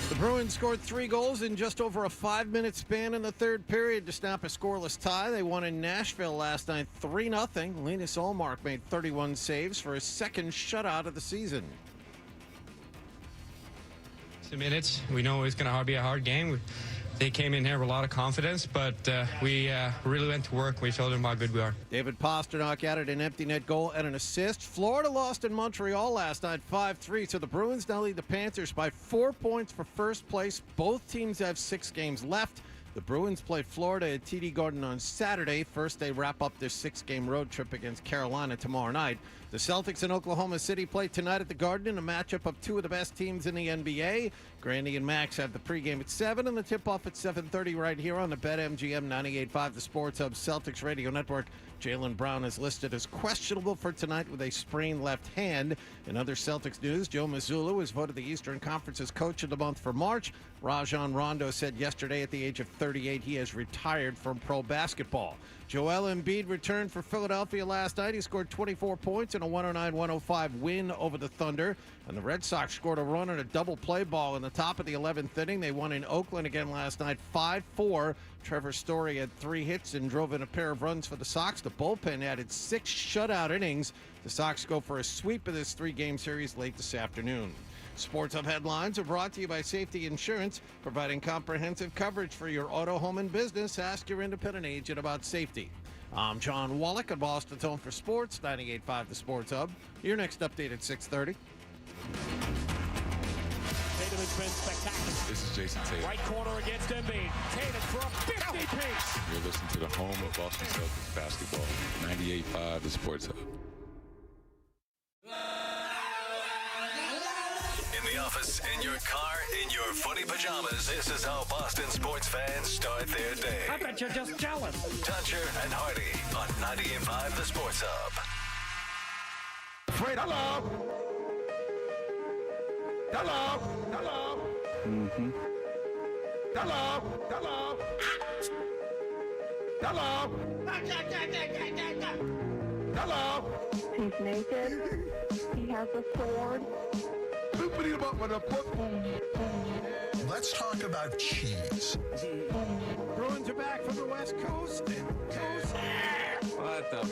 The Bruins scored 3 goals in just over a 5-minute span in the third period to snap a scoreless tie. They won in Nashville last night 3-0. Linus Ullmark made 31 saves for his second shutout of the season. 2 minutes. We know it's going to be a hard game. They came in here with a lot of confidence, but we really went to work. We showed them how good we are. David Pastrnak added an empty net goal and an assist. Florida lost in Montreal last night 5-3, so the Bruins now lead the Panthers by 4 points for first place. Both teams have 6 games left. The Bruins play Florida at TD Garden on Saturday. First, they wrap up their 6-game road trip against Carolina tomorrow night. The Celtics in Oklahoma City play tonight at the Garden in a matchup of 2 of the best teams in the NBA. Grandy and Max have the pregame at 7 and the tip-off at 7:30 right here on the BetMGM 98.5, the Sports Hub Celtics Radio Network. Jaylen Brown is listed as questionable for tonight with a sprained left hand. In other Celtics news, Joe Mazzulla was voted the Eastern Conference's Coach of the Month for March. Rajon Rondo said yesterday at the age of 38 he has retired from pro basketball. Joel Embiid returned for Philadelphia last night. He scored 24 points in a 109-105 win over the Thunder. And the Red Sox scored a run on a double play ball in the top of the 11th inning. They won in Oakland again last night 5-4. Trevor Story had 3 hits and drove in a pair of runs for the Sox. The bullpen added 6 shutout innings. The Sox go for a sweep of this 3-game series late this afternoon. Sports Hub headlines are brought to you by Safety Insurance, providing comprehensive coverage for your auto, home, and business. Ask your independent agent about safety. I'm John Wallach at Boston's Home for Sports, 98.5 The Sports Hub. Your next update at 6:30. Tatum has been spectacular. This is Jason Tatum. Right corner against Embiid. Tatum for a 50-piece. You're listening to the home of Boston Celtics basketball, 98.5 The Sports Hub. In the office, in your car, in your footy pajamas, this is how Boston sports fans start their day. I bet you're just jealous. Toucher and Hardy on 98.5 The Sports Hub. Fred, hello. Hello. Hello. Mm-hmm. Hello. Hello. Hello. Hello. He's naked. He has a sword. Let's talk about cheese. Bruins are back from the West Coast. What the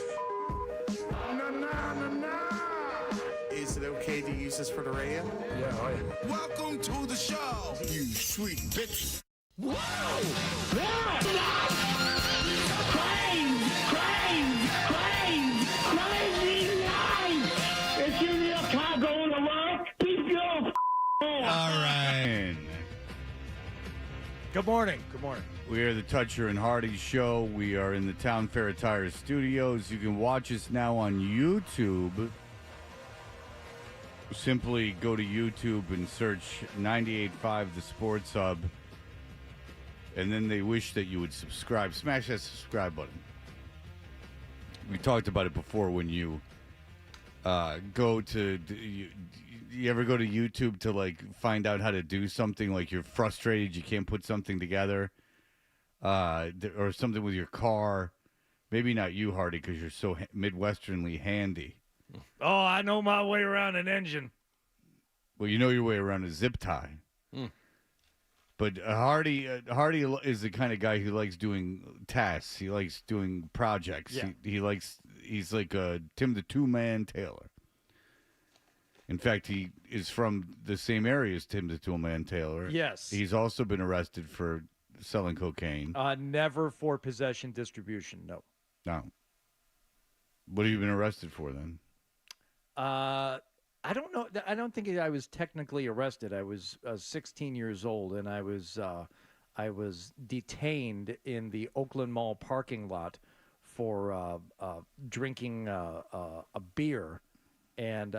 Is it okay to use this for the radio? Yeah, oh yeah. Welcome to the show, you sweet bitch. Whoa! Crazy night! If you need a car going to work, keep your All right. Good morning. Good morning. We are the Toucher and Hardy Show. We are in the Town Fair Tire Studios. You can watch us now on YouTube. Simply go to YouTube and search 98.5 The Sports Hub. And then they wish that you would subscribe. Smash that subscribe button. We talked about it before when you go to... You ever go to YouTube to, like, find out how to do something, like you're frustrated, you can't put something together, or something with your car? Maybe not you, Hardy, because you're so Midwesternly handy. Oh, I know my way around an engine. Well, you know your way around a zip tie. But Hardy is the kind of guy who likes doing tasks. He likes doing projects. Yeah. He's like a Tim the Two-Man Taylor. In fact, he is from the same area as Tim the Two-Man Taylor. Yes. He's also been arrested for selling cocaine. Never for possession, distribution, no. No. What have you been arrested for then? I don't know. I don't think I was technically arrested. I was 16 years old, and I was detained in the Oakland Mall parking lot for drinking a beer, and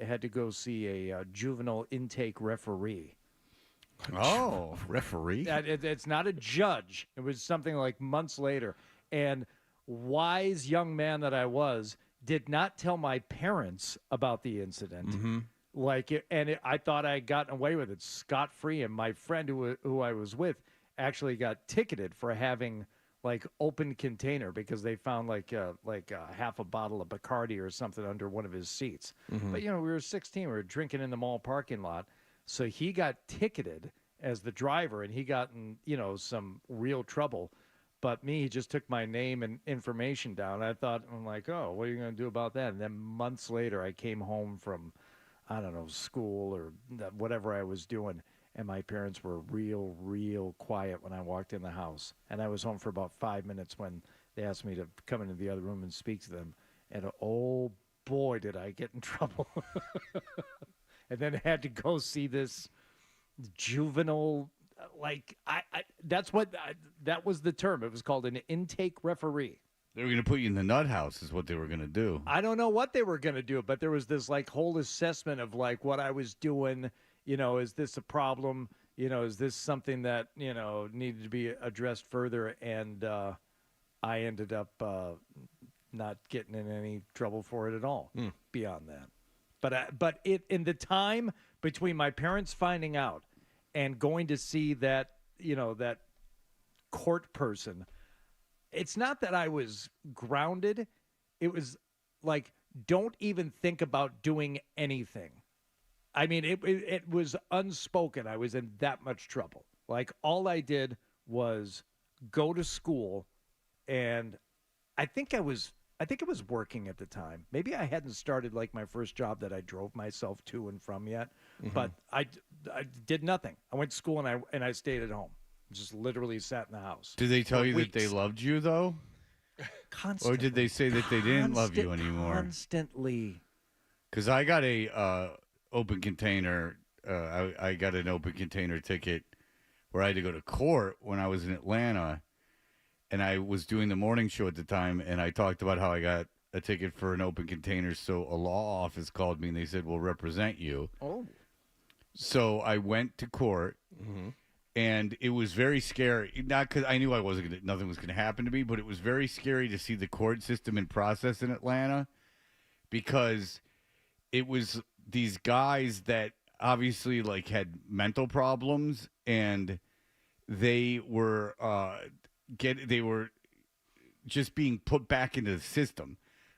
had to go see a juvenile intake referee. Oh, referee? It's not a judge. It was something like months later. And wise young man that I was, did not tell my parents about the incident. Mm-hmm. I thought I had gotten away with it scot-free. And my friend who I was with actually got ticketed for having open container because they found like half a bottle of Bacardi or something under one of his seats. Mm-hmm. But we were 16. We were drinking in the mall parking lot. So he got ticketed as the driver, and he got in, some real trouble. But me, he just took my name and information down. I'm like, oh, what are you going to do about that? And then months later, I came home from, I don't know, school or whatever I was doing, and my parents were real quiet when I walked in the house. And I was home for about 5 minutes when they asked me to come into the other room and speak to them. And oh, boy, did I get in trouble. And then I had to go see this juvenile, that was the term. It was called an intake referee. They were going to put you in the nut house is what they were going to do. I don't know what they were going to do, but there was this whole assessment of what I was doing. Is this a problem? Is this something that, needed to be addressed further? And I ended up not getting in any trouble for it at all beyond that. But in the time between my parents finding out and going to see that, that court person, it's not that I was grounded. It was don't even think about doing anything. I mean, it was unspoken. I was in that much trouble. All I did was go to school, and I think I was working at the time. Maybe I hadn't started my first job that I drove myself to and from yet, but I did nothing. I went to school and I stayed at home. Just literally sat in the house. Did they tell you weeks. that they loved you though? Constantly. Or did they say that they didn't love you anymore? Constantly. Because I got a open container. I got an open container ticket where I had to go to court when I was in Atlanta. And I was doing the morning show at the time, and I talked about how I got a ticket for an open container. So a law office called me, and they said, we'll represent you. Oh. So I went to court, and it was very scary. Not because I knew nothing was going to happen to me, but it was very scary to see the court system and process in Atlanta because it was these guys that obviously had mental problems, and they were they were just being put back into the system.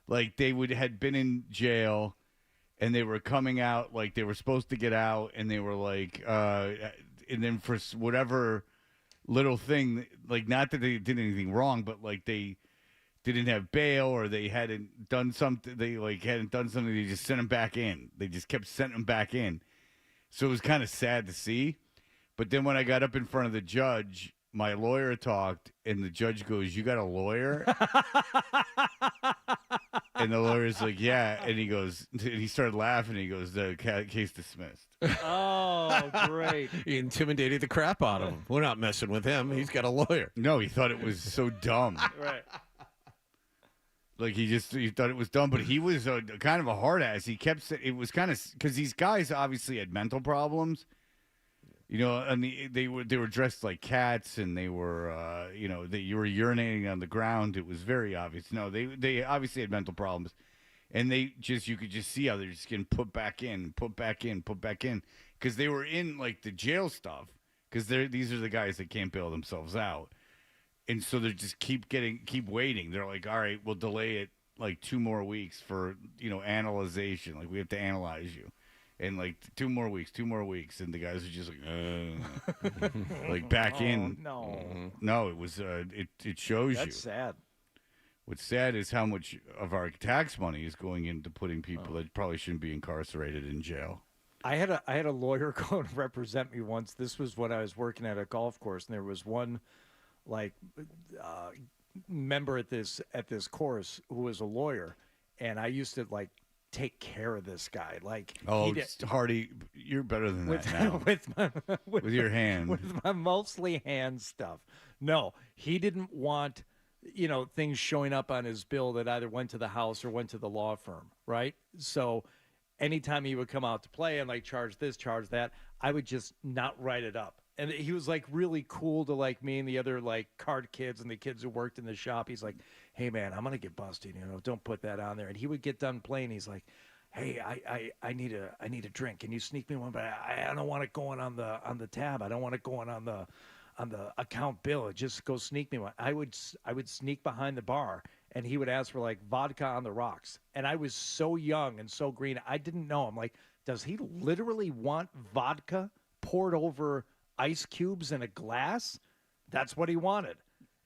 They had been in jail and they were coming out, they were supposed to get out, and they were and then for whatever little thing, not that they did anything wrong, but they didn't have bail or they hadn't done something, they just sent them back in. They just kept sending them back in. So it was kind of sad to see. But then when I got up in front of the judge, my lawyer talked, and the judge goes, "You got a lawyer?" And the lawyer's like, "Yeah." And he goes, he started laughing. He goes, "The case dismissed." Oh, great. He intimidated the crap out of him. We're not messing with him. He's got a lawyer. No, he thought it was so dumb. Right. He thought it was dumb, but he was kind of a hard ass. He kept saying it was kind of because these guys obviously had mental problems. And they were dressed like cats, and they were, you were urinating on the ground. It was very obvious. No, they obviously had mental problems, and you could just see how they're just getting put back in, because they were in the jail stuff, because these are the guys that can't bail themselves out, and so they just keep waiting. They're like, all right, we'll delay it 2 more weeks for analyzation. We have to analyze you. And 2 more weeks, and the guys are just back in. No, no, it was it shows you. That's sad. What's sad is how much of our tax money is going into putting people that probably shouldn't be incarcerated in jail. I had a lawyer go and represent me once. This was when I was working at a golf course, and there was one member at this course who was a lawyer, and I used to take care of this guy. Hardy, you're better than that now. with your hand. With my mostly hand stuff. No, he didn't want, things showing up on his bill that either went to the house or went to the law firm, right? So anytime he would come out to play and like charge this, charge that, I would just not write it up. And he was like really cool to like me and the other like card kids and the kids who worked in the shop. He's like, hey man, I'm going to get busted. Don't put that on there. And he would get done playing. He's like, hey, I need a drink. Can you sneak me one? But I don't want it going on the tab. I don't want it going on the account bill. Just go sneak me one. I would sneak behind the bar and he would ask for like vodka on the rocks. And I was so young and so green. I didn't know. I'm like, does he literally want vodka poured over ice cubes in a glass? That's what he wanted.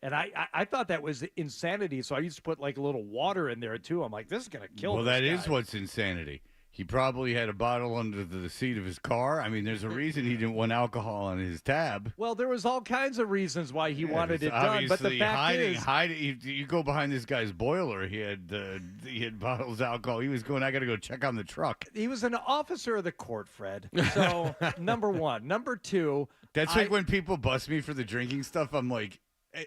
And I thought that was insanity. So I used to put like a little water in there too. I'm like, this is going to kill Well, this that guy. is what's insanity. He probably had a bottle under the seat of his car. I mean, there's a reason he didn't want alcohol on his tab. Well, there was all kinds of reasons why he wanted it done. But the fact is, you go behind this guy's boiler. He had bottles of alcohol. He was going, I got to go check on the truck. He was an officer of the court, Fred. So, number one. Number two. That's like when people bust me for the drinking stuff. I'm like,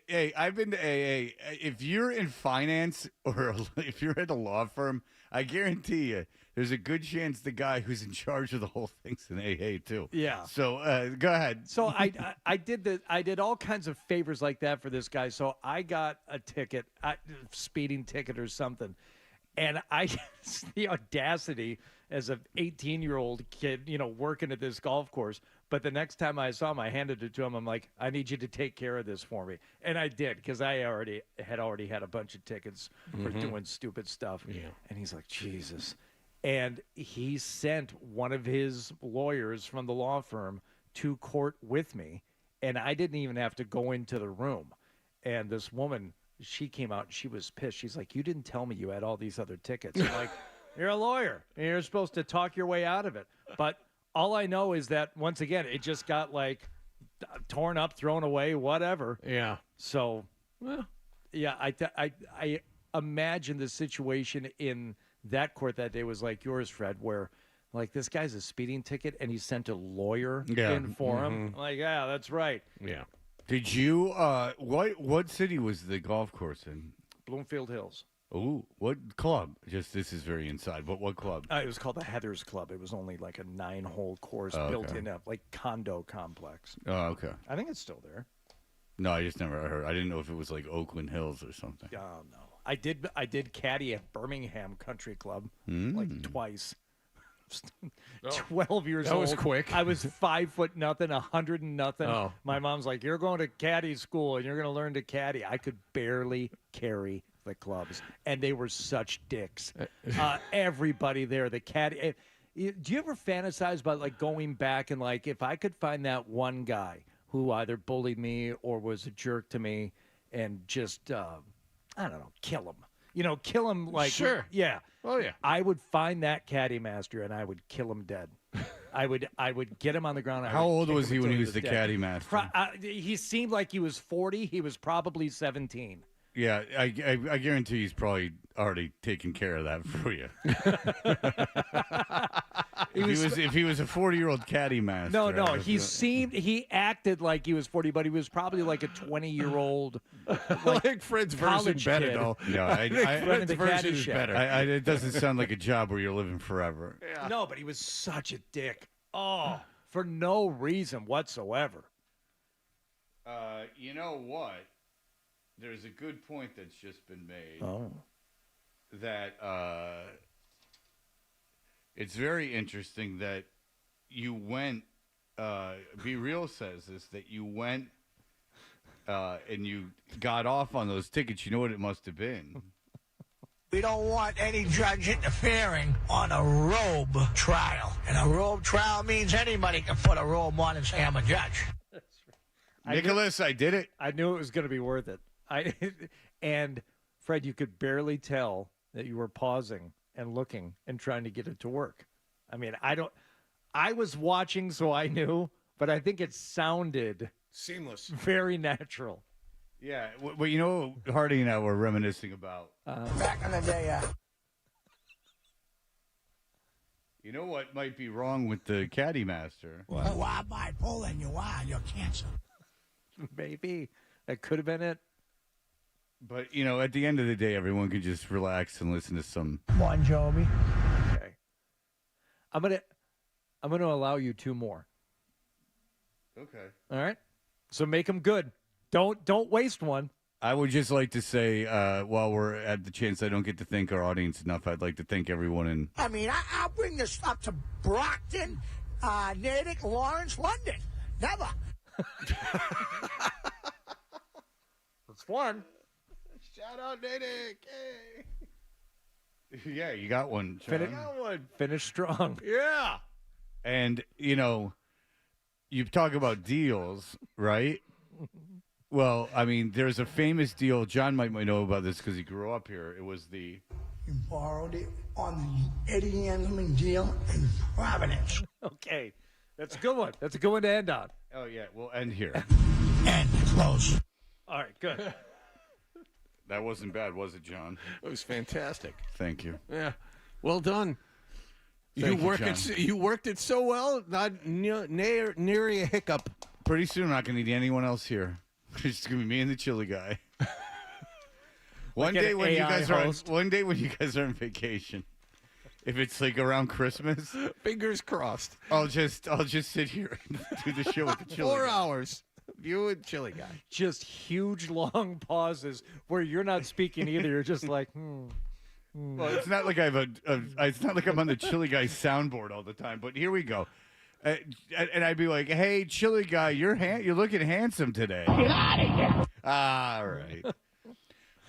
hey, I've been to AA. If you're in finance or if you're at a law firm, I guarantee you, there's a good chance the guy who's in charge of the whole thing's in AA too. Yeah. So go ahead. So I did all kinds of favors like that for this guy. So I got a ticket, speeding ticket or something, and the audacity as an 18-year-old kid, working at this golf course. But the next time I saw him, I handed it to him. I'm like, I need you to take care of this for me. And I did, because I already had a bunch of tickets for doing stupid stuff. Yeah. And he's like, Jesus. And he sent one of his lawyers from the law firm to court with me. And I didn't even have to go into the room. And this woman, she came out and she was pissed. She's like, you didn't tell me you had all these other tickets. I'm like, you're a lawyer. And you're supposed to talk your way out of it. But all I know is that, once again, it just got, like, torn up, thrown away, whatever. Yeah. So, yeah, I imagine the situation in that court that day was like yours, Fred, where, like, this guy's a speeding ticket, and he sent a lawyer in for him. I'm like, yeah, that's right. Yeah. Did you, what city was the golf course in? Bloomfield Hills. Oh, what club? Just, this is very inside, but what club? It was called the Heathers Club. It was only like a 9-hole course built in a like condo complex. Oh, okay. I think it's still there. No, I just never heard. I didn't know if it was like Oakland Hills or something. Oh, no. I did caddy at Birmingham Country Club like twice. 12 years old. That was quick. I was 5'0", 100 and nothing. Oh. My mom's like, you're going to caddy school and you're going to learn to caddy. I could barely carry the clubs, and they were such dicks. Everybody there, the caddy. Do you ever fantasize about like going back and like, if I could find that one guy who either bullied me or was a jerk to me and just, I don't know, kill him. Kill him like, Sure. Yeah. Oh, yeah. I would find that caddy master and I would kill him dead. I would get him on the ground. How old was he when he was the dead. caddy master? He seemed like he was 40. He was probably 17. Yeah, I guarantee he's probably already taken care of that for you. If he was a 40-year-old caddy master. No, he acted like he was 40, but he was probably like a 20-year-old. Like Fred's version better, though. No, Fred's version is better. It doesn't sound like a job where you're living forever. Yeah. No, but he was such a dick. Oh, for no reason whatsoever. You know what? There's a good point that's just been made. Oh. That it's very interesting that you went, Be Real says this, that you went and you got off on those tickets. You know what it must have been? We don't want any judge interfering on a robe trial. And a robe trial means anybody can put a robe on and say, I'm a judge. Nicholas, I did it. I knew it was going to be worth it. And Fred, you could barely tell that you were pausing and looking and trying to get it to work. I mean, I was watching, so I knew, but I think it sounded seamless, very natural. Yeah, well, you know, Hardy and I were reminiscing about back in the day. You know what might be wrong with the caddy master? Well, why bipolar and you are? You're cancer. Maybe that could have been it. But, you know, at the end of the day, everyone can just relax and listen to some Bon Jovi. Okay. I'm gonna allow you 2 more. Okay. All right. So make them good. Don't waste one. I would just like to say, while we're at the chance I don't get to thank our audience enough, I'd like to thank everyone in. I mean, I'll bring this up to Brockton, Natick, Lawrence, London. Never. It's one. Shout out, Natick. Hey. Yeah, you got one, John. Finish strong. Yeah. And, you talk about deals, right? Well, I mean, there's a famous deal. John might know about this because he grew up here. It was the... You borrowed it on the Eddie Anselman deal in Providence. Okay. That's a good one. That's a good one to end on. Oh, yeah, we'll end here. And close. All right, good. That wasn't bad, was it, John? It was fantastic. Thank you. Yeah. Well done. Thank you, You worked it so well, not near a hiccup. Pretty soon, I'm not going to need anyone else here. It's just going to be me and the chili guy. One day when you guys are on vacation, if it's like around Christmas, fingers crossed. I'll just sit here and do the show with the chili 4 guy. hours. You and chili guy. Just huge long pauses where you're not speaking either. You're just like, Well, it's not like I have it's not like I'm on the chili guy soundboard all the time. But here we go. And I'd be like, "Hey, chili guy, you're looking handsome today." Get out of here. All right.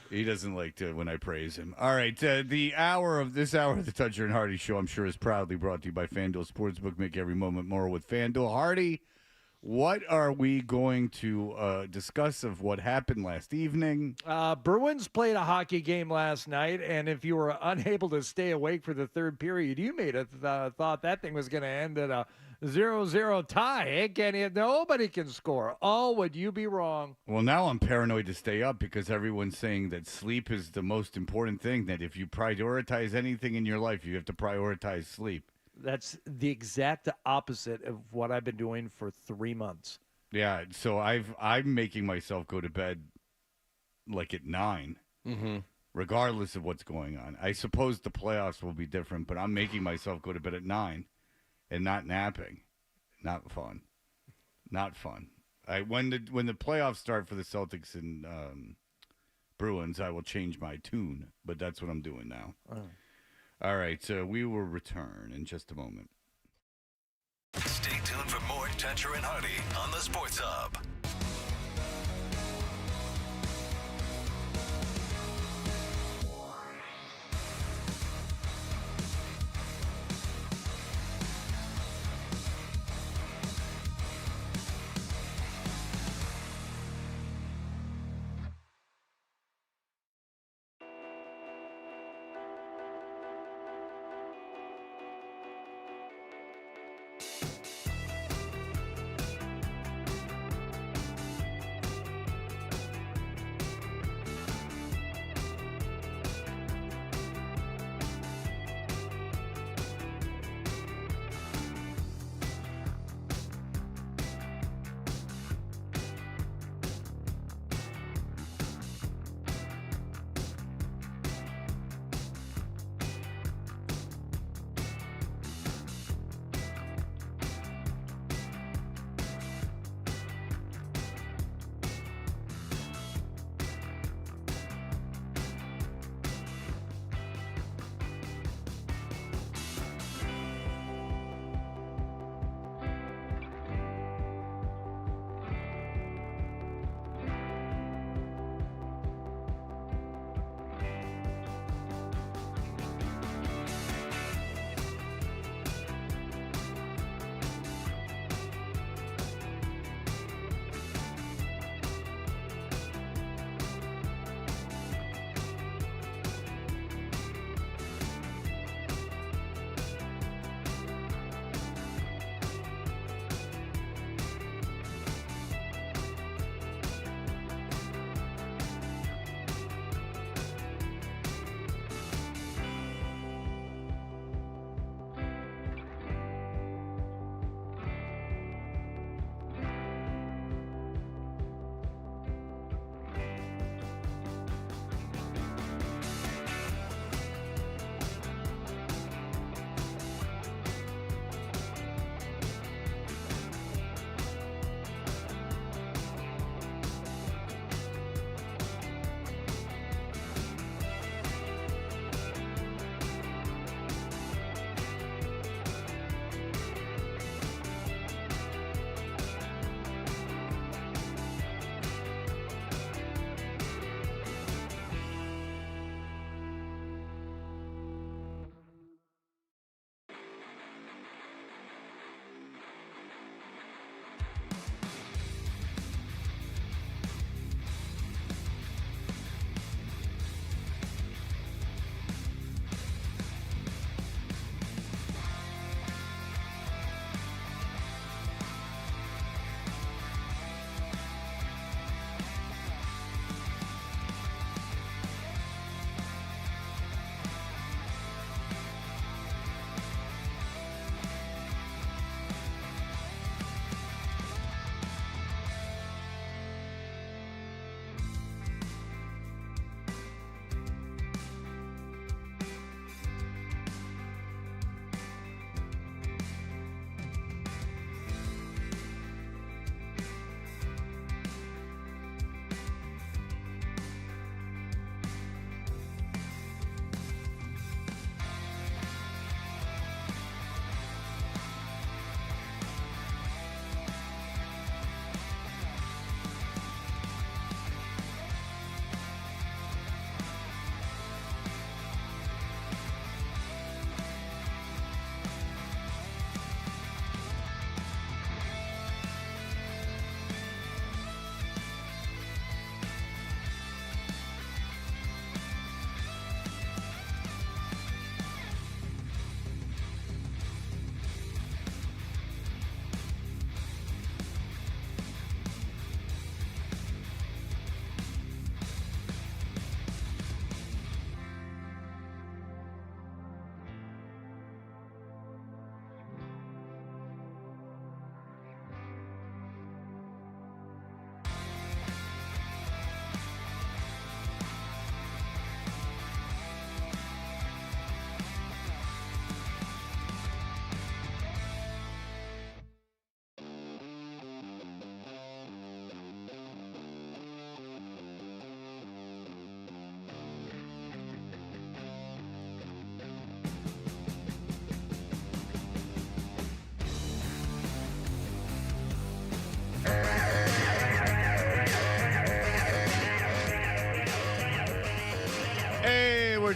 He doesn't like to when I praise him. All right, this hour of the Toucher and Hardy Show, I'm sure, is proudly brought to you by FanDuel Sportsbook. Make every moment more with FanDuel. Hardy, what are we going to discuss of what happened last evening? Bruins played a hockey game last night, and if you were unable to stay awake for the third period, you may have thought that thing was going to end at a 0-0 tie. Nobody can score. Oh, would you be wrong? Well, now I'm paranoid to stay up because everyone's saying that sleep is the most important thing, that if you prioritize anything in your life, you have to prioritize sleep. That's the exact opposite of what I've been doing for 3 months. Yeah, so I'm making myself go to bed like at 9, regardless of what's going on. I suppose the playoffs will be different, but I'm making myself go to bed at 9 and not napping. Not fun. Not fun. When the playoffs start for the Celtics and Bruins, I will change my tune, but that's what I'm doing now. Oh. All right, so we will return in just a moment. Stay tuned for more Toucher and Hardy on the Sports Hub.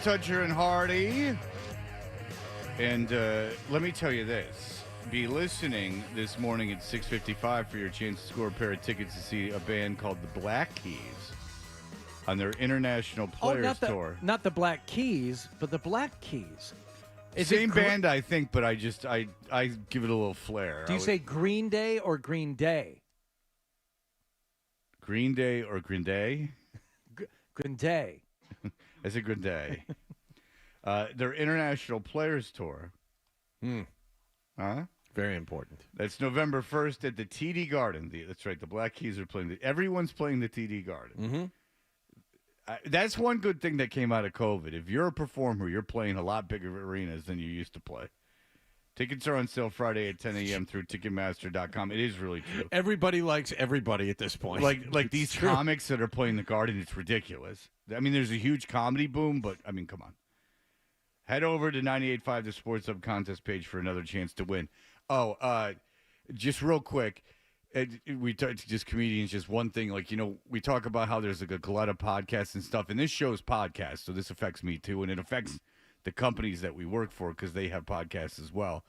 Toucher and Hardy. And let me tell you this. Be listening this morning at 6:55 for your chance to score a pair of tickets to see a band called the Black Keys on their International Players Tour. Not the Black Keys, but the Black Keys. Same band, I think, but I give it a little flair. Do you say Green Day or Green Day? Green Day or Green Day? Green Day. I said Green Day. Their International Players Tour. Huh? Very important. That's November 1st at the TD Garden. That's right. The Black Keys are playing. Everyone's playing the TD Garden. Mm-hmm. That's one good thing that came out of COVID. If you're a performer, you're playing a lot bigger arenas than you used to play. Tickets are on sale Friday at 10 a.m. through Ticketmaster.com. It is really true. Everybody likes everybody at this point. Like these comics that are playing the Garden, it's ridiculous. I mean, there's a huge comedy boom, but, I mean, come on. Head over to 98.5, the Sports Hub contest page for another chance to win. Oh, just real quick. We talk to just comedians, just one thing, like, we talk about how there's like a glut of podcasts and stuff, and this show's podcast, so this affects me too, and it affects the companies that we work for because they have podcasts as well.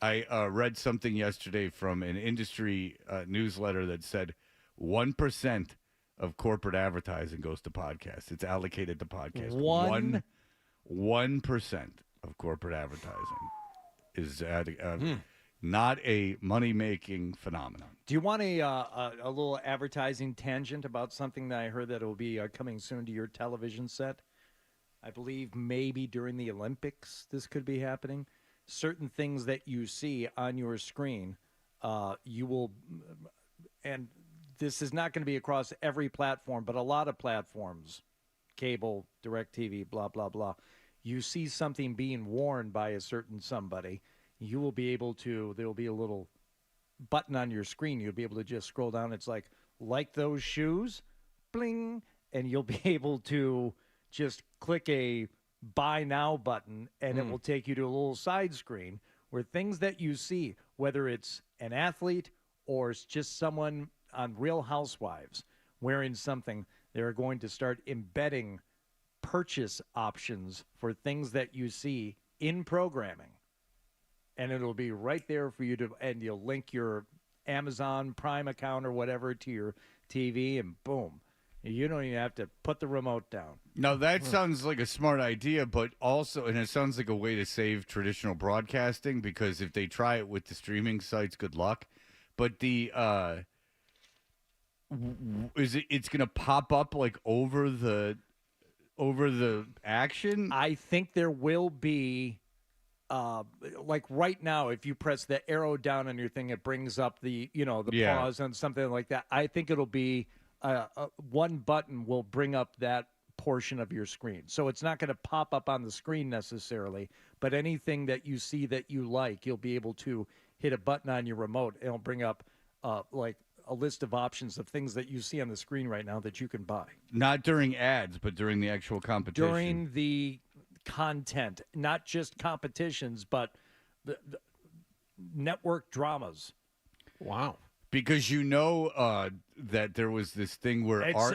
I read something yesterday from an industry newsletter that said 1% of corporate advertising goes to podcasts. It's allocated to podcasts. 1% of corporate advertising is not a money-making phenomenon. Do you want a little advertising tangent about something that I heard that will be coming soon to your television set? I believe maybe during the Olympics this could be happening. Certain things that you see on your screen, you will, and this is not going to be across every platform, but a lot of platforms, cable, DirecTV, blah, blah, blah. You see something being worn by a certain somebody, you will be able to, there will be a little button on your screen. You'll be able to just scroll down. It's like those shoes, bling, and you'll be able to just click a buy now button, and it will take you to a little side screen where things that you see, whether it's an athlete or it's just someone on Real Housewives wearing something, they're going to start embedding purchase options for things that you see in programming. And it'll be right there for you to, and you'll link your Amazon Prime account or whatever to your TV, and boom. You don't even have to put the remote down. Now, that sounds like a smart idea, but also, and it sounds like a way to save traditional broadcasting, because if they try it with the streaming sites, good luck. But it's going to pop up like over the action? I think there will be, like right now, if you press the arrow down on your thing, it brings up the pause on something like that. I think it'll be one button will bring up that portion of your screen. So it's not going to pop up on the screen necessarily, but anything that you see that you like, you'll be able to hit a button on your remote. It'll bring up like a list of options of things that you see on the screen right now that you can buy. Not during ads, but during the actual competition. During the content, not just competitions, but the network dramas. Wow. Because that there was this thing where it's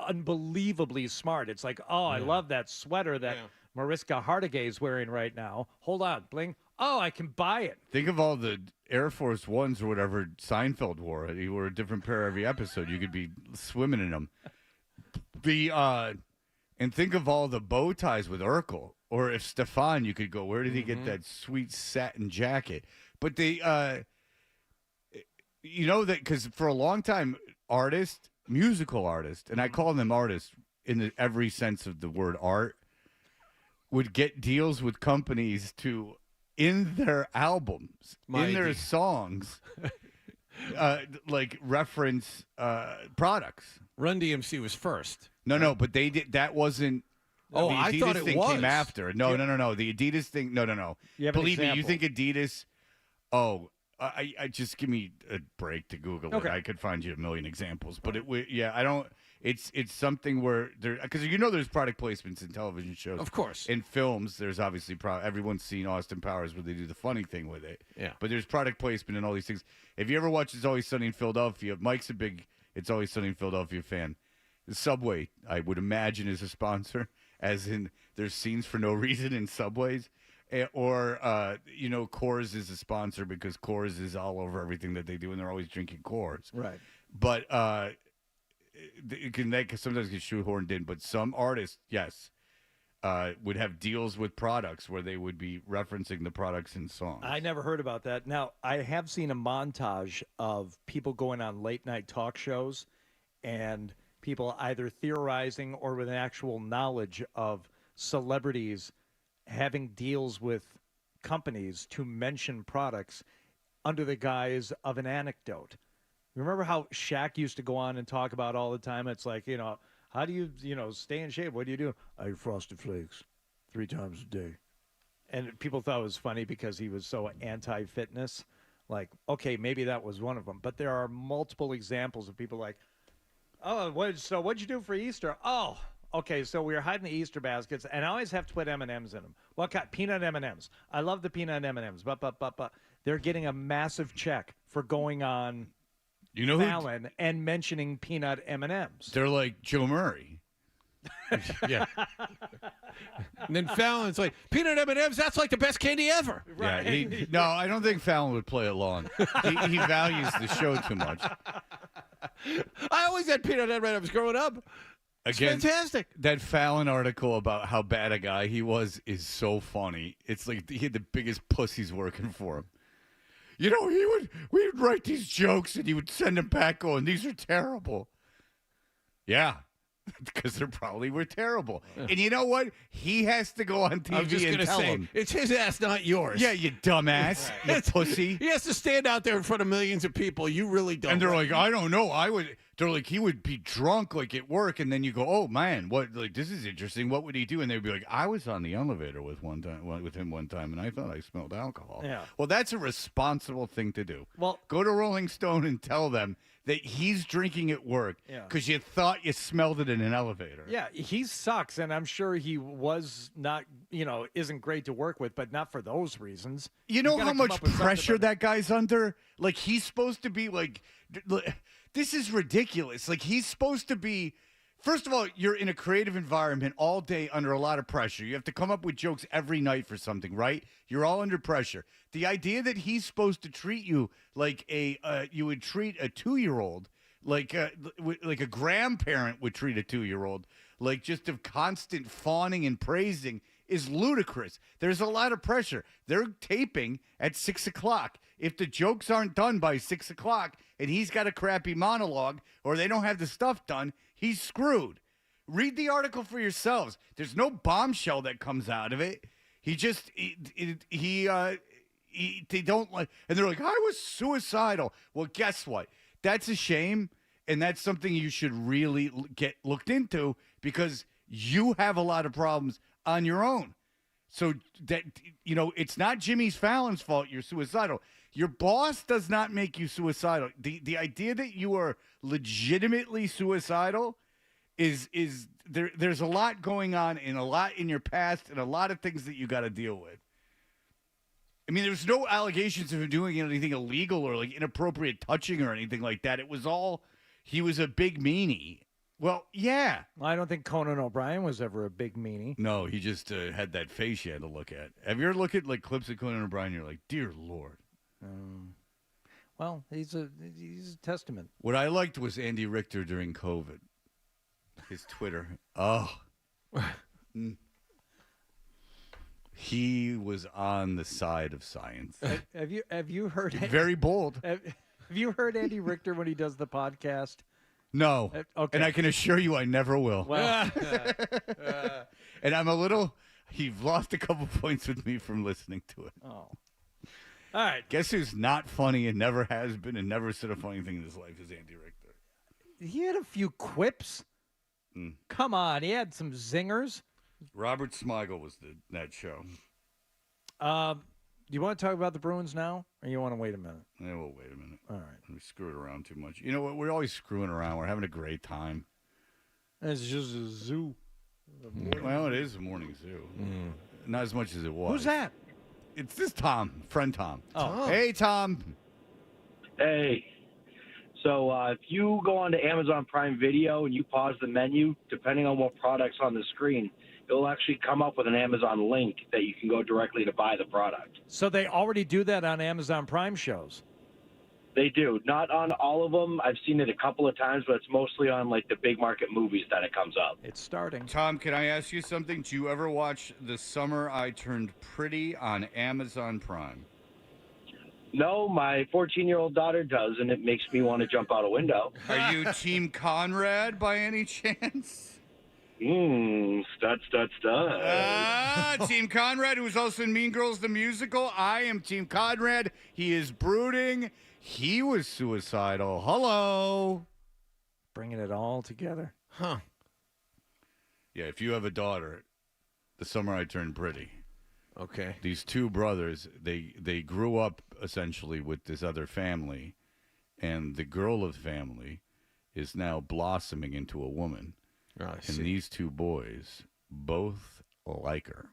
unbelievably smart. It's like, I love that sweater that Mariska Hargitay is wearing right now. Hold on, bling. Oh, I can buy it. Think of all the Air Force Ones or whatever Seinfeld wore. He wore a different pair every episode. You could be swimming in them. And think of all the bow ties with Urkel. Or if Stefan, you could go, where did he get that sweet satin jacket? But that because for a long time, musical artists, and I call them artists in every sense of the word art, would get deals with companies to, in their albums, in their songs, like reference products. Run DMC was first. No, but they did. That wasn't. Oh, the Adidas I thought it thing was. came after. No. The Adidas thing. No. Believe me, you think Adidas? Oh, I just give me a break to Google it. I could find you a million examples, but I don't. It's something where because there's product placements in television shows, of course. In films, there's obviously everyone's seen Austin Powers where they do the funny thing with it. Yeah. But there's product placement and all these things. If you ever watch It's Always Sunny in Philadelphia, Mike's a big It's Always Sunny in Philadelphia fan. The Subway, I would imagine, is a sponsor. as in there's scenes for no reason in subways. Or, Coors is a sponsor because Coors is all over everything that they do, and they're always drinking Coors. Right. But that sometimes get shoehorned in. But some artists, yes, would have deals with products where they would be referencing the products in songs. I never heard about that. Now, I have seen a montage of people going on late-night talk shows and people either theorizing or with an actual knowledge of celebrities having deals with companies to mention products under the guise of an anecdote. Remember how Shaq used to go on and talk about all the time? It's like, how do you, stay in shape? What do you do? I eat Frosted Flakes 3 times a day. And people thought it was funny because he was so anti-fitness. Like, okay, maybe that was one of them. But there are multiple examples of people like, oh, what'd you do for Easter? Oh, okay, so we were hiding the Easter baskets, and I always have to put M&Ms in them. What kind? Peanut M&Ms. I love the peanut M&Ms. But they're getting a massive check for going on Fallon and mentioning peanut M&Ms. They're like Joe Murray. Yeah. And then Fallon's like, peanut M&Ms, that's like the best candy ever. Right. Yeah, no, I don't think Fallon would play it long. He values the show too much. I always had peanut M&Ms growing up. It's fantastic. That Fallon article about how bad a guy he was is so funny. It's like he had the biggest pussies working for him. We would write these jokes and he would send them back going, these are terrible. Yeah. Because they probably were terrible. And you know what? He has to go on TV and tell them. It's his ass, not yours. Yeah, you dumbass. You pussy. He has to stand out there in front of millions of people. You really don't. And they're like, I don't know. They're like, he would be drunk like at work. And then you go, oh, man, this is interesting. What would he do? And they'd be like, I was on the elevator with him one time, and I thought I smelled alcohol. Yeah. Well, that's a responsible thing to do. Well, go to Rolling Stone and tell them that he's drinking at work because you thought you smelled it in an elevator. Yeah, he sucks, and I'm sure he was not, isn't great to work with, but not for those reasons. You know how much pressure that guy's under? Like, he's supposed to be like, this is ridiculous. Like, he's supposed to be, first of all, you're in a creative environment all day under a lot of pressure. You have to come up with jokes every night for something, right? You're all under pressure. The idea that he's supposed to treat you like you would treat a 2-year-old, like a grandparent would treat a 2-year-old, like just of constant fawning and praising is ludicrous. There's a lot of pressure. They're taping at 6 o'clock. If the jokes aren't done by 6 o'clock and he's got a crappy monologue or they don't have the stuff done, he's screwed. Read the article for yourselves. There's no bombshell that comes out of it. They don't like, and they're like, I was suicidal. Well, guess what? That's a shame, and that's something you should really get looked into because you have a lot of problems on your own. So that, it's not Jimmy Fallon's fault you're suicidal. Your boss does not make you suicidal. The idea that you are legitimately suicidal is there's a lot going on and a lot in your past and a lot of things that you got to deal with. I mean, there's no allegations of him doing anything illegal or like inappropriate touching or anything like that. It was all, he was a big meanie. Well, yeah. I don't think Conan O'Brien was ever a big meanie. No, he just had that face you had to look at. Have you ever looked at like clips of Conan O'Brien? You're like, dear Lord. Well, he's a testament. What I liked was Andy Richter during COVID. His Twitter. Oh. He was on the side of science. Have you heard? Very bold. Have you heard Andy Richter when he does the podcast? No. Okay. And I can assure you I never will. Well, and I'm he's lost a couple points with me from listening to it. Oh. All right. Guess who's not funny and never has been and never said a funny thing in his life is Andy Richter. He had a few quips. Come on. He had some zingers. Robert Smigel was that show. Do you want to talk about the Bruins now, or you want to wait a minute? Yeah, we'll wait a minute. All right. We screwed around too much. You know what? We're always screwing around. We're having a great time. It's just a zoo. Well, it is a morning zoo. Not as much as it was. Who's that? It's this Tom, friend Tom. Oh. Hey, Tom. Hey. So if you go onto Amazon Prime Video and you pause the menu, depending on what product's on the screen, it'll actually come up with an Amazon link that you can go directly to buy the product. So they already do that on Amazon Prime shows? They do. Not on all of them. I've seen it a couple of times, but it's mostly on like the big market movies that it comes up. It's starting. Tom, can I ask you something? Do you ever watch The Summer I Turned Pretty on Amazon Prime? No, my 14-year-old daughter does, and it makes me want to jump out a window. Are you Team Conrad by any chance? Stud. Team Conrad, who's also in Mean Girls the Musical. I am Team Conrad. He is brooding. He was suicidal. Hello. Bringing it all together. Huh. Yeah, if you have a daughter, The Summer I Turned Pretty. Okay. These two brothers, they grew up essentially with this other family, and the girl of the family is now blossoming into a woman. Oh, I and see. these two boys both like her.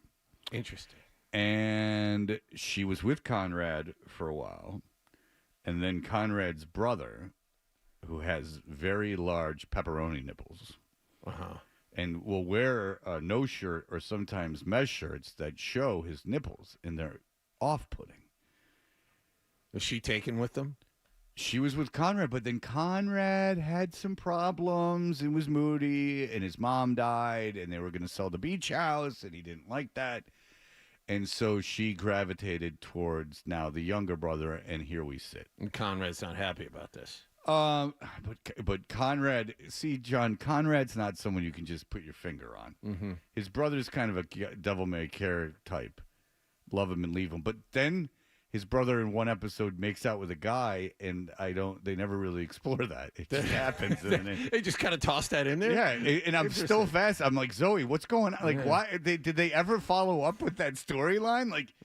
Interesting. And she was with Conrad for a while, and then Conrad's brother, who has very large pepperoni nipples, and will wear a no shirt or sometimes mesh shirts that show his nipples, and they're off-putting. Was she taken with them? She was with Conrad, but then Conrad had some problems and was moody, and his mom died, and they were going to sell the beach house, and he didn't like that. And so she gravitated towards now the younger brother, and here we sit. And Conrad's not happy about this. But Conrad, see, John, Conrad's not someone you can just put your finger on. Mm-hmm. His brother's kind of a devil-may-care type. Love him and leave him. But then his brother in one episode makes out with a guy, and they never really explore that. It just happens. They just kind of toss that in there? Yeah, and I'm still fast. I'm like, Zoe, what's going on? Like, why? Did they ever follow up with that storyline? Like,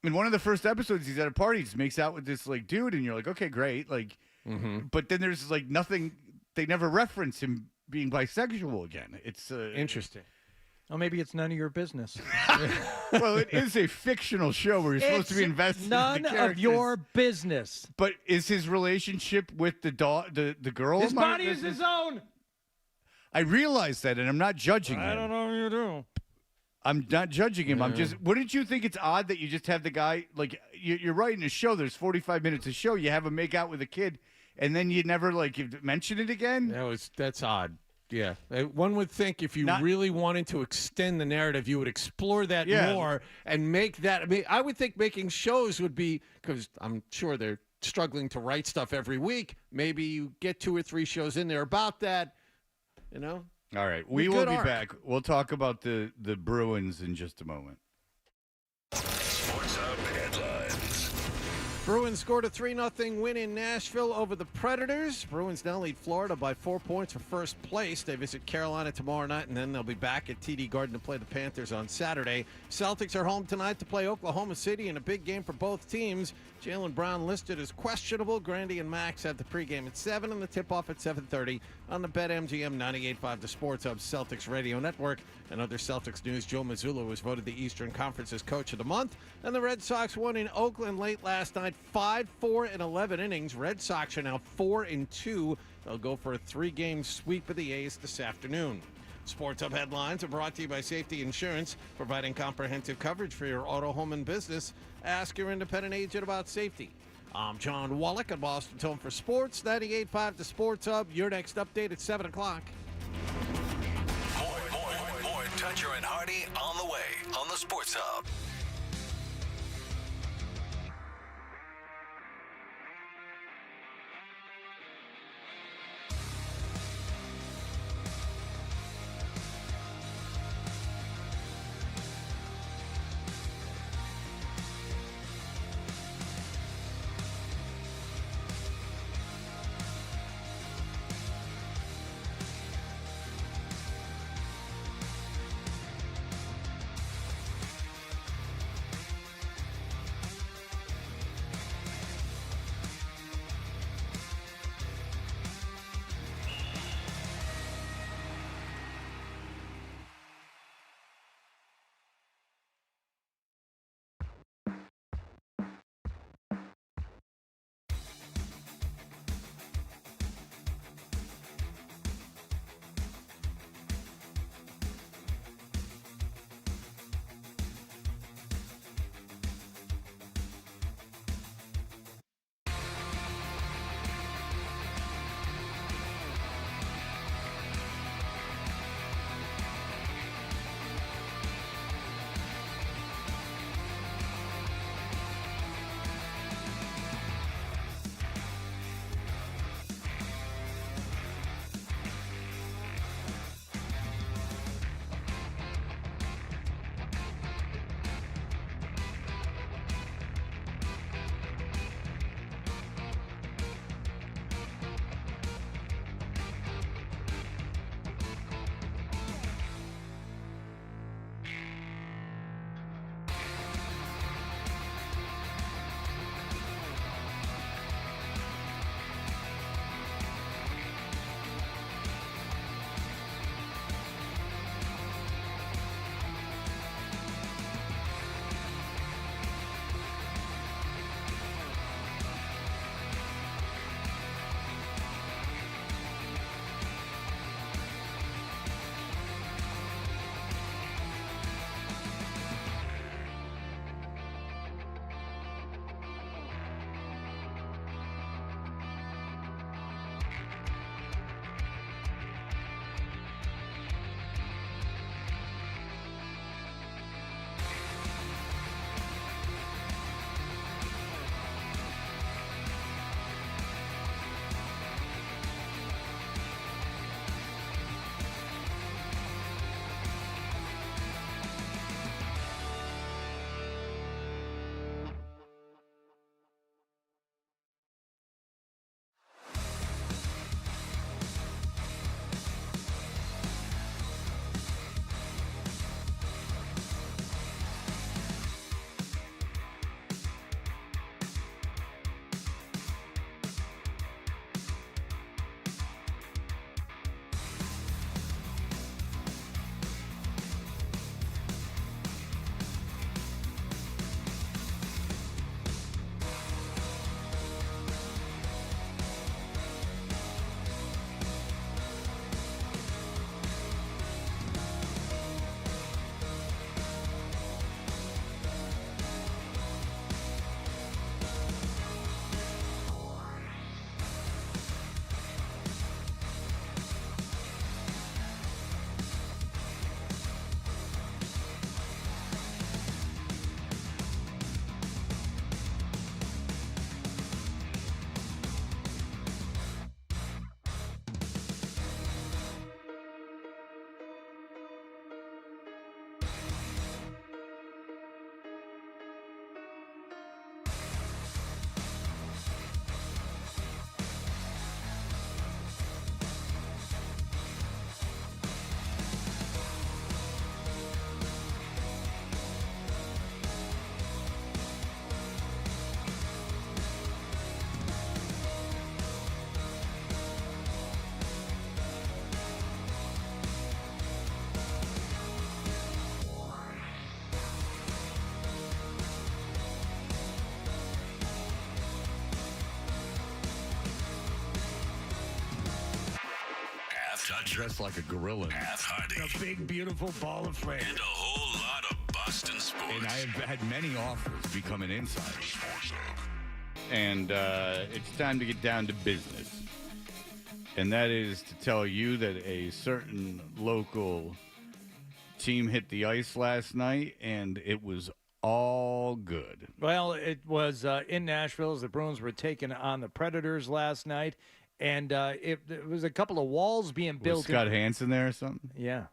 in one of the first episodes, he's at a party, he just makes out with this, like, dude, and you're like, okay, great. Like, but then there's, like, nothing. They never reference him being bisexual again. It's interesting. Oh, maybe it's none of your business. Well, it is a fictional show where you're supposed to be invested in the none characters. of your business. But is his relationship with the girl? His body is his own. I realize that, and I'm not judging him. I don't know if you do. I'm not judging him. I'm just. Wouldn't you think it's odd that you just have the guy like you're writing a show? There's 45 minutes of show. You have him make out with a kid, and then you never you mention it again. That's odd. Yeah, one would think if you really wanted to extend the narrative, you would explore that more and make that. I mean, I would think making shows would be, because I'm sure they're struggling to write stuff every week. Maybe you get 2 or 3 shows in there about that. You know. All right, we will be back. We'll talk about the Bruins in just a moment. Sports Hub headlines. Bruins scored a 3-0 win in Nashville over the Predators. Bruins now lead Florida by 4 points for first place. They visit Carolina tomorrow night, and then they'll be back at TD Garden to play the Panthers on Saturday. Celtics are home tonight to play Oklahoma City in a big game for both teams. Jaylen Brown listed as questionable. Grandy and Max have the pregame at 7 and the tip-off at 7:30 on the BetMGM 98.5 The Sports Hub Celtics Radio Network. And other Celtics news, Joe Mazzulla was voted the Eastern Conference's Coach of the Month. And the Red Sox won in Oakland late last night, 5-4 in 11 innings. Red Sox are now 4-2. They'll go for a 3-game sweep of the A's this afternoon. Sports Hub headlines are brought to you by Safety Insurance, providing comprehensive coverage for your auto, home, and business. Ask your independent agent about safety. I'm John Wallach at Boston Tone for Sports, 98.5 The Sports Hub. Your next update at 7 o'clock. More Toucher and Hardy on the way on the Sports Hub. Dressed like a gorilla. Half Hardy. A big, beautiful ball of flame. And a whole lot of Boston sports. And I have had many offers to become an insider. And it's time to get down to business. And that is to tell you that a certain local team hit the ice last night, and it was all good. Well, it was in Nashville as the Bruins were taking on the Predators last night. And it was a couple of walls being built. Was Scott Hansen there or something? Yeah.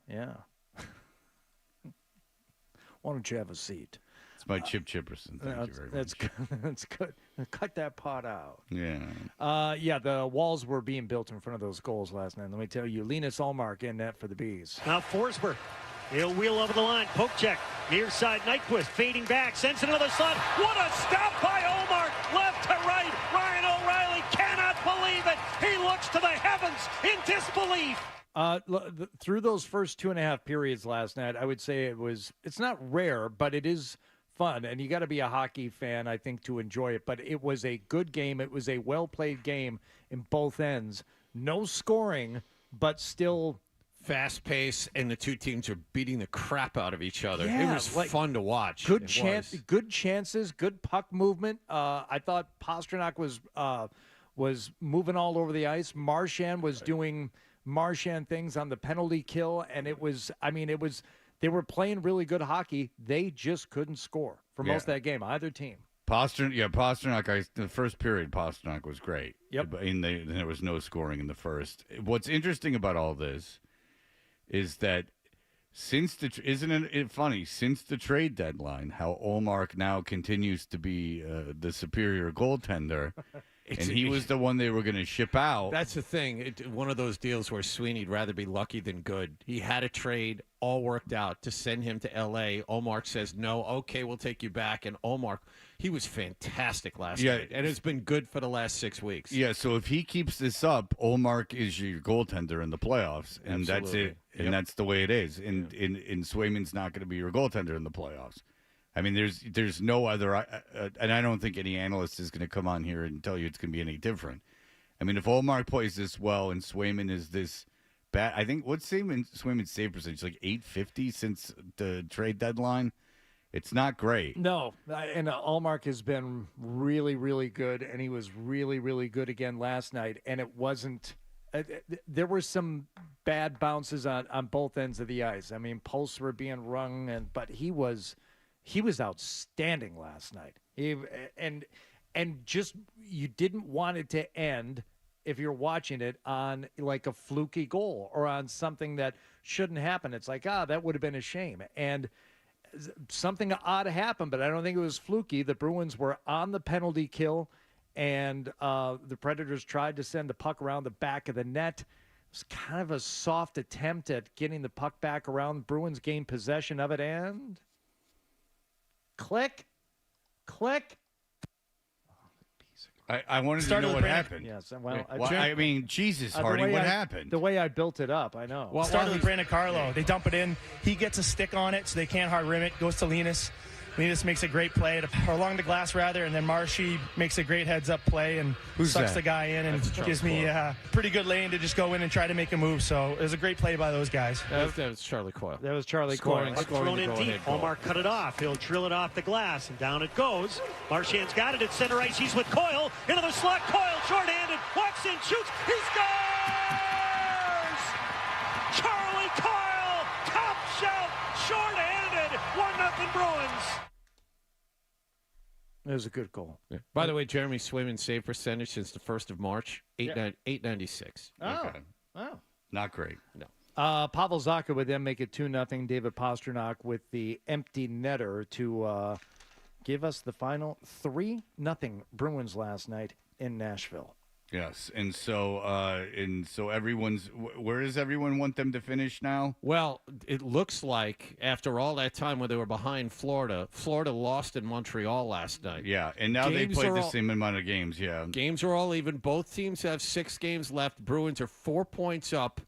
Why don't you have a seat? It's my Chip Chipperson. Thank you very much. That's good. That's good. Cut that pot out. Yeah. Yeah, the walls were being built in front of those goals last night. Let me tell you, Linus Ullmark in net for the Bees. Now Forsberg. He'll wheel over the line. Poke check. Near side. Nyquist fading back. Sends another slot. What a stop by Ullmark. Left to right. Ryan O'Reilly cannot believe it. He looks to the heavens in disbelief. Through those first 2.5 periods last night, I would say it's not rare, but it is fun. And you got to be a hockey fan, I think, to enjoy it. But it was a good game. It was a well-played game in both ends. No scoring, but still fast pace, and the two teams are beating the crap out of each other. Yeah, it was fun to watch. Good chances, good puck movement. I thought Pastrnak was moving all over the ice. Marchand was doing Marchand things on the penalty kill, and they were playing really good hockey. They just couldn't score for most of that game, either team. Pastrnak, the first period, Pastrnak was great. Yep. There was no scoring in the first. What's interesting about all this is that since the trade deadline, how Ullmark now continues to be the superior goaltender, and he was the one they were going to ship out. That's the thing. One of those deals where Sweeney'd rather be lucky than good. He had a trade all worked out to send him to L.A. Ullmark says, no, okay, we'll take you back. And Ullmark, he was fantastic last night, and it's been good for the last 6 weeks. Yeah, so if he keeps this up, Ullmark is your goaltender in the playoffs, and that's it. And that's the way it is. And Swayman's not going to be your goaltender in the playoffs. I mean, there's no other, and I don't think any analyst is going to come on here and tell you it's going to be any different. I mean, if Ullmark plays this well and Swayman is this bad, I think what's Swayman's save percentage, like .850 since the trade deadline? It's not great. No, and Ullmark has been really, really good, and he was really, really good again last night. And it wasn't. There were some bad bounces on both ends of the ice. I mean, posts were being rung, but he was outstanding last night. And just you didn't want it to end if you're watching it on like a fluky goal or on something that shouldn't happen. It's like, that would have been a shame. And something odd happened, but I don't think it was fluky. The Bruins were on the penalty kill, and the Predators tried to send the puck around the back of the net. It was kind of a soft attempt at getting the puck back around. The Bruins gained possession of it, and click. I wanted to know what happened. Yes, well, I mean, Jesus, Hardy, what happened? The way I built it up, I know. Well, started with Brandon Carlo. They dump it in. He gets a stick on it, so they can't hard rim it. Goes to Linus. Linus makes a great play, or along the glass rather, and then Marshy makes a great heads-up play and sucks the guy in and gives me a pretty good lane to just go in and try to make a move. So it was a great play by those guys. That was Charlie Coyle. That was Charlie Coyle. Thrown in deep. Ullmark cut it off. He'll drill it off the glass, and down it goes. Marchand's got it at center ice. He's with Coyle. Into the slot. Coyle short-handed. Walks in, shoots. He scores! Charlie Coyle! Top shelf! Short-handed. 1-0 Bruins. It was a good goal. Yeah. By the way, Jeremy Swayman's save percentage since the 1st of March, 896. Oh. Wow. Not great. No. Pavel Zacha would then make it 2-0. David Pastrnak with the empty netter to give us the final 3-0 Bruins last night in Nashville. Yes, and so where does everyone want them to finish now? Well, it looks like after all that time when they were behind Florida lost in Montreal last night. Yeah, and now they played the same amount of games, yeah. Games are all even. Both teams have 6 games left. Bruins are 4 points up,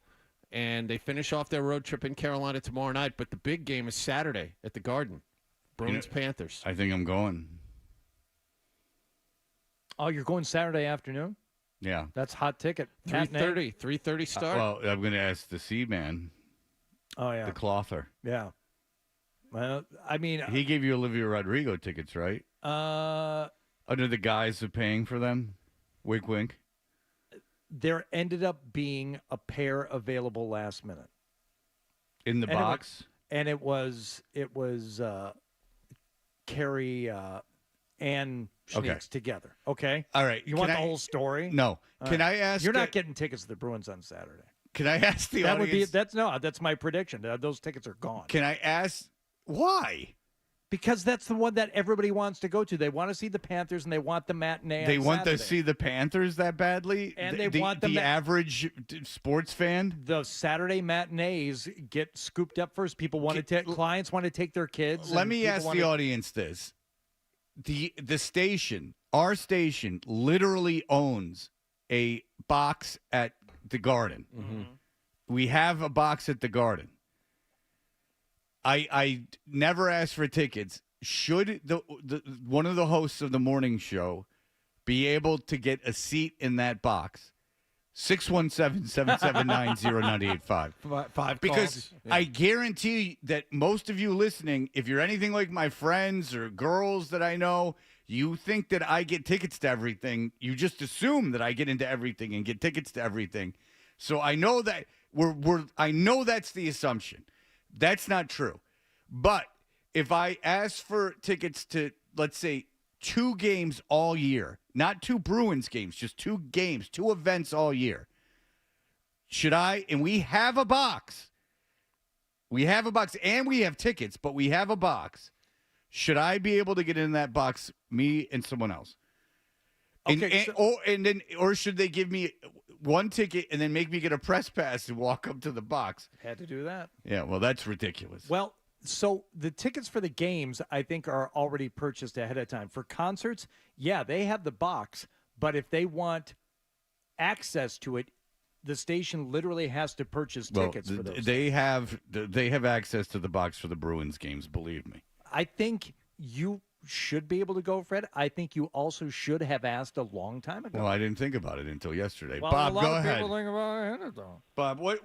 and they finish off their road trip in Carolina tomorrow night. But the big game is Saturday at the Garden. Bruins-Panthers. I think I'm going. Oh, you're going Saturday afternoon? Yeah. That's hot ticket. 3:30 start. Well, I'm going to ask the C-Man. Oh, yeah. The clother. Yeah. Well, I mean, he gave you Olivia Rodrigo tickets, right? Under the guise of paying for them? Wink, wink. There ended up being a pair available last minute. In the box? It was Carrie and Schneeks together. Okay? All right. You want the whole story? No. All Can right. I ask? You're not getting tickets to the Bruins on Saturday. Can I ask the audience? That's my prediction. Those tickets are gone. Can I ask why? Because that's the one that everybody wants to go to. They want to see the Panthers and they want the matinee. They on want Saturday. to see the Panthers that badly? And they want the average sports fan? The Saturday matinees get scooped up first. People want to take clients want to take their kids. Let me ask the audience this. The station, our station, literally owns a box at the Garden. Mm-hmm. We have a box at the Garden. I never asked for tickets. Should the one of the hosts of the morning show be able to get a seat in that box? 617-779-0985. Five because calls. Yeah. I guarantee that most of you listening, if you're anything like my friends or girls that I know, you think that I get tickets to everything. You just assume that I get into everything and get tickets to everything. So I know that I know that's the assumption. That's not true. But if I ask for tickets to, let's say, 2 games all year, not 2 Bruins games, just 2 games, 2 events all year, should I, and we have a box, and we have tickets, but we have a box, should I be able to get in that box, me and someone else? Okay, or should they give me one ticket and then make me get a press pass and walk up to the box? Had to do that. Yeah, well, that's ridiculous. Well, so the tickets for the games, I think, are already purchased ahead of time. For concerts, yeah, they have the box, but if they want access to it, the station literally has to purchase tickets for those. They have access to the box for the Bruins games, believe me. I think you should be able to go, Fred. I think you also should have asked a long time ago. Well, I didn't think about it until yesterday. Well, Bob, a lot go of ahead. people think about it, though. Bob, what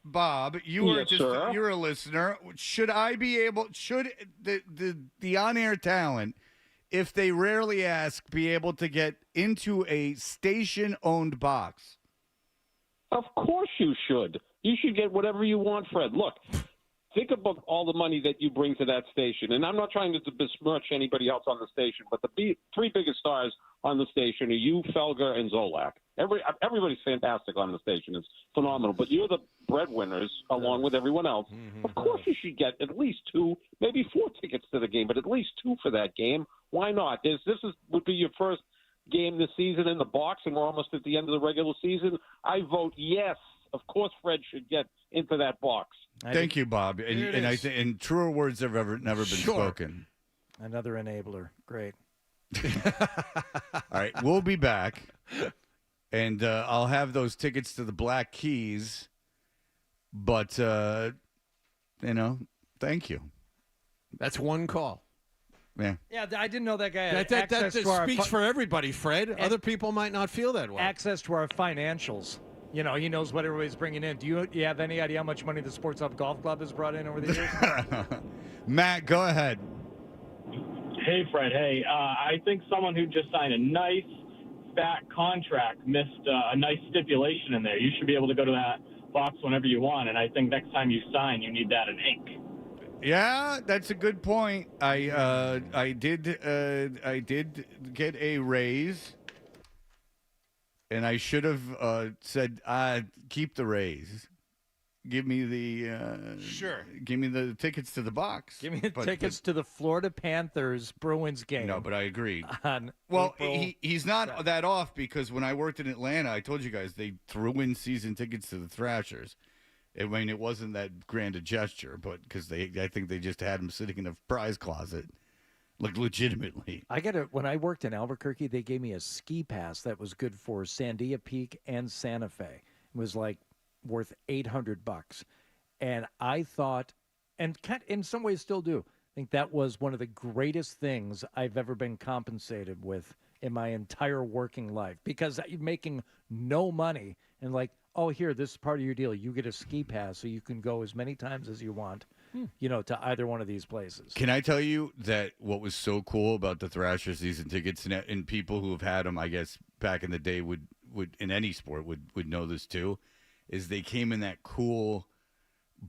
Bob, you are you're a listener. Should I be able, should the on-air talent, if they rarely ask, be able to get into a station-owned box? Of course you should. You should get whatever you want, Fred. Look, think about all the money that you bring to that station. And I'm not trying to besmirch anybody else on the station, but the 3 biggest stars on the station are you, Felger, and Zolak. Everybody's fantastic on the station. It's phenomenal. But you're the breadwinners along with everyone else. Mm-hmm. Of course you should get at least 2, maybe 4 tickets to the game, but at least 2 for that game. Why not? Would be your first game this season in the box, and we're almost at the end of the regular season. I vote yes. Of course Fred should get into that box. Thank you, Bob. And I think and truer words have never been spoken. Another enabler. Great. All right, we'll be back. And I'll have those tickets to the Black Keys. But, thank you. That's one call. Yeah. Yeah, I didn't know that guy had That access to our speaks for everybody, Fred. Other people might not feel that way. access to our financials. You know, he knows what everybody's bringing in. Do you have any idea how much money the Sports Hub Golf Club has brought in over the years? Matt, go ahead. Hey, Fred. Hey, I think someone who just signed a nice, fat contract missed a nice stipulation in there. You should be able to go to that box whenever you want, and I think next time you sign, you need that in ink. Yeah, that's a good point. I did get a raise, and I should have said, keep the raise. Give me the Give me the tickets to the box. Give me the tickets to the Florida Panthers Bruins game. No, but I agreed. Well, he's not that off, because when I worked in Atlanta, I told you guys they threw in season tickets to the Thrashers. I mean, it wasn't that grand a gesture, but because I think they just had him sitting in a prize closet, like legitimately. When I worked in Albuquerque, they gave me a ski pass that was good for Sandia Peak and Santa Fe. It was like worth $800, and I thought, and in some ways still do, I think that was one of the greatest things I've ever been compensated with in my entire working life because you're making no money and like, oh, here, this is part of your deal. You get a ski pass so you can go as many times as you want, to either one of these places. Can I tell you that what was so cool about the Thrasher season tickets, and people who have had them, I guess, back in the day would in any sport would know this too, is they came in that cool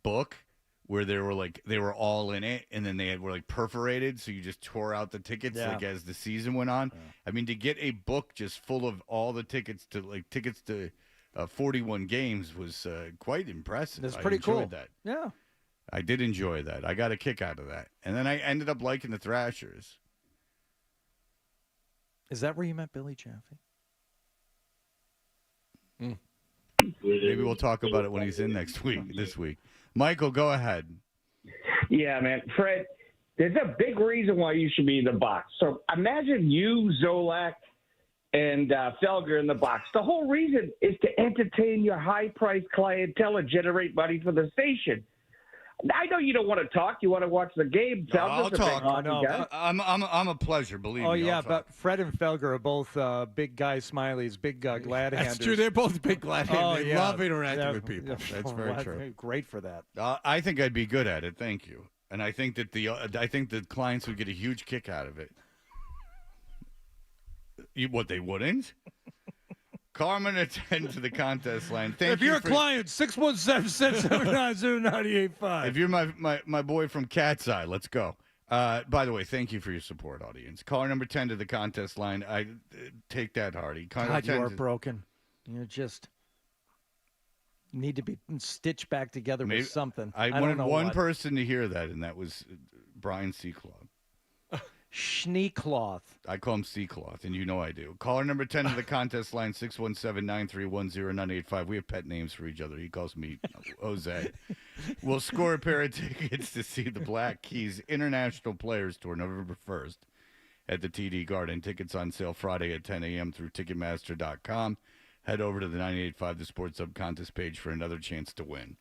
book where they were all in it, and then were like perforated, so you just tore out the tickets like as the season went on. Yeah. I mean, to get a book just full of all the tickets to 41 games was quite impressive. That's pretty cool. That. Yeah. I did enjoy that. I got a kick out of that. And then I ended up liking the Thrashers. Is that where you met Billy Chaffee? Maybe we'll talk about it when he's in this week. Michael, go ahead. Yeah, man. Fred, there's a big reason why you should be in the box. So imagine you, Zolak, and Felger in the box. The whole reason is to entertain your high-priced clientele and generate money for the station. I know you don't want to talk. You want to watch the game. No, I'll talk. I'm a pleasure, believe me. Oh, yeah, but Fred and Felger are both big guy smileys, big glad handers. That's true. They're both big glad handers. They love interacting with people. Yeah. That's very true. Great for that. I think I'd be good at it. Thank you. And I think that the clients would get a huge kick out of it. What, they wouldn't? Carmen, attend to the contest line. If you're a client, 617-679-0985. If you're my boy from Cat's Eye, let's go. By the way, thank you for your support, audience. Caller number 10 to the contest line. I take that, Hardy. God, you are broken. You just need to be stitched back together with something. I wanted one person to hear that, and that was Brian Seacloth. Schneecloth. I call him Seacloth, and you know I do. Caller number 10 to the contest line, 617-931-0985. We have pet names for each other. He calls me Jose. We'll score a pair of tickets to see the Black Keys International Players Tour November 1st at the TD Garden. Tickets on sale Friday at 10 a.m. through Ticketmaster.com. Head over to the 98.5 The Sports Hub contest page for another chance to win.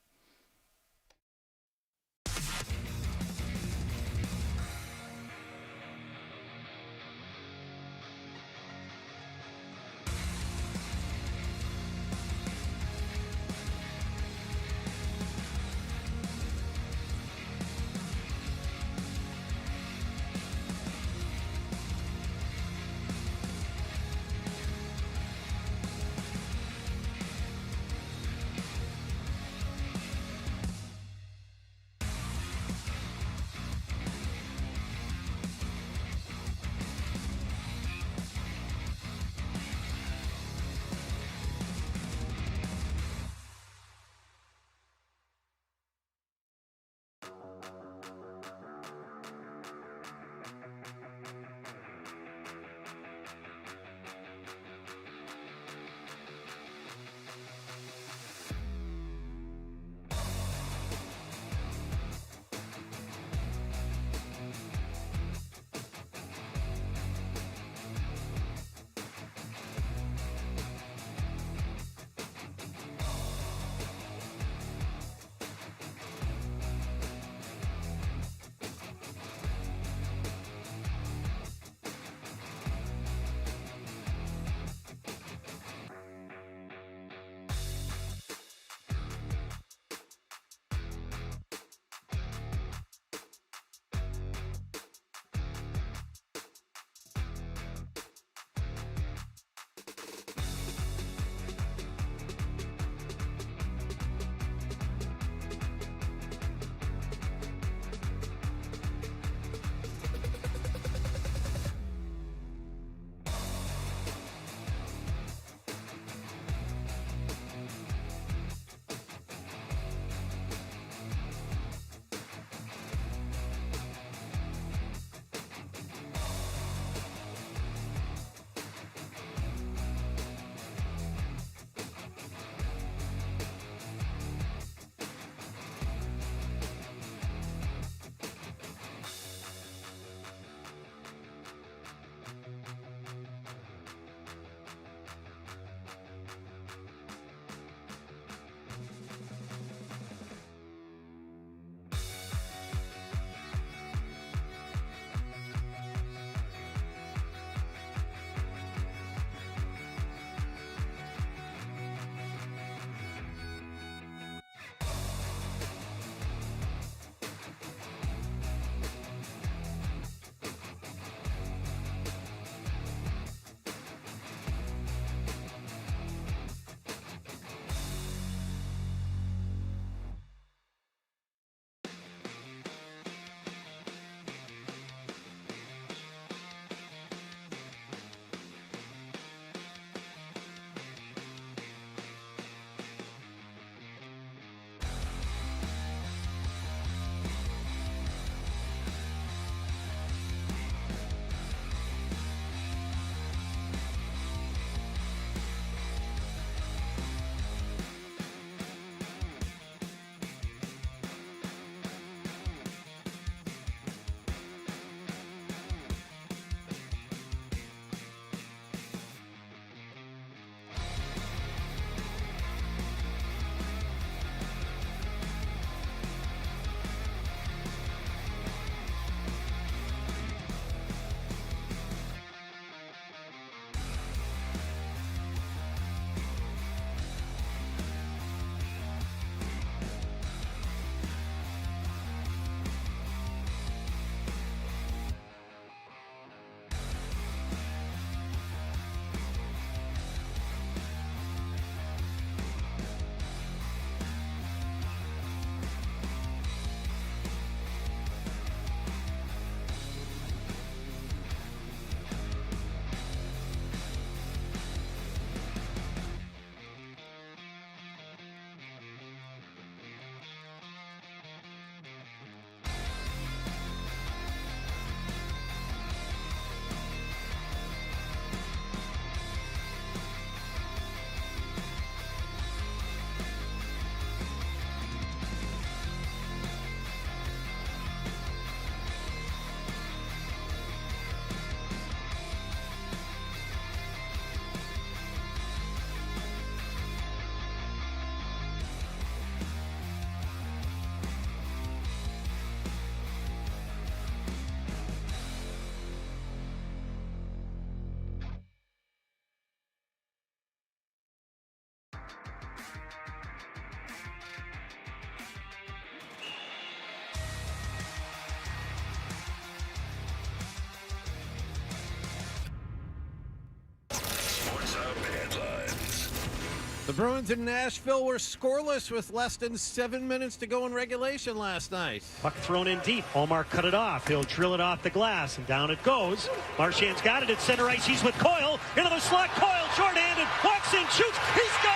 The Bruins in Nashville were scoreless with less than 7 minutes to go in regulation last night. Puck thrown in deep. Allmark cut it off. He'll drill it off the glass, and down it goes. Marchand's got it at center ice. He's with Coyle. Into the slot. Coyle short-handed. Walks in, shoots. He scores!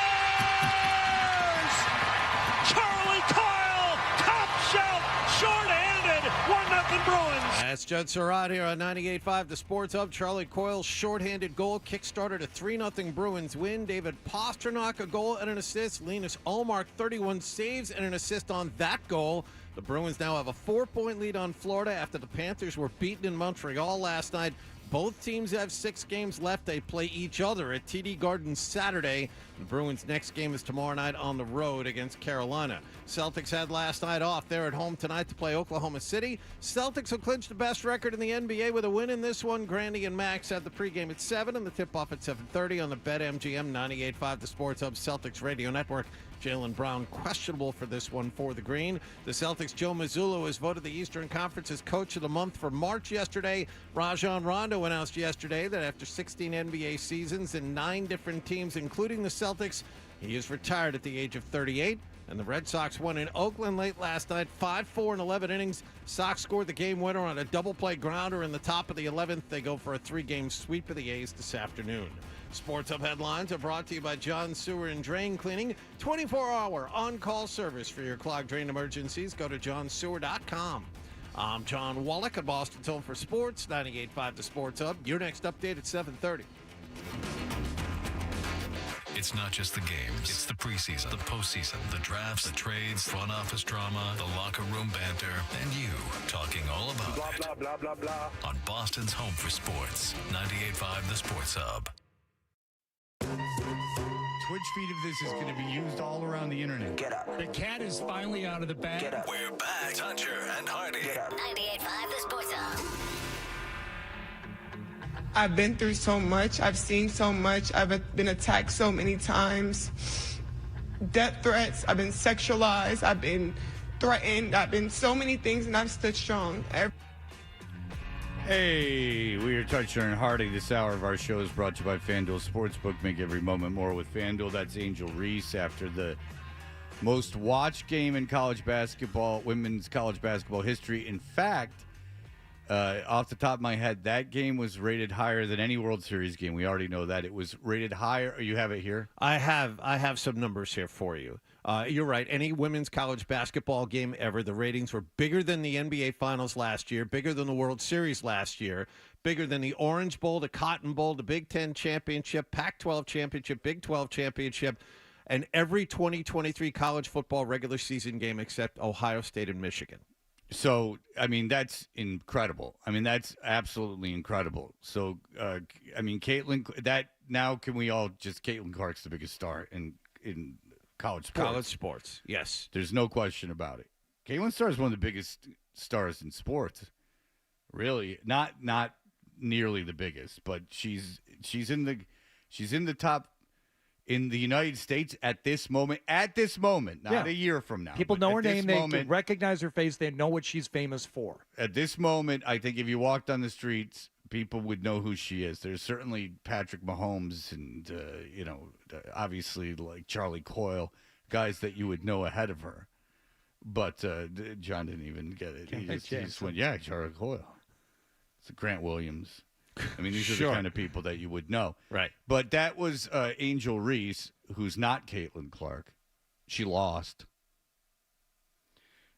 Charlie Coyle! Top shelf! Short-handed. 1-0 Bruins. That's Judd Surratt here on 98.5 The Sports Hub. Charlie Coyle's shorthanded goal kickstarted a 3-0 Bruins win. David Pastrnak a goal and an assist. Linus Ullmark 31 saves and an assist on that goal. The Bruins now have a 4-point lead on Florida after the Panthers were beaten in Montreal last night. Both teams have 6 games left. They play each other at TD Garden Saturday. The Bruins' next game is tomorrow night on the road against Carolina. Celtics had last night off. They're at home tonight to play Oklahoma City. Celtics will clinch the best record in the NBA with a win in this one. Grandy and Max have the pregame at 7 and the tip-off at 7:30 on the BetMGM 98.5 The Sports Hub Celtics Radio Network. Jaylen Brown questionable for this one for the Green. The Celtics' Joe Mazzulla was voted the Eastern Conference's Coach of the Month for March yesterday. Rajon Rondo announced yesterday that after 16 NBA seasons and 9 different teams, including the Celtics, he is retired at the age of 38. And the Red Sox won in Oakland late last night, 5-4 in 11 innings. Sox scored the game winner on a double-play grounder in the top of the 11th. They go for a 3-game sweep of the A's this afternoon. Sports Hub headlines are brought to you by John Sewer and Drain Cleaning. 24-hour on-call service for your clogged drain emergencies. Go to johnsewer.com. I'm John Wallach at Boston's Home for Sports, 98.5 The Sports Hub. Your next update at 7:30. It's not just the games. It's the preseason, the postseason, the drafts, the trades, front office drama, the locker room banter, and you talking all about blah, blah, blah, blah, blah. On Boston's Home for Sports, 98.5 The Sports Hub. Twitch feed of this is going to be used all around the internet. Get up. The cat is finally out of the bag. Get up. We're back. Toucher and Hardy. Get up. 98.5 The Sports Hub. I've been through so much. I've seen so much. I've been attacked so many times. Death threats. I've been sexualized. I've been threatened. I've been so many things, and I've stood strong. Hey, we are Toucher and Hardy. This hour of our show is brought to you by FanDuel Sportsbook. Make every moment more with FanDuel. That's Angel Reese after the most watched game in college basketball, women's college basketball history. In fact, off the top of my head, that game was rated higher than any World Series game. We already know that. It was rated higher. You have it here? I have some numbers here for you. You're right. Any women's college basketball game ever, the ratings were bigger than the NBA Finals last year, bigger than the World Series last year, bigger than the Orange Bowl, the Cotton Bowl, the Big Ten Championship, Pac-12 Championship, Big 12 Championship, and every 2023 college football regular season game except Ohio State and Michigan. So, I mean, that's incredible. I mean, that's absolutely incredible. So, I mean, Caitlin, can we all just, Caitlin Clark's the biggest star in college sports. College sports, yes. There's no question about it. Caitlin Starr is one of the biggest stars in sports. Really, not nearly the biggest, but she's in the top in the United States at this moment. At this moment, not a year from now. People know her name. They recognize her face. They know what she's famous for. At this moment, I think if you walked on the streets, people would know who she is. There's certainly Patrick Mahomes and, obviously like Charlie Coyle, guys that you would know ahead of her. But John didn't even get it. He just went, yeah, Charlie Coyle. It's Grant Williams. I mean, these are the kind of people that you would know. Right. But that was Angel Reese, who's not Caitlin Clark. She lost.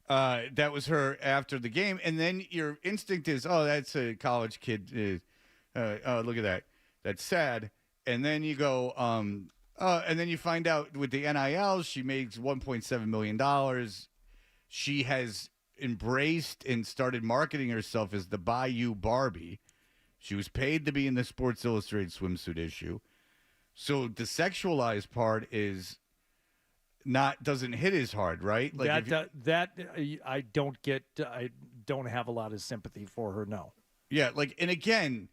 That was her after the game. And then your instinct is, oh, that's a college kid. Oh, look at that. That's sad. And then you go, and then you find out with the NIL, she makes $1.7 million. She has embraced and started marketing herself as the Bayou Barbie. She was paid to be in the Sports Illustrated swimsuit issue. So the sexualized part doesn't hit as hard, right? Like I don't have a lot of sympathy for her. No. Yeah. And again,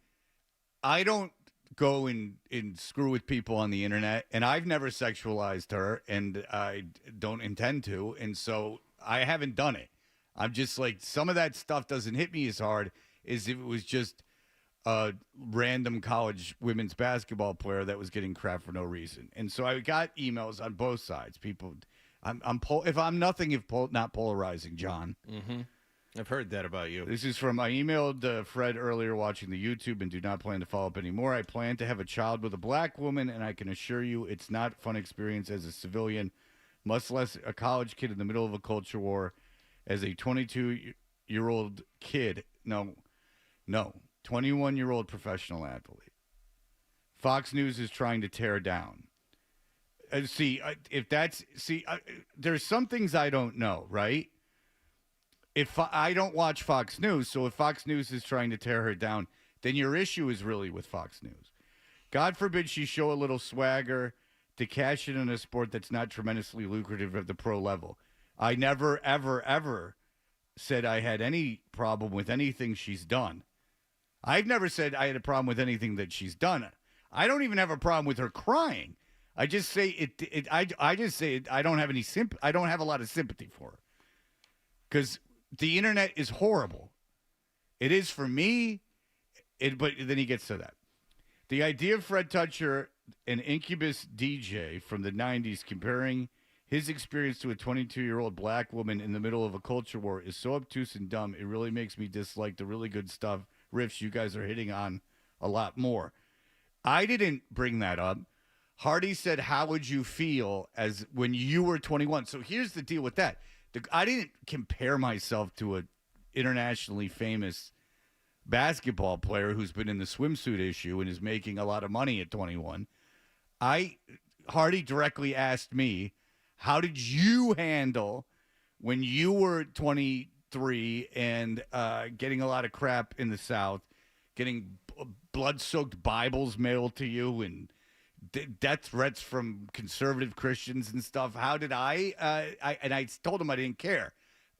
I don't go and screw with people on the internet, and I've never sexualized her, and I don't intend to. And so I haven't done it. I'm just like, some of that stuff doesn't hit me as hard as if it was just a random college women's basketball player that was getting crap for no reason. And so I got emails on both sides. People, if I'm nothing if not polarizing, John. Mm-hmm. I've heard that about you. This is from, I emailed Fred earlier watching the YouTube and do not plan to follow up anymore. I plan to have a child with a black woman, and I can assure you it's not a fun experience as a civilian, much less a college kid in the middle of a culture war. As a 22-year-old kid, no, 21-year-old professional athlete. Fox News is trying to tear down. There's some things I don't know, right? If I don't watch Fox News, so if Fox News is trying to tear her down, then your issue is really with Fox News. God forbid she show a little swagger to cash in on a sport that's not tremendously lucrative at the pro level. I never, ever, ever said I had any problem with anything she's done. I've never said I had a problem with anything that she's done. I don't even have a problem with her crying. I just say I just say I don't have any I don't have a lot of sympathy for her. Because the internet is horrible. It is for me. But then he gets to that. The idea of Fred Toucher, an Incubus DJ from the 90s, comparing his experience to a 22-year-old black woman in the middle of a culture war is so obtuse and dumb, it really makes me dislike the really good stuff, riffs you guys are hitting on a lot more. I didn't bring that up. Hardy said, how would you feel as when you were 21? So here's the deal with that. I didn't compare myself to an internationally famous basketball player who's been in the swimsuit issue and is making a lot of money at 21. Hardy directly asked me, how did you handle when you were 23 and getting a lot of crap in the South, getting blood-soaked Bibles mailed to you and death threats from conservative Christians and stuff? How did I told him I didn't care,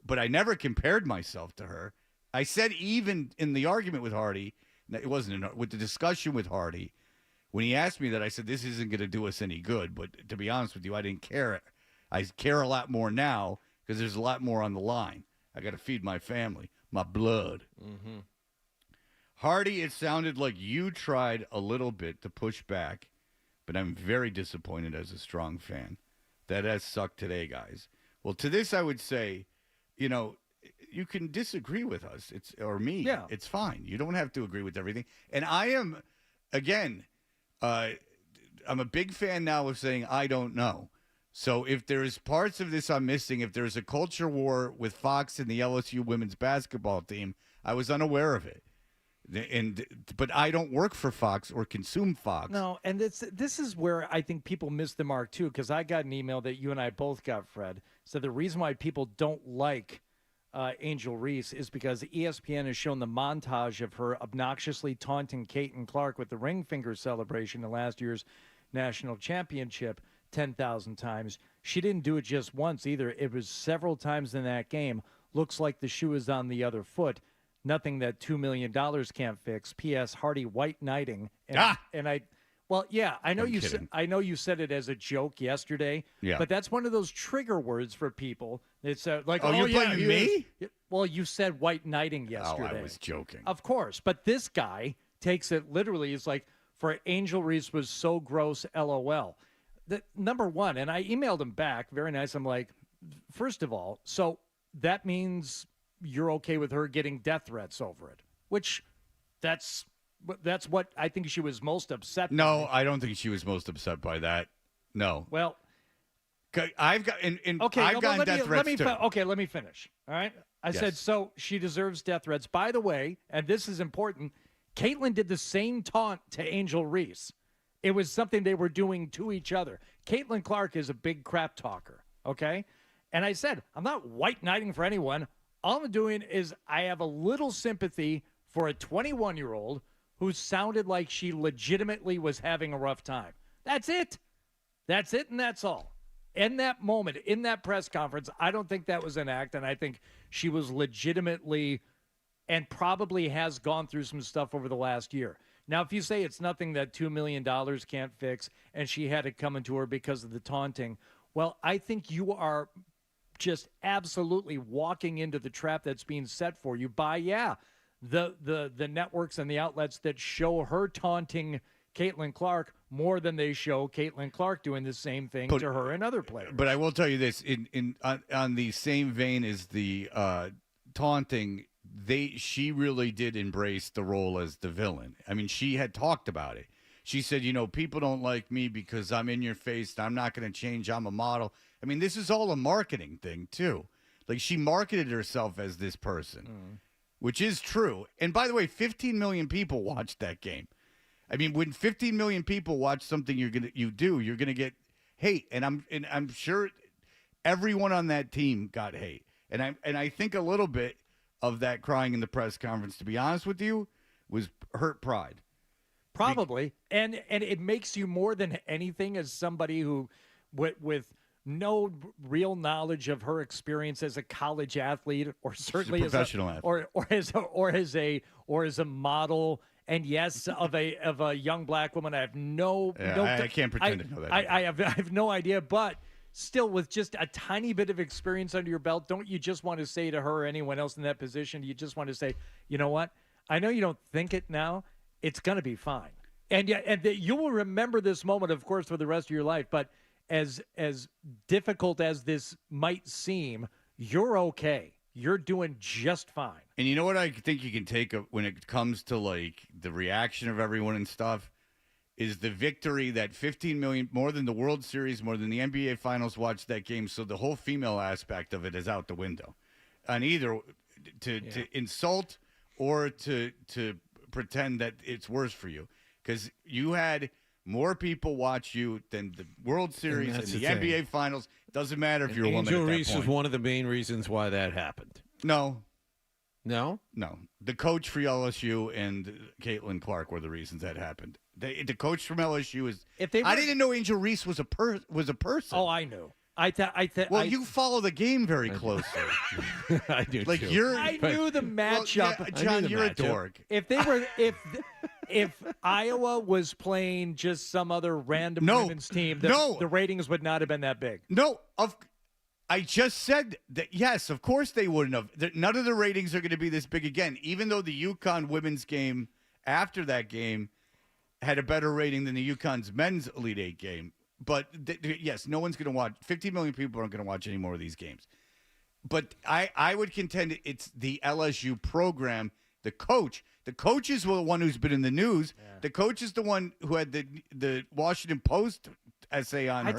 but I never compared myself to her. I said even in the argument with Hardy, it wasn't with the discussion with Hardy, when he asked me that, I said, this isn't going to do us any good. But to be honest with you, I didn't care. I care a lot more now because there's a lot more on the line. I got to feed my family, my blood. Mm-hmm. Hardy, it sounded like you tried a little bit to push back, but I'm very disappointed as a strong fan. That has sucked today, guys. Well, to this I would say, you can disagree with us, or me. Yeah. It's fine. You don't have to agree with everything. And I am, again, I'm a big fan now of saying I don't know. So if there's parts of this I'm missing, if there's a culture war with Fox and the LSU women's basketball team, I was unaware of it. But I don't work for Fox or consume Fox. No, and this is where I think people miss the mark too, because I got an email that you and I both got, Fred. So the reason why people don't like Angel Reese is because ESPN has shown the montage of her obnoxiously taunting Caitlin Clark with the ring finger celebration in last year's national championship 10,000 times. She didn't do it just once either. It was several times in that game. Looks like the shoe is on the other foot. Nothing that $2 million can't fix. P.S. Hardy white knighting. And I know you said it as a joke yesterday. Yeah. But that's one of those trigger words for people. It's like, you're blaming me? Well, you said white knighting yesterday. Oh, I was joking. Of course, but this guy takes it literally. It's like, for Angel Reese was so gross, LOL. Number one, and I emailed him back, very nice. I'm like, first of all, so that means you're okay with her getting death threats over it, which that's what I think she was most upset No, by. I don't think she was most upset by that. No. Well, I've got I've gotten death threats too. Let me finish. All right. I Yes. said, so she deserves death threats. By the way, and this is important, Caitlin did the same taunt to Angel Reese. It was something they were doing to each other. Caitlin Clark is a big crap talker, okay? And I said, I'm not white knighting for anyone. All I'm doing is I have a little sympathy for a 21-year-old who sounded like she legitimately was having a rough time. That's it. That's it, and that's all. In that moment, in that press conference, I don't think that was an act, and I think she was legitimately and probably has gone through some stuff over the last year. Now, if you say it's nothing that $2 million can't fix and she had it coming to her because of the taunting, well, I think you are just absolutely walking into the trap that's being set for you by, the networks and the outlets that show her taunting Caitlin Clark more than they show Caitlin Clark doing the same thing to her and other players. But I will tell you this: on the same vein as the taunting, she really did embrace the role as the villain. I mean, she had talked about it. She said, people don't like me because I'm in your face. I'm not going to change. I'm a model. I mean, this is all a marketing thing too. Like, she marketed herself as this person, which is true. And by the way, 15 million people watched that game. I mean, when 15 million people watch something you're gonna get hate, and I'm sure everyone on that team got hate, and I think a little bit of that crying in the press conference, to be honest with you, was hurt pride. Probably, and it makes you more than anything as somebody who, with no real knowledge of her experience as a college athlete, or certainly as a professional athlete, or as a model. And yes, of a young black woman, I have I can't pretend to know that. I have no idea, but still, with just a tiny bit of experience under your belt, don't you just want to say to her or anyone else in that position, you just want to say, you know what? I know you don't think it now. It's going to be fine. And you will remember this moment, of course, for the rest of your life. But as difficult as this might seem, you're okay. You're doing just fine. And you know what I think you can take when it comes to, like, the reaction of everyone and stuff, is the victory that 15 million, more than the World Series, more than the NBA Finals, watched that game. So the whole female aspect of it is out the window. On either to insult or to pretend that it's worse for you. Because you had more people watch you than the World Series and the NBA Finals. Doesn't matter if you're a woman at that point. Angel Reese was one of the main reasons why that happened. No. No? No. The coach for LSU and Caitlin Clark were the reasons that happened. The coach from LSU is. I didn't know Angel Reese was a person. Oh, I knew. Well, you follow the game very closely. I do. Like, too. I knew the matchup. Well, yeah, John, you're a dork. If they were, if Iowa was playing just some other random women's team, the ratings would not have been that big. No, I just said that. Yes, of course they wouldn't have. None of the ratings are going to be this big again. Even though the UConn women's game after that game had a better rating than the UConn's men's Elite Eight game. But yes, no one's going to watch. 15 million people aren't going to watch any more of these games. But I would contend it's the LSU program, the coach. The coach is the one who's been in the news. Yeah. The coach is the one who had the Washington Post essay on her.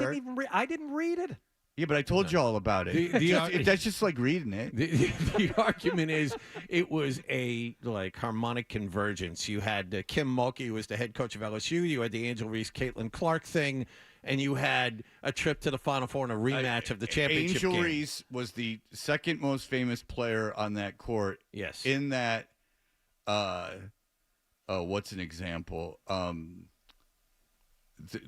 I didn't read it. Yeah, but I told you all about it. That's just like reading it. The argument is it was a harmonic convergence. You had Kim Mulkey, who was the head coach of LSU. You had the Angel Reese, Caitlin Clark thing. And you had a trip to the Final Four and a rematch of the championship game. Angel Reese was the second most famous player on that court. Yes. In that, what's an example?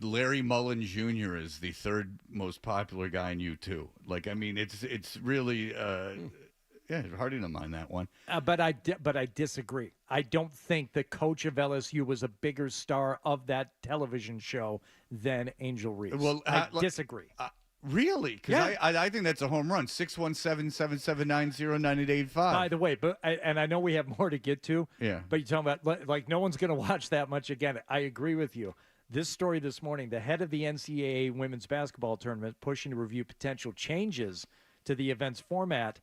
Larry Mullen Jr. is the third most popular guy in U2. Like, I mean, it's really hard to mind that one. But I disagree. I don't think the coach of LSU was a bigger star of that television show than Angel Reese. Well, I disagree. Really? Because I think that's a home run. 617-779-0985. By the way, and I know we have more to get to. Yeah. But you're talking about like no one's going to watch that much again. I agree with you. This story this morning, the head of the NCAA women's basketball tournament pushing to review potential changes to the event's format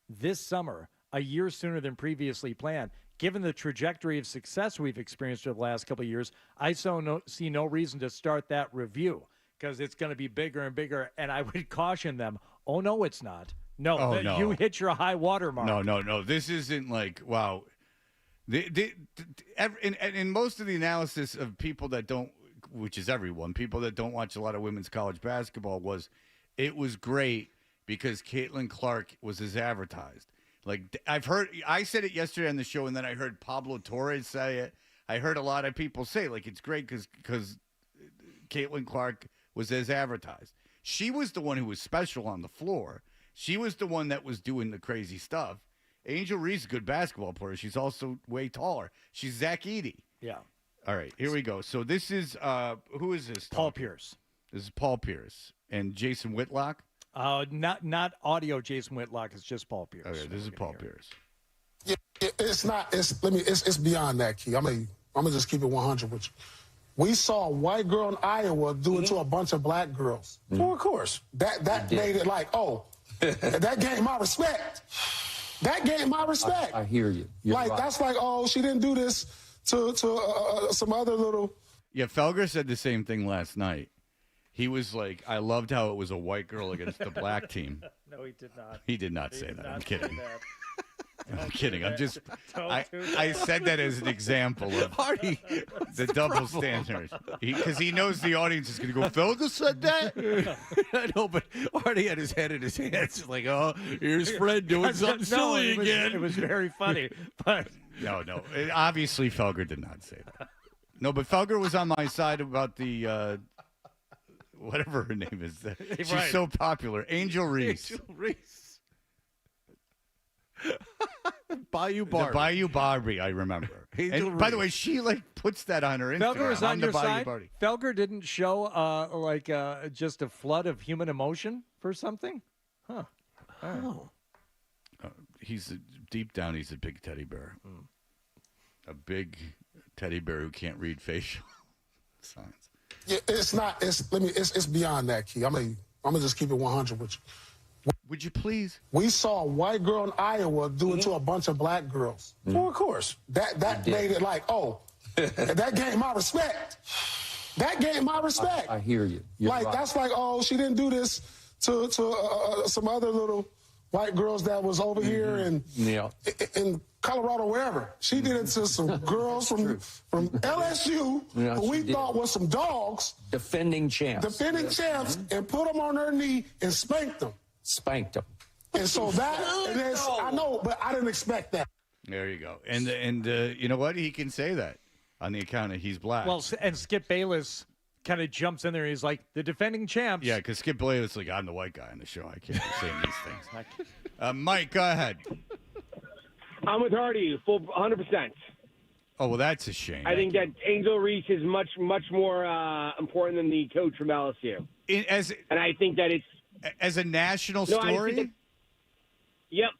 this summer, a year sooner than previously planned. Given the trajectory of success we've experienced over the last couple of years, I see no reason to start that review because it's going to be bigger and bigger. And I would caution them, oh, no, it's not. No, no. You hit your high water mark. No. This isn't like, wow. In most of the analysis of people that don't, which is everyone, people that don't watch a lot of women's college basketball, it was great because Caitlin Clark was as advertised. Like, I said it yesterday on the show, and then I heard Pablo Torres say it. I heard a lot of people say, like, it's great because Caitlin Clark was as advertised. She was the one who was special on the floor. She was the one that was doing the crazy stuff. Angel Reese is a good basketball player. She's also way taller. She's Zach Edey. Yeah. All right, here we go. So this is, who is this? Paul Pierce. This is Paul Pierce. And Jason Whitlock? Not audio Jason Whitlock. It's just Paul Pierce. Okay, this is Paul Pierce. Yeah, it's not. It's beyond that, Key. I'm gonna just keep it 100 with you. We saw a white girl in Iowa do it to a bunch of black girls. Well, of course. That made it like, oh, that gained my respect. That gained my respect. I hear you. You're like, right. that's like, oh, she didn't do this to some other little. Yeah, Felger said the same thing last night. He was like, I loved how it was a white girl against the black team. No, he did not. He did not say did that. not I'm say kidding. that. I'm kidding. I'm just. Don't do that. I said that as an example of the double standard. Because he knows the audience is going to go, Felger said that? I know, but Artie had his head in his hands. Like, oh, here's Fred doing something silly again. It was very funny, but No. Obviously, Felger did not say that. No, but Felger was on my side about the, whatever her name is. She's Right. so popular. Angel Reese. Angel Reese. Bayou Barbie. The Bayou Barbie, I remember. Angel And by the Reese. way, she puts that on her Instagram. Felger is on the your Bayou side. Barbie. Felger didn't show just a flood of human emotion for something, huh? Oh. Deep down, he's a big teddy bear. A big teddy bear who can't read facial signs. Yeah, it's not. It's beyond that, Key. I'm gonna just keep it 100 with you. Would you please? We saw a white girl in Iowa do it to a bunch of black girls. Well, of course. That made it like, oh, that gained my respect. That gained my respect. I hear you. You're like, right. that's like, oh, she didn't do this to some other little white girls that was over here in Colorado, wherever. She did it to some girls from LSU Yeah, who we she did. thought was some dogs. Defending champs. And put them on their knee and spanked them. Spanked them. And so I know, but I didn't expect that. There you go. And you know what? He can say that on the account of he's black. Well, and Skip Bayless kind of jumps in there. He's like, the defending champs. Yeah, because Skip Bayless is like, I'm the white guy on the show. I can't be saying these things. Mike, go ahead. I'm with Hardy, full 100%. Oh, well, that's a shame. I think that Angel Reese is much more important than the coach from LSU. And I think that it's as a national No, I think story. that- Yep,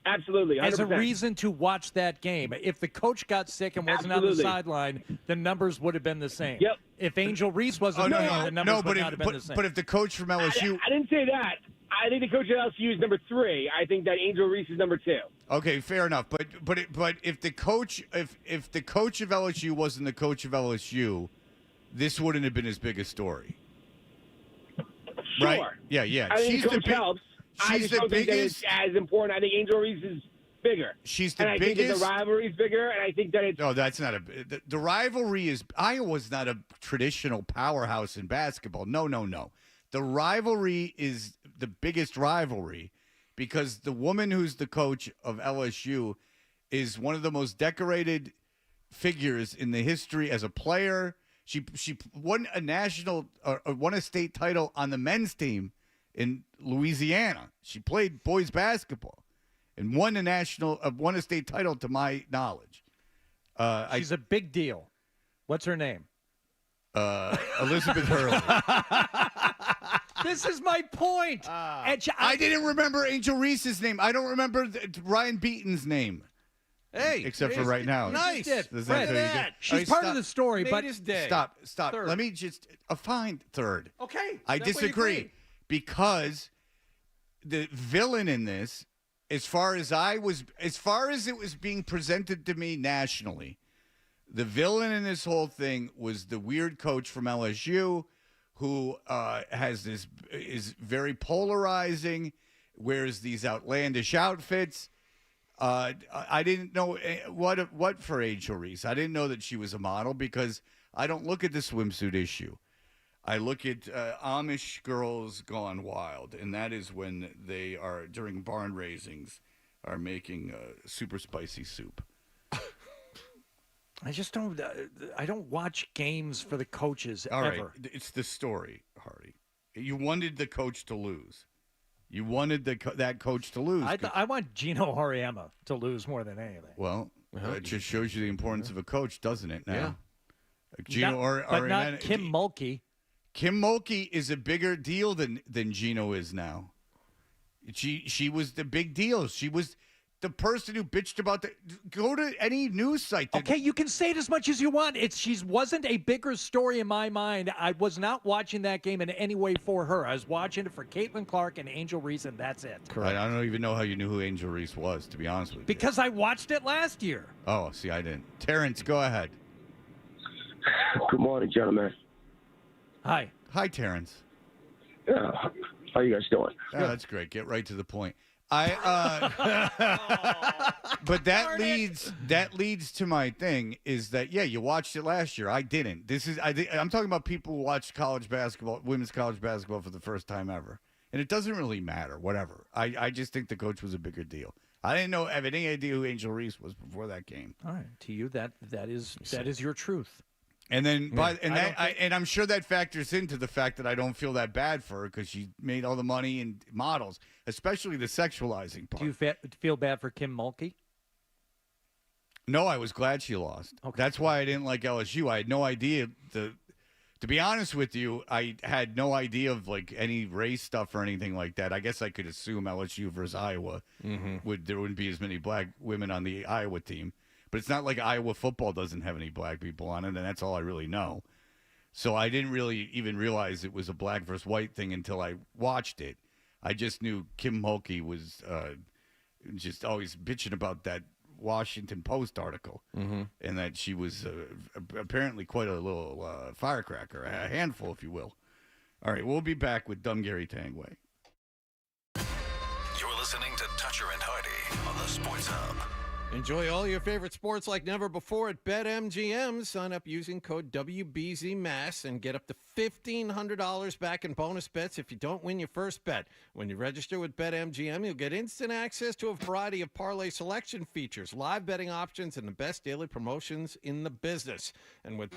absolutely. 100%. As a reason to watch that game. If the coach got sick and wasn't on the Absolutely. sideline, the numbers would have been the same. Yep. If Angel Reese wasn't there, the numbers would not have been the same. But if the coach from LSU, I didn't say that. I think the coach at LSU is number 3. I think that Angel Reese is number 2. okay, fair enough. But if the coach if the coach of LSU wasn't the coach of LSU, this wouldn't have been as big a story. Sure. Right? Yeah. I think She's the coach big- helps. I She's just the don't think that biggest. it's as important. I think Angel Reese is bigger. She's the and I think biggest. that the rivalry is bigger, and I think that it's No, that's not the rivalry is Iowa's not a traditional powerhouse in basketball. No. The rivalry is the biggest rivalry because the woman who's the coach of LSU is one of the most decorated figures in the history as a player. She won a national or won a state title on the men's team in Louisiana. She played boys basketball and won a state title to my knowledge. She's a big deal. What's her name? Elizabeth Hurley. This is my point. I didn't remember Angel Reese's name. I don't remember Ryan Beaton's name. Hey, except for right now. Nice. Does Fred, that that. good? She's All right, part of stop. the story, Made but his day. Stop. Third. Let me just fine third. Okay. I that's what you disagree agree. because the villain in this, as far as it was being presented to me nationally, the villain in this whole thing was the weird coach from LSU who is very polarizing, wears these outlandish outfits. I didn't know what for Angel Reese. I didn't know that she was a model because I don't look at the swimsuit issue. I look at Amish girls gone wild, and that is when they are during barn raisings are making super spicy soup. I just don't. I don't watch games for the coaches All right, ever. it's the story, Hardy. You wanted the coach to lose. You wanted that coach to lose. I want Gino Auriemma to lose more than anything. Well, it just shows you the importance of a coach, doesn't it? Now, Yeah. Gino But not Kim Mulkey. Kim Mulkey is a bigger deal than Gino is now. She was the big deal. She was the person who bitched about go to any news site. Okay, you can say it as much as you want. She wasn't a bigger story in my mind. I was not watching that game in any way for her. I was watching it for Caitlin Clark and Angel Reese, and that's it. I don't even know how you knew who Angel Reese was, to be honest with you. Because I watched it last year. Oh, see, I didn't. Terrence, go ahead. Good morning, gentlemen. Hi. Hi, Terrence. How you guys doing? Oh, that's great. Get right to the point. But that leads to my thing is that you watched it last year. I didn't. I'm talking about people who watch college basketball, women's college basketball for the first time ever, and it doesn't really matter. Whatever. I just think the coach was a bigger deal. I didn't have any idea who Angel Reese was before that game. All right, to you that is your truth. And then, I'm sure that factors into the fact that I don't feel that bad for her because she made all the money and models, especially the sexualizing part. Do you feel bad for Kim Mulkey? No, I was glad she lost. Okay. That's why I didn't like LSU. I had no idea. To be honest with you, I had no idea of like any race stuff or anything like that. I guess I could assume LSU versus Iowa there wouldn't be as many black women on the Iowa team. But it's not like Iowa football doesn't have any black people on it, and that's all I really know. So I didn't really even realize it was a black versus white thing until I watched it. I just knew Kim Mulkey was just always bitching about that Washington Post article, and that she was apparently quite a little firecracker, a handful, if you will. All right, we'll be back with Dumb Gary Tanguay. You're listening to Toucher and Hardy on the Sports Hub. Enjoy all your favorite sports like never before at BetMGM. Sign up using code WBZMass and get up to $1,500 back in bonus bets if you don't win your first bet. When you register with BetMGM, you'll get instant access to a variety of parlay selection features, live betting options, and the best daily promotions in the business. And with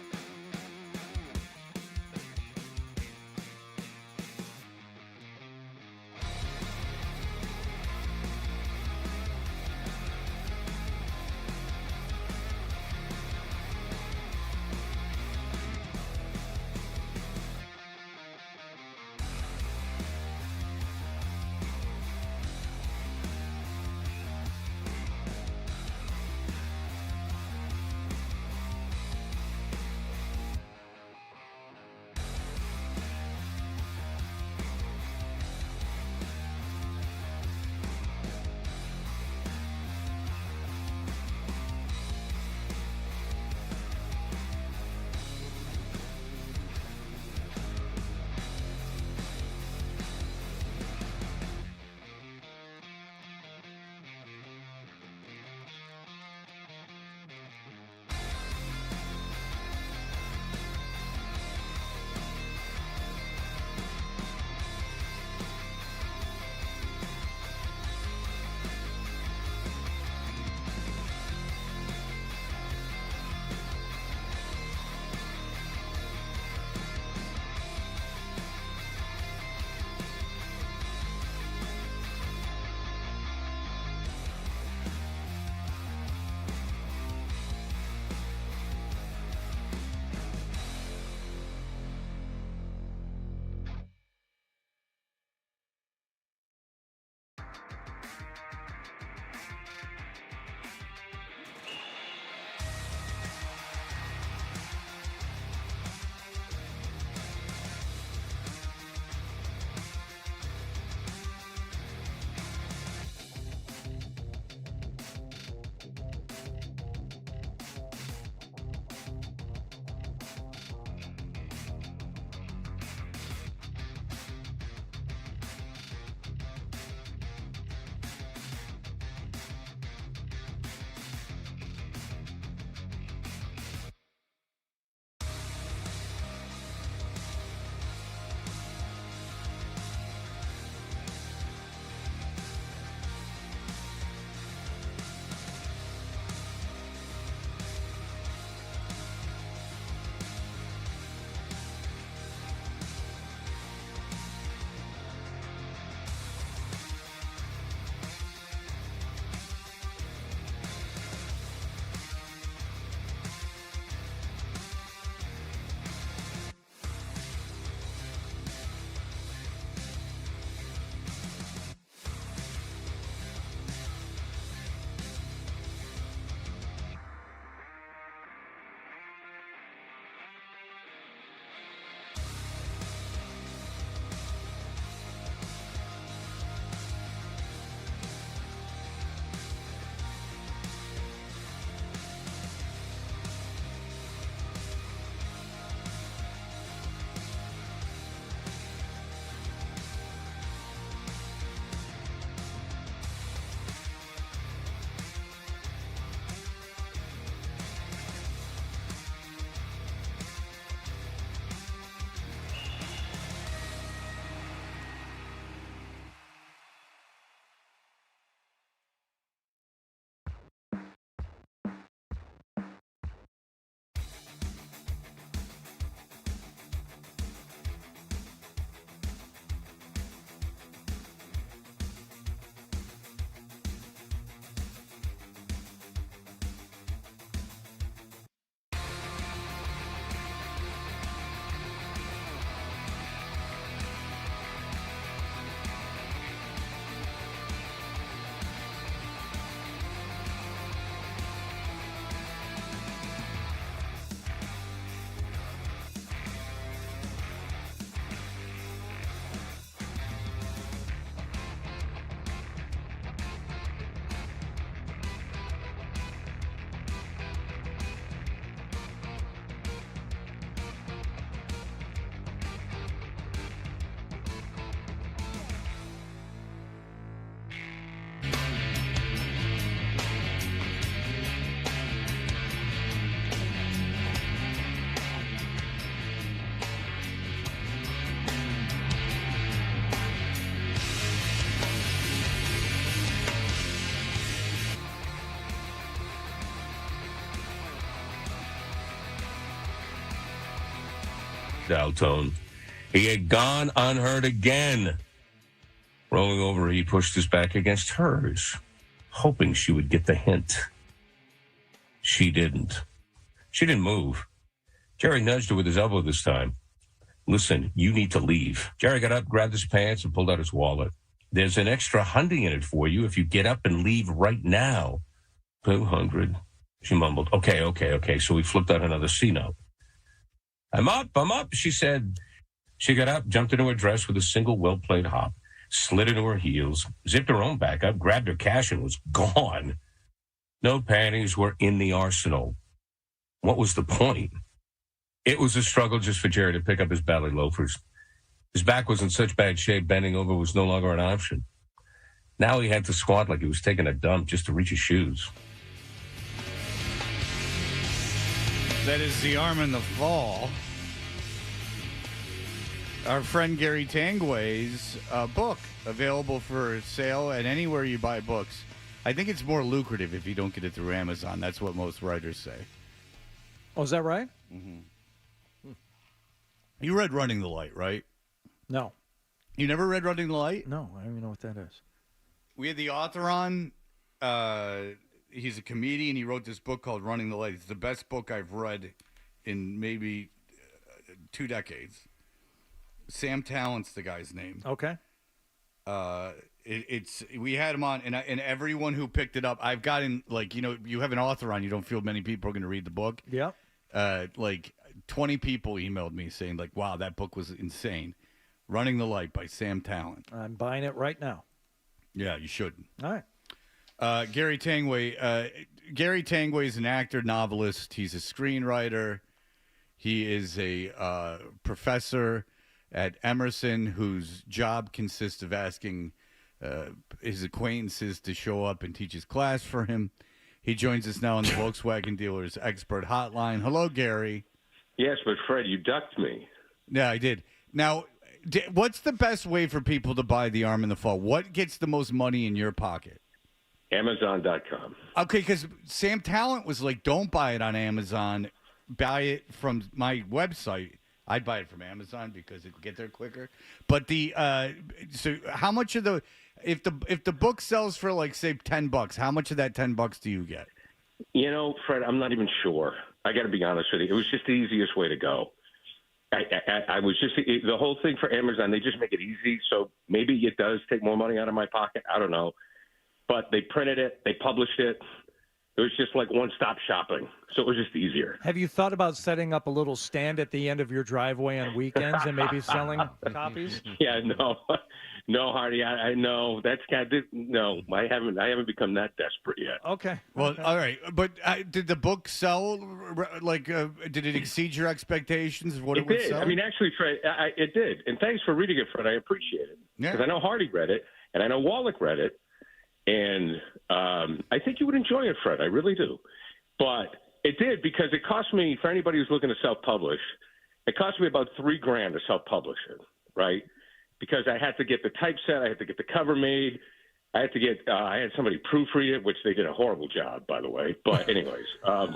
dial tone. He had gone unheard again. Rolling over, he pushed his back against hers, hoping she would get the hint. She didn't. She didn't move. Jerry nudged her with his elbow this time. Listen, you need to leave. Jerry got up, grabbed his pants, and pulled out his wallet. There's an extra $100 in it for you if you get up and leave right now. 200. She mumbled. Okay. So he flipped out another C note. I'm up, she said. She got up, jumped into her dress with a single well-played hop, slid into her heels, zipped her own back up, grabbed her cash, and was gone. No panties were in the arsenal. What was the point? It was a struggle just for Jerry to pick up his ballet loafers. His back was in such bad shape, bending over was no longer an option. Now he had to squat like he was taking a dump just to reach his shoes. That is The Arm in the Fall. Our friend Gary Tanguay's book, available for sale at anywhere you buy books. I think it's more lucrative if you don't get it through Amazon. That's what most writers say. Oh, is that right? Mm-hmm. You read Running the Light, right? No. You never read Running the Light? No, I don't even know what that is. We had the author on. He's a comedian. He wrote this book called Running the Light. It's the best book I've read in maybe 2 decades. Sam Tallent's the guy's name. Okay. We had him on, and everyone who picked it up, I've gotten, like, you have an author on, you don't feel many people are going to read the book. Yeah. Like 20 people emailed me saying, like, wow, that book was insane. Running the Light by Sam Tallent. I'm buying it right now. Yeah, you should. All right. Gary Tanguay. Gary Tanguay is an actor, novelist. He's a screenwriter. He is a professor at Emerson whose job consists of asking his acquaintances to show up and teach his class for him. He joins us now on the Volkswagen Dealers Expert Hotline. Hello, Gary. Yes, but Fred, you ducked me. Yeah, I did. Now, what's the best way for people to buy The Arm in the Fall? What gets the most money in your pocket? Amazon.com. Okay, because Sam Tallent was like, don't buy it on Amazon. Buy it from my website. I'd buy it from Amazon because it would get there quicker. But so how much of if the book sells for, like, say $10, how much of that $10 do you get? Fred, I'm not even sure. I got to be honest with you. It was just the easiest way to go. I was just the whole thing for Amazon. They just make it easy. So maybe it does take more money out of my pocket. I don't know. But they printed it. They published it. It was just like one-stop shopping. So it was just easier. Have you thought about setting up a little stand at the end of your driveway on weekends and maybe selling copies? Yeah, no, Hardy. I know that's no. I haven't become that desperate yet. Okay. Well, all right. But did the book sell? Like, did it exceed your expectations of what it would did. sell? I mean, actually, Fred, it did. And thanks for reading it, Fred. I appreciate it. Yeah. Because I know Hardy read it, and I know Wallach read it. And I think you would enjoy it, Fred. I really do. But it did, because it cost me, for anybody who's looking to self-publish, it cost me about $3,000 to self-publish it, right? Because I had to get the typeset, I had to get the cover made, I had somebody proofread it, which they did a horrible job, by the way. But anyways,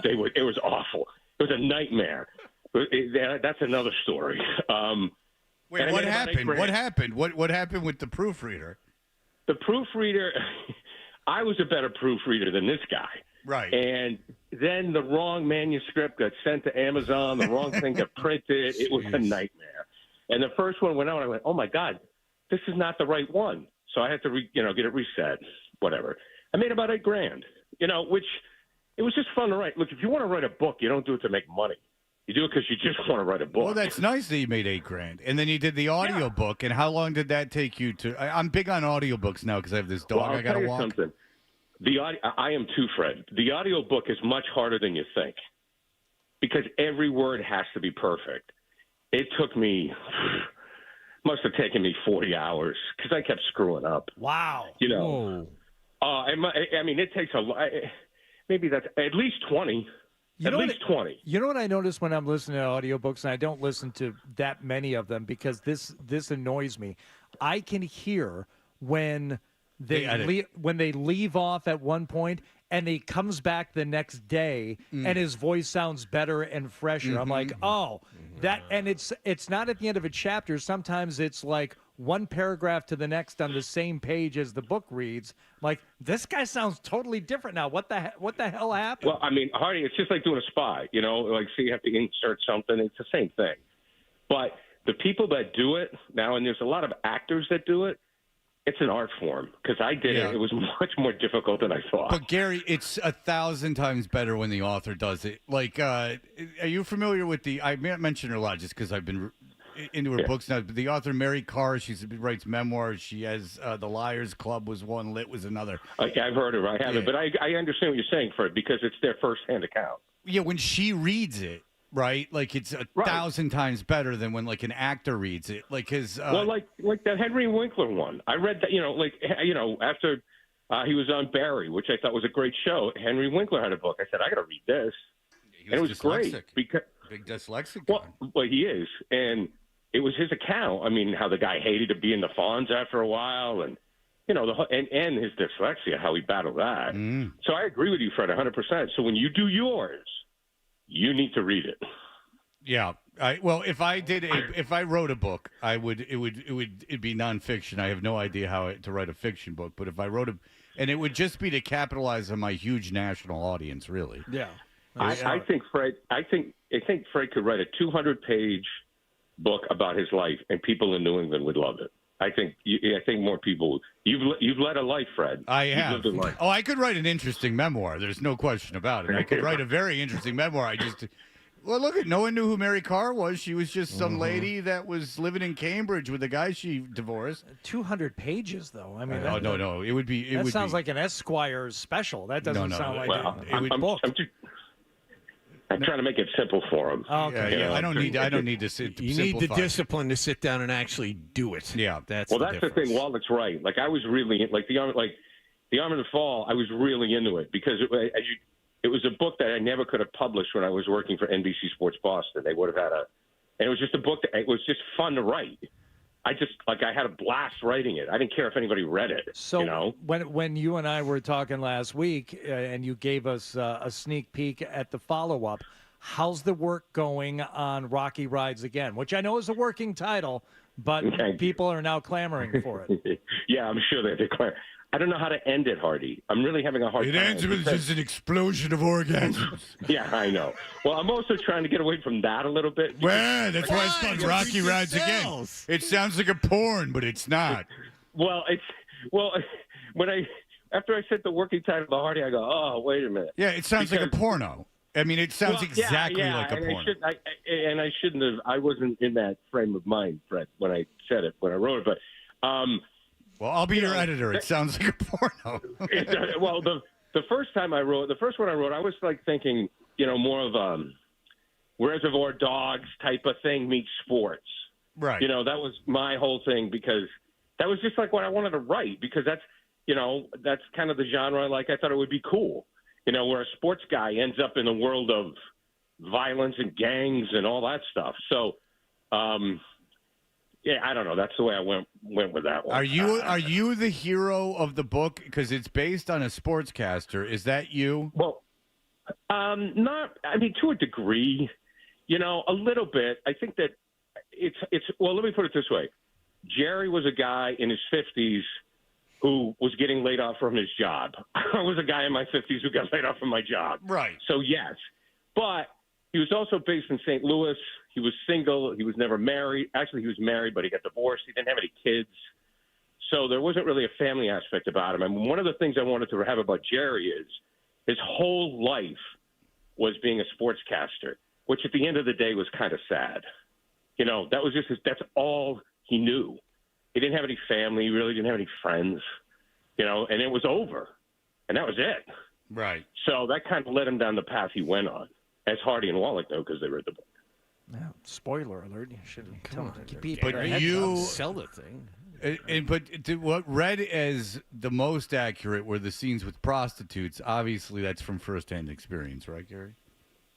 it was awful. It was a nightmare. That's another story. Wait, what happened? What happened? What happened with the proofreader? The proofreader, I was a better proofreader than this guy. Right. And then the wrong manuscript got sent to Amazon. The wrong thing got printed. It was a nightmare. And the first one went out, and I went, oh, my God, this is not the right one. So I had to, get it reset, whatever. I made about $8,000, which it was just fun to write. Look, if you want to write a book, you don't do it to make money. You do it because you just want to write a book. Well, that's nice that you made $8,000, and then you did the audio book. And how long did that take you to? I'm big on audiobooks now because I have this dog I got to walk. Something. I am too, Fred. The audio book is much harder than you think because every word has to be perfect. It took me, must have taken me 40 hours because I kept screwing up. Wow. I mean, it takes a lot. Maybe that's at least 20. At least 20. You know what I notice when I'm listening to audiobooks, and I don't listen to that many of them because this annoys me. I can hear when they leave off at one point and he comes back the next day, and his voice sounds better and fresher. I'm like, oh, that, and it's not at the end of a chapter. Sometimes it's like one paragraph to the next on the same page as the book reads. I'm like, this guy sounds totally different now. What the hell happened? Well, I mean, Hardy, it's just like doing a spy, you know, like, so you have to insert something. It's the same thing. But the people that do it now, and there's a lot of actors that do it, it's an art form. Because I did it. It was much more difficult than I thought. But, Gary, it's 1,000 times better when the author does it. Like, are you familiar with I mentioned her a lot just because I've been into her books now. But the author, Mary Carr, she writes memoirs. She has The Liars Club was one, Lit was another. Okay, I've heard her. I haven't. But I understand what you're saying, Fred, because it's their firsthand account. Yeah, when she reads it, right? Like, it's 1,000 times better than when, like, an actor reads it. Like, his... well, like that Henry Winkler one. I read that, after he was on Barry, which I thought was a great show, Henry Winkler had a book. I said, I got to read this. And it was great. Because, big dyslexic. Well, he is. And it was his account. I mean, how the guy hated to be in the Fonz after a while, and, and his dyslexia, how he battled that. So I agree with you, Fred, 100%. So when you do yours, you need to read it. Yeah. If I wrote a book, it'd be nonfiction. I have no idea how to write a fiction book, but if I wrote and it would just be to capitalize on my huge national audience, really. Yeah. I think Fred could write a 200-page book about his life, and people in New England would love it. I think more people. You've led a life, Fred. I have. You've lived a life. Oh, I could write an interesting memoir. There's no question about it. I could write a very interesting memoir. No one knew who Mary Carr was. She was just some lady that was living in Cambridge with a guy she divorced. 200 pages, though. I mean, no. It would be. That sounds like an Esquire's special. That doesn't sound like a book. I'm trying to make it simple for him. Okay. I don't need to sit. You need the discipline to sit down and actually do it. Yeah, that's the thing. Wallet's right. Like, I was really the Arm in the Fall. I was really into it because it was a book that I never could have published when I was working for NBC Sports Boston. They would have had and it was just a book that it was just fun to write. I had a blast writing it. I didn't care if anybody read it. So when you and I were talking last week, and you gave us a sneak peek at the follow-up, how's the work going on Rocky Rides Again? Which I know is a working title, but people are now clamoring for it. Yeah, I'm sure they declare. I don't know how to end it, Hardy. I'm really having a hard time. It ends with just an explosion of orgasms. Yeah, I know. Well, I'm also trying to get away from that a little bit. Well, that's why it's called Rocky Rides Again. It sounds like a porn, but it's not. After I said the working title to Hardy, I go, oh, wait a minute. Yeah, it sounds like a porno. I mean, it sounds exactly like a porno. I shouldn't have. I wasn't in that frame of mind, Fred, when I said it, when I wrote it. But well, I'll be your editor. It sounds like a porno. Well, the first one I wrote, I was like thinking, more of Reservoir Dogs type of thing meets sports. Right. That was my whole thing, because that was just like what I wanted to write, because that's kind of the genre I like. I thought it would be cool, where a sports guy ends up in the world of violence and gangs and all that stuff. So, yeah, I don't know. That's the way I went with that one. Are you the hero of the book? Because it's based on a sportscaster. Is that you? Well, not. I mean, to a degree, a little bit. I think that it's. Well, let me put it this way: Jerry was a guy in his 50s who was getting laid off from his job. I was a guy in my 50s who got laid off from my job. Right. So yes, but he was also based in St. Louis. He was single. He was never married. Actually, he was married, but he got divorced. He didn't have any kids. So there wasn't really a family aspect about him. I mean, one of the things I wanted to have about Jerry is his whole life was being a sportscaster, which at the end of the day was kind of sad. That was just that's all he knew. He didn't have any family. He really didn't have any friends, and it was over. And that was it. Right. So that kind of led him down the path he went on, as Hardy and Wallach know, because they read the book. Yeah, spoiler alert! You shouldn't tell sell the thing. But what read as the most accurate were the scenes with prostitutes. Obviously, that's from firsthand experience, right, Gary?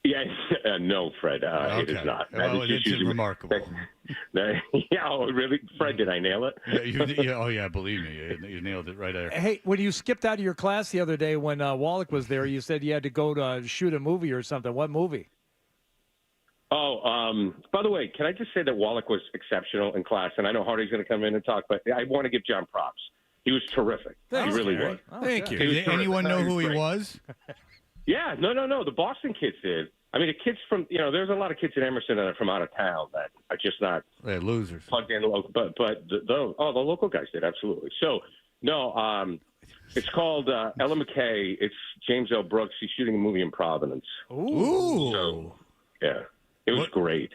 Yeah, no, Fred, it is not. Well, That is it's remarkable. Yeah, really? Fred, did I nail it? Believe me, you nailed it right there. Hey, when you skipped out of your class the other day when Wallach was there, you said you had to go to shoot a movie or something. What movie? Oh, by the way, can I just say that Wallach was exceptional in class, and I know Hardy's going to come in and talk, but I want to give John props. He was terrific. Thanks, he really Gary. was. Oh, Thank you. He was Did terrific. anyone know who he great. was? Yeah, no. The Boston kids did. I mean, the kids from, there's a lot of kids in Emerson that are from out of town that are just not They're losers. plugged in. But the local guys did, absolutely. So, no, it's called Ella McKay. It's James L. Brooks. He's shooting a movie in Providence. Ooh. So, yeah, it was great.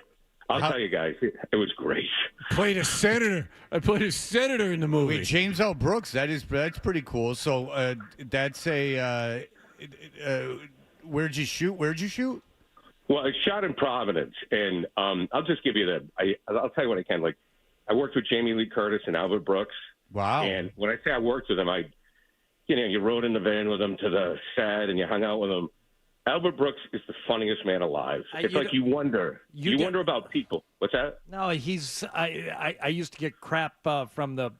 I'll tell you guys, it was great. Played a senator. I played a senator in the movie. Wait, James L. Brooks. That's pretty cool. So that's a. Where'd you shoot? Well, it's shot in Providence, and I'll just give you I'll tell you what I can. Like, I worked with Jamie Lee Curtis and Albert Brooks. Wow. And when I say I worked with them, you rode in the van with them to the set, and you hung out with them. Albert Brooks is the funniest man alive. It's like you wonder about people. What's that? No, I used to get crap from the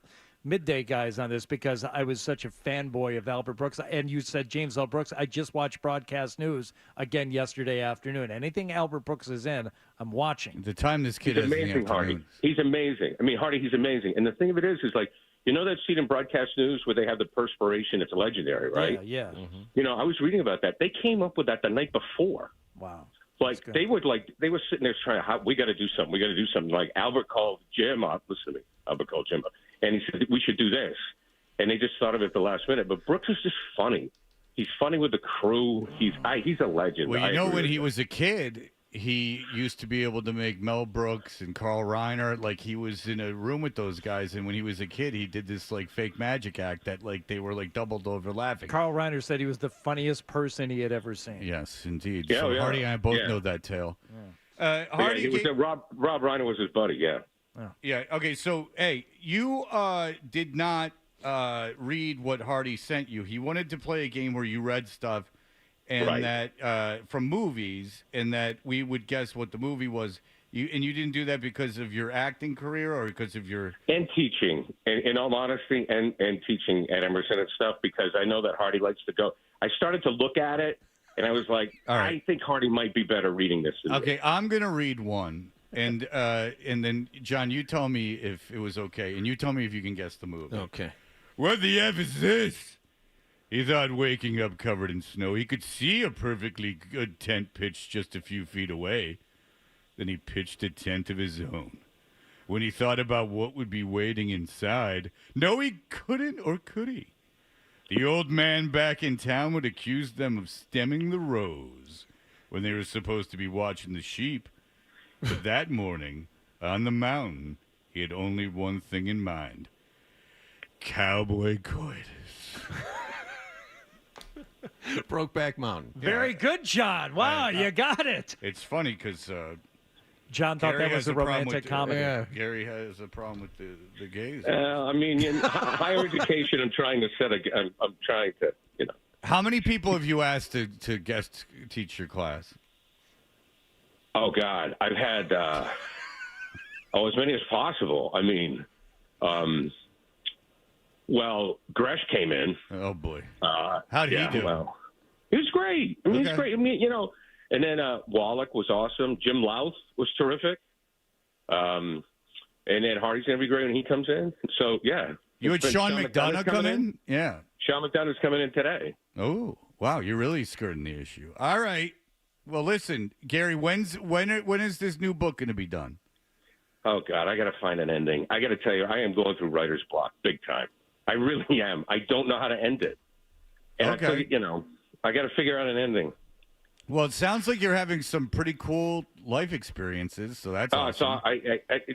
midday guys on this because I was such a fanboy of Albert Brooks. And you said James L. Brooks. I just watched Broadcast News again yesterday afternoon. Anything Albert Brooks is in, I'm watching. The time this kid He's has in the amazing, Hardy. afternoon. He's amazing. I mean, Hardy, he's amazing. And the thing of it is like, that scene in Broadcast News where they have the perspiration? It's legendary, right? Yeah. I was reading about that. They came up with that the night before. Wow. Like they were sitting there trying. We got to do something. We got to do something. Like Albert called Jim up. Listen to me. Albert called Jim up, and he said we should do this. And they just thought of it at the last minute. But Brooks is just funny. He's funny with the crew. He's a legend. Well, when he was a kid, he used to be able to make Mel Brooks and Carl Reiner. Like, he was in a room with those guys, and when he was a kid, he did this like fake magic act that like they were like doubled over laughing. Carl Reiner said he was the funniest person he had ever seen. Yes, indeed. Yeah, so yeah. Hardy and I both Yeah. know that tale. Hardy, Rob Reiner was his buddy. Yeah. Yeah. Okay. So, hey, you did not read what Hardy sent you. He wanted to play a game where you read stuff, and Right. that from movies, and that we would guess what the movie was. You didn't do that because of your acting career, or because of your And teaching, in all honesty, and teaching at Emerson and stuff, because I know that Hardy likes to go. I started to look at it, and I was like, All right. I think Hardy might be better reading this than me. Okay, I'm gonna read one, and then John, you tell me if it was okay, and you tell me if you can guess the movie. Okay. What the F is this? He thought waking up covered in snow, he could see a perfectly good tent pitched just a few feet away. Then he pitched a tent of his own. When he thought about what would be waiting inside, no, he couldn't, or could he? The old man back in town would accuse them of stemming the rows when they were supposed to be watching the sheep. But that morning, on the mountain, he had only one thing in mind: cowboy coitus. Brokeback Mountain. Very good, John. Wow, you got it. It's funny because John thought that was a romantic comedy. Gary has a problem with the gays. I mean, in higher education, I'm trying to I'm trying to, How many people have you asked to guest teach your class? Oh God, I've had as many as possible. I mean, well, Gresh came in. Oh boy, how did he do? Well, he was great. I mean, Okay. he's great. I mean, and then Wallach was awesome. Jim Louth was terrific. And then Hardy's gonna be great when he comes in. So yeah, You had It's been Sean McDonough come coming in? Yeah. Sean McDonough's coming in today. Oh, wow, you're really skirting the issue. All right. Well, listen, Gary, when is this new book going to be done? Oh God, I got to find an ending. I got to tell you, I am going through writer's block big time. I really am. I don't know how to end it. And Okay. I figured, I got to figure out an ending. Well, it sounds like you're having some pretty cool life experiences, so that's awesome.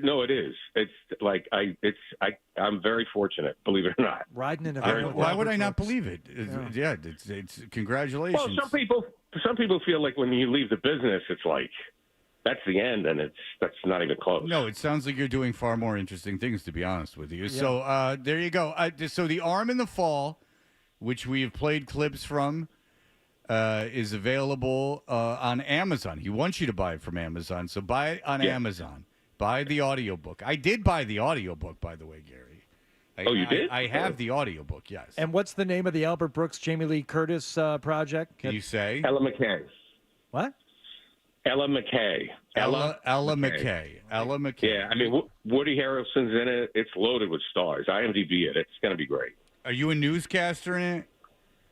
No, it is. It's like I'm very fortunate, believe it or not. Riding in a Why would I not believe it? It's congratulations. Well, some people feel like when you leave the business, it's like that's the end, and that's not even close. No, it sounds like you're doing far more interesting things, to be honest with you. Yeah. So there you go. So The Arm in the Fall, which we have played clips from, is available on Amazon. He wants you to buy it from Amazon, so buy it on Amazon. Buy the audiobook. I did buy the audiobook, by the way, Gary. You did? I have the audiobook, yes. And what's the name of the Albert Brooks, Jamie Lee Curtis project? Can you say? Ella McKay. What? Ella McKay. Ella McKay. Ella McKay. Yeah, I mean, Woody Harrelson's in it. It's loaded with stars. IMDb it. It's going to be great. Are you a newscaster in it?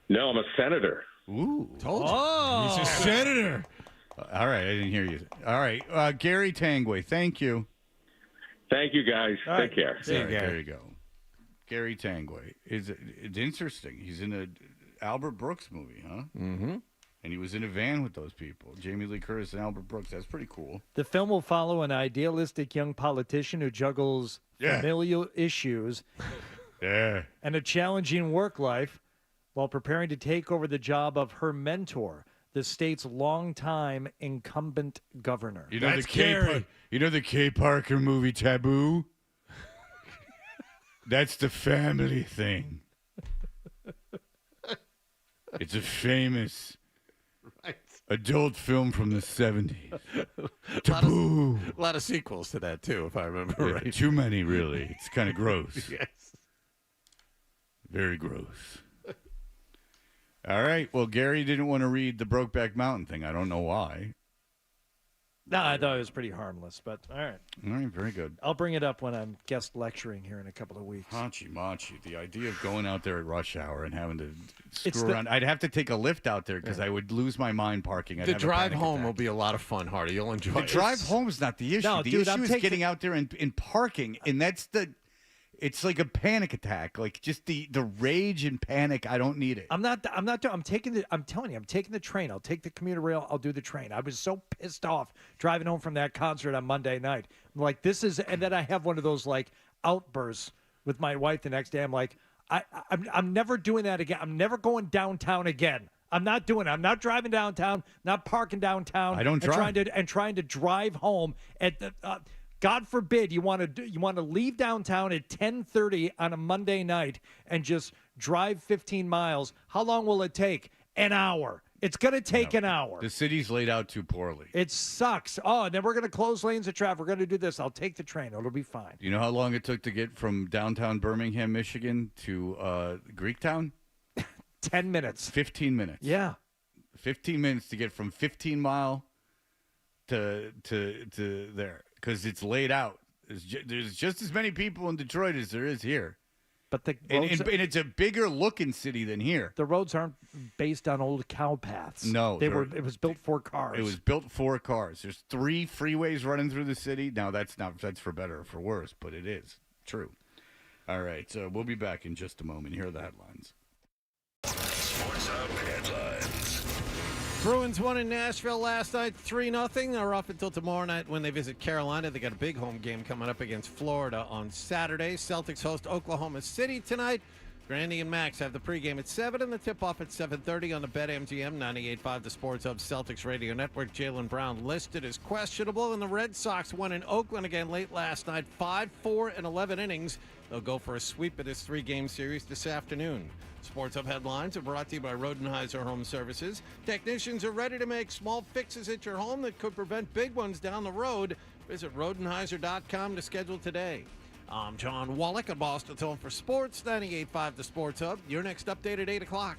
No, I'm a senator. Ooh. Told you. Oh, he's a senator. All right, I didn't hear you. All right, Gary Tanguay, thank you. Thank you, guys. Take care. All right, there you go. Gary Tanguay. It's interesting. He's in a Albert Brooks movie, huh? Mm-hmm. And he was in a van with those people, Jamie Lee Curtis and Albert Brooks. That's pretty cool. The film will follow an idealistic young politician who juggles familial issues and a challenging work life while preparing to take over the job of her mentor, the state's longtime incumbent governor. You know the Kay Parker movie Taboo? That's the family thing. It's a famous adult film from the 70s. Taboo. A lot of sequels to that, too, if I remember right. Too many, really. It's kind of gross. Yes. Very gross. All right. Well, Gary didn't want to read the Brokeback Mountain thing. I don't know why. No, I thought it was pretty harmless, but all right. All right, very good. I'll bring it up when I'm guest lecturing here in a couple of weeks. Hachi-machi. The idea of going out there at rush hour and having to screw around. I'd have to take a lift out there because I would lose my mind parking. The drive home will be a lot of fun, Hardy. You'll enjoy it. The drive home is not the issue. No, the dude, issue is getting out there and parking, and that's the... It's like a panic attack, like just the rage and panic. I don't need it. I'm telling you, I'm taking the train. I'll take the commuter rail. I'll do the train. I was so pissed off driving home from that concert on Monday night. I'm like, this is, and then I have one of those like outbursts with my wife the next day. I'm like, I'm never doing that again. I'm never going downtown again. I'm not doing it. I'm not driving downtown. Not parking downtown. I don't drive. Trying to drive home at the. God forbid you want to leave downtown at 10:30 on a Monday night and just drive 15 miles. How long will it take? An hour. It's going to take an hour. The city's laid out too poorly. It sucks. Oh, and then we're going to close lanes of traffic. We're going to do this. I'll take the train. It'll be fine. Do you know how long it took to get from downtown Birmingham, Michigan to Greektown? 10 minutes. 15 minutes. Yeah. 15 minutes to get from 15 Mile to there. Because it's laid out. There's just as many people in Detroit as there is here. But and it's a bigger looking city than here. The roads aren't based on old cow paths. No. It was built for cars. It was built for cars. There's 3 freeways running through the city. Now, that's for better or for worse, but it is true. All right. So we'll be back in just a moment. Here are the headlines. Sports Hub headlines. Bruins won in Nashville last night, 3-0. They're off until tomorrow night when they visit Carolina. They got a big home game coming up against Florida on Saturday. Celtics host Oklahoma City tonight. Grandy and Max have the pregame at 7 and the tip-off at 7:30 on the BetMGM 98.5 The Sports Hub Celtics Radio Network. Jaylen Brown listed as questionable, and the Red Sox won in Oakland again late last night, 5-4 in 11 innings. They'll go for a sweep of this 3-game series this afternoon. Sports Hub headlines are brought to you by Rodenheiser Home Services. Technicians are ready to make small fixes at your home that could prevent big ones down the road. Visit Rodenheiser.com to schedule today. I'm John Wallach at Boston Home for Sports, 98.5 The Sports Hub. Your next update at 8 o'clock.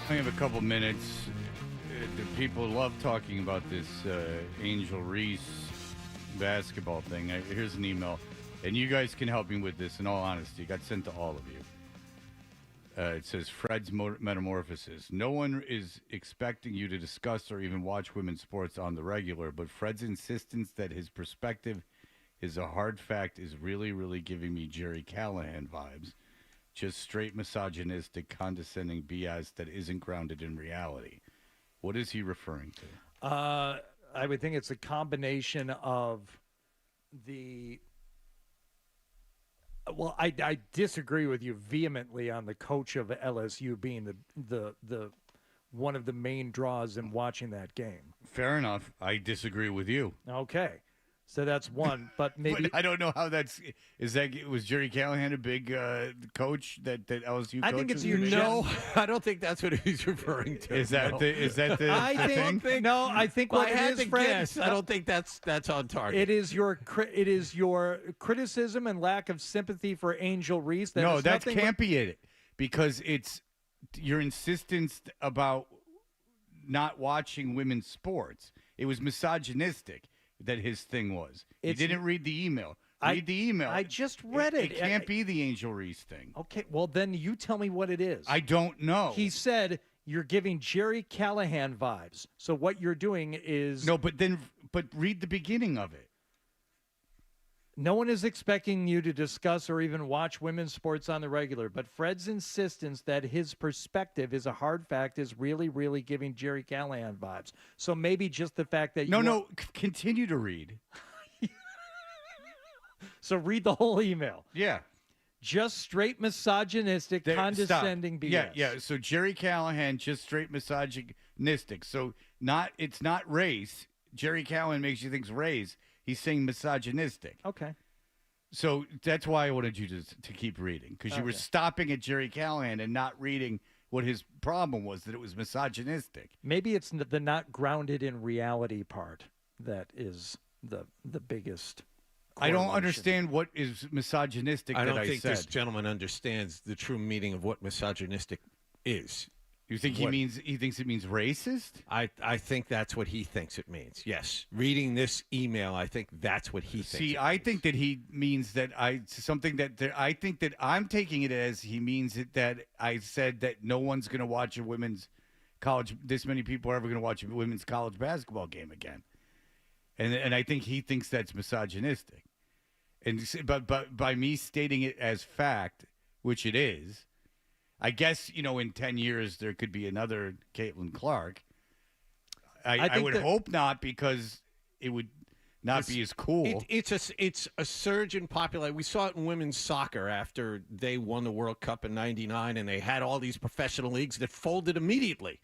I have a couple minutes. The people love talking about this Angel Reese basketball thing. Here's an email, and you guys can help me with this. In all honesty, it got sent to all of you. It says Fred's metamorphosis. No one is expecting you to discuss or even watch women's sports on the regular, but Fred's insistence that his perspective is a hard fact is really, really giving me Jerry Callahan vibes. Just straight misogynistic, condescending BS that isn't grounded in reality. What is he referring to? I would think it's a combination of the. Well, I disagree with you vehemently on the coach of LSU being the one of the main draws in watching that game. Fair enough. I disagree with you. Okay. So that's one, but maybe But I don't know how that's. Was Jerry Callahan a big coach that LSU? I think it's your No, I don't think that's what he's referring to. Is that no. the I thing? think no. I think Well, what I it had is, to Fred, guess. I don't think that's on target. It is your criticism and lack of sympathy for Angel Reese. No, that can't be it, because it's your insistence about not watching women's sports. It was misogynistic that his thing was. You didn't read the email. Read the email. I just read it. It can't be the Angel Reese thing. Okay, well then you tell me what it is. I don't know. He said you're giving Jerry Callahan vibes. So what you're doing is No, but read the beginning of it. no one is expecting you to discuss or even watch women's sports on the regular, but Fred's insistence that his perspective is a hard fact is really, really giving Jerry Callahan vibes. So maybe just the fact that continue to read. So read the whole email. Yeah. Just straight misogynistic, condescending BS. Yeah. So Jerry Callahan, just straight misogynistic. So it's not race. Jerry Callahan makes you think it's race. He's saying misogynistic. Okay. So that's why I wanted you to keep reading, because you were stopping at Jerry Callahan and not reading what his problem was, that it was misogynistic. Maybe it's the not grounded in reality part that is the biggest. I don't understand what is misogynistic. I that don't think said. this gentleman understands the true meaning of what misogynistic is. You think he thinks it means racist? I think that's what he thinks it means. Yes. Reading this email, I think that's what he thinks. See, I think that he means that I think that I'm taking it as he means it that I said that no one's going to watch a women's college. This many people are ever going to watch a women's college basketball game again, and I think he thinks that's misogynistic. And but by me stating it as fact, which it is. I guess, in 10 years, there could be another Caitlin Clark. I would hope not, because it would not be as cool. It's a surge in popularity. We saw it in women's soccer after they won the World Cup in '99, and they had all these professional leagues that folded immediately.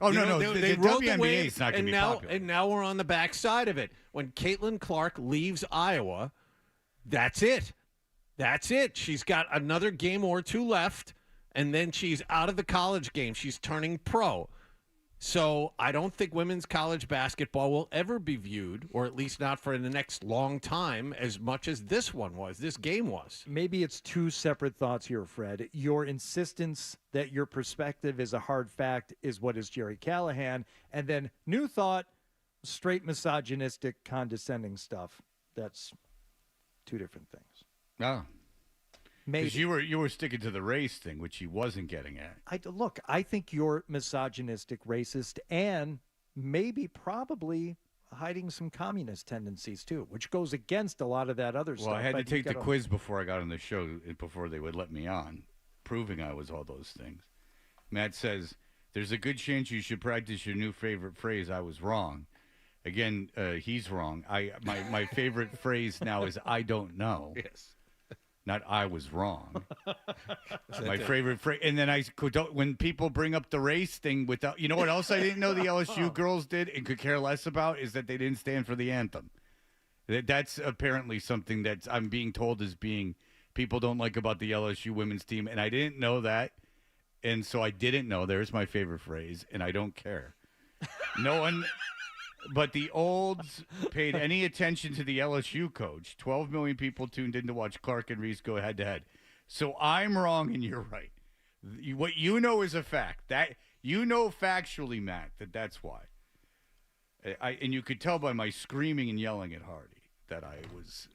Oh, They the rode the WNBA wave, is not going to be popular. And now we're on the backside of it. When Caitlin Clark leaves Iowa, that's it. That's it. She's got another game or two left. And then she's out of the college game. She's turning pro. So I don't think women's college basketball will ever be viewed, or at least not for the next long time, as much as this game was. Maybe it's two separate thoughts here, Fred. Your insistence that your perspective is a hard fact is what is Jerry Callahan. And then new thought, straight misogynistic, condescending stuff. That's two different things. Oh. Maybe Because you were sticking to the race thing, which he wasn't getting at. I think you're misogynistic, racist, and maybe probably hiding some communist tendencies too, which goes against a lot of that other stuff. Well, I had to take the quiz before I got on the show, before they would let me on, proving I was all those things. Matt says, there's a good chance you should practice your new favorite phrase, I was wrong. Again, he's wrong. My favorite phrase now is I don't know. Yes. Not I was wrong. My favorite phrase. And then when people bring up the race thing without, you know what else I didn't know the LSU girls did and could care less about is that they didn't stand for the anthem. That's apparently something that I'm being told is being people don't like about the LSU women's team. And I didn't know that. And so I didn't know. There's my favorite phrase. And I don't care. No one. But the olds paid any attention to the LSU coach. 12 million people tuned in to watch Clark and Reese go head-to-head. So I'm wrong and you're right. What you know is a fact. That You know factually, Matt, that's why. And you could tell by my screaming and yelling at Hardy that I was.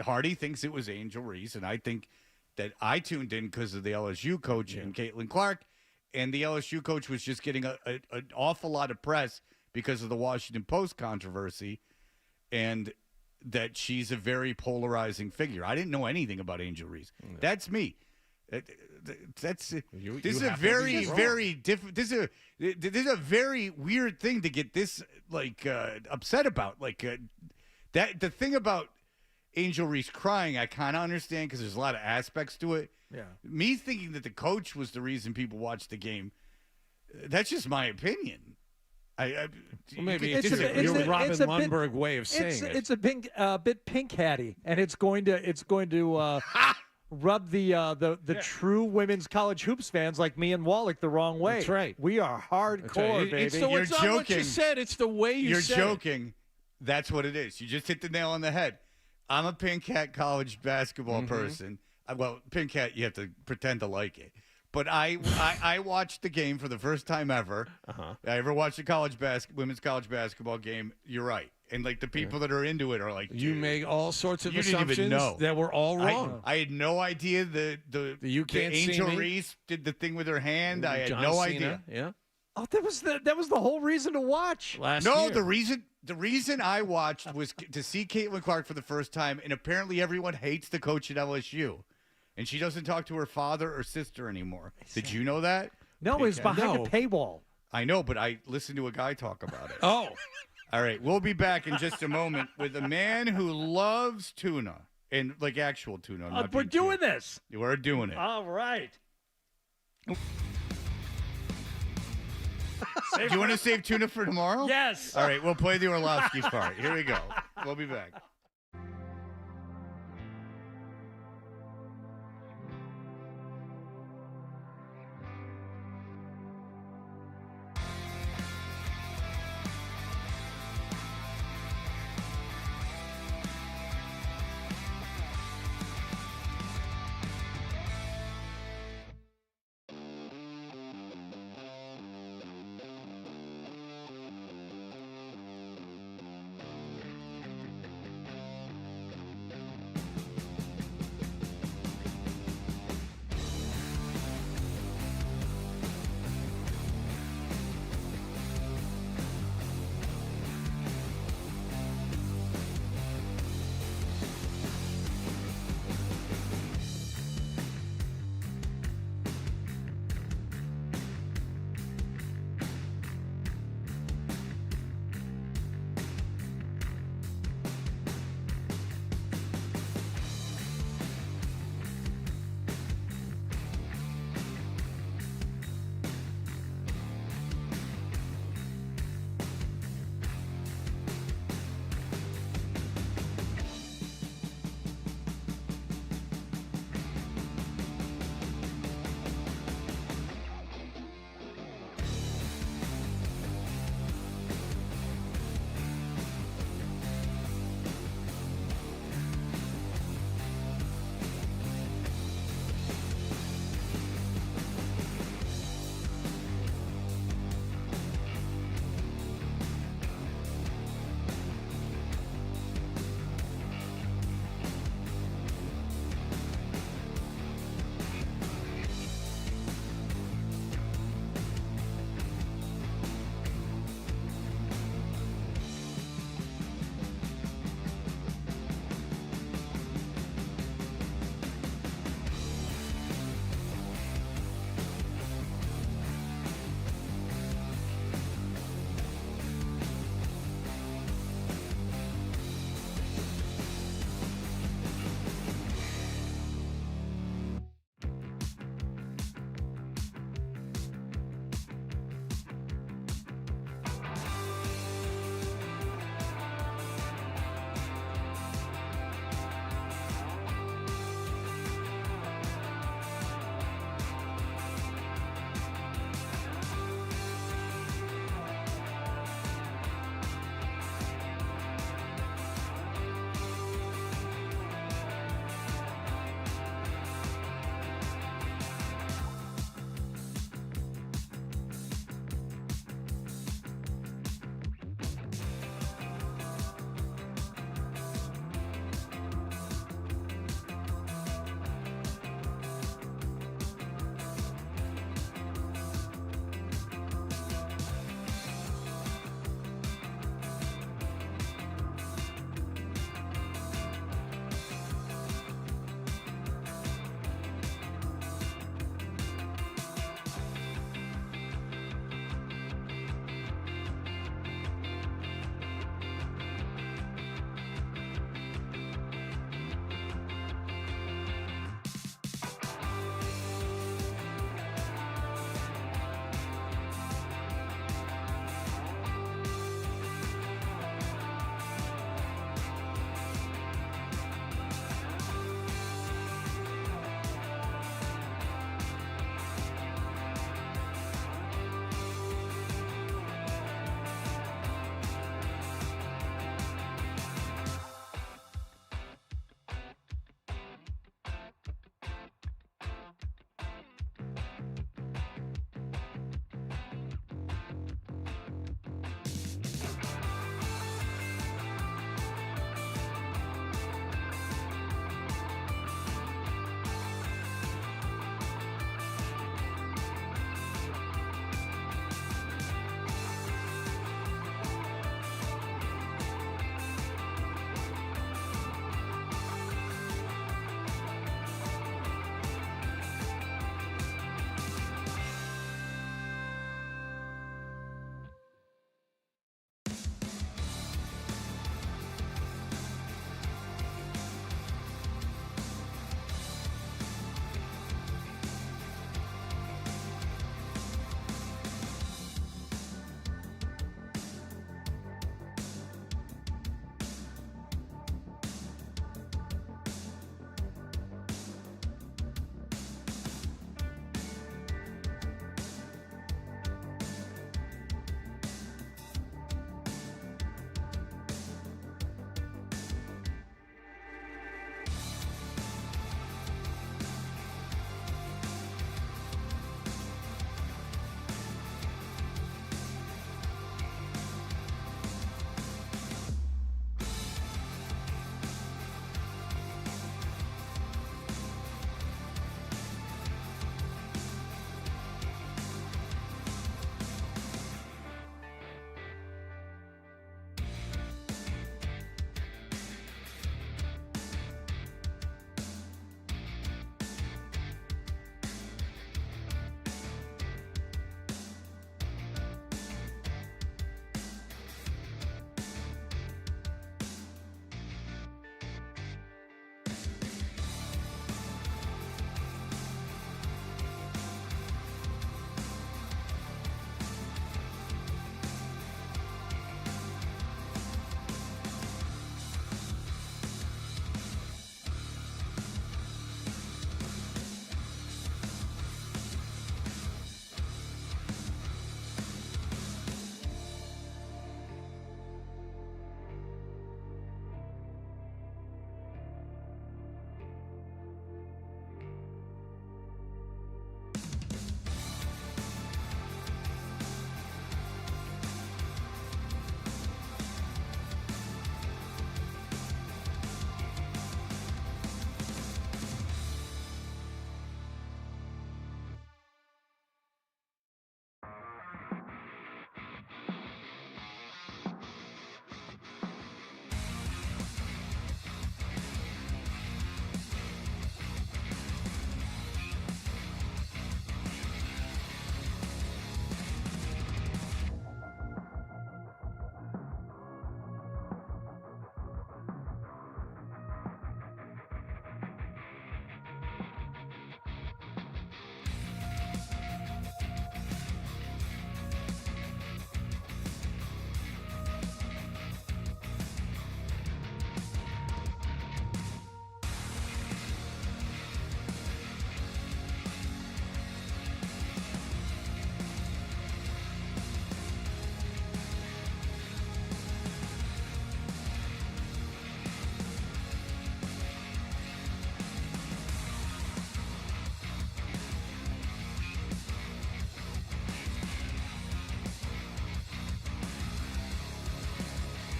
Hardy thinks it was Angel Reese, and I think that I tuned in because of the LSU coach and Caitlin Clark, and the LSU coach was just getting an awful lot of press because of the Washington Post controversy, and that she's a very polarizing figure. I didn't know anything about Angel Reese. That's me. This is a very, very different. This is a very weird thing to get this upset about. That the thing about Angel Reese crying, I kind of understand because there's a lot of aspects to it. Yeah. Me thinking that the coach was the reason people watched the game, that's just my opinion. Well, maybe it's your Robin Lundberg way of saying it. It's a bit pink hatty, and it's going to rub the true women's college hoops fans like me and Wallach the wrong way. That's right. We are hardcore, baby. It's not what you said. It's the way you said it. You're joking. That's what it is. You just hit the nail on the head. I'm a Pink Hat college basketball person. Well, Pink Hat, you have to pretend to like it. But I watched the game for the first time ever. I ever watched a women's college basketball game. You're right. And the people that are into it are like, you make all sorts of you didn't assumptions even know. that were all wrong. I had no idea the Angel Reese did the thing with her hand. I had no idea. Yeah. Oh, that was the whole reason to watch. Last year. The reason I watched was to see Caitlin Clark for the first time, and apparently everyone hates the coach at LSU. And she doesn't talk to her father or sister anymore. Did you know that? No, it's behind a paywall. I know, but I listened to a guy talk about it. Oh. All right, we'll be back in just a moment with a man who loves tuna, and actual tuna. Not We're being doing tuna. this. We're doing it. All right. Do you want to save tuna for tomorrow? Yes. All right, we'll play the Orlovsky part. Here we go. We'll be back.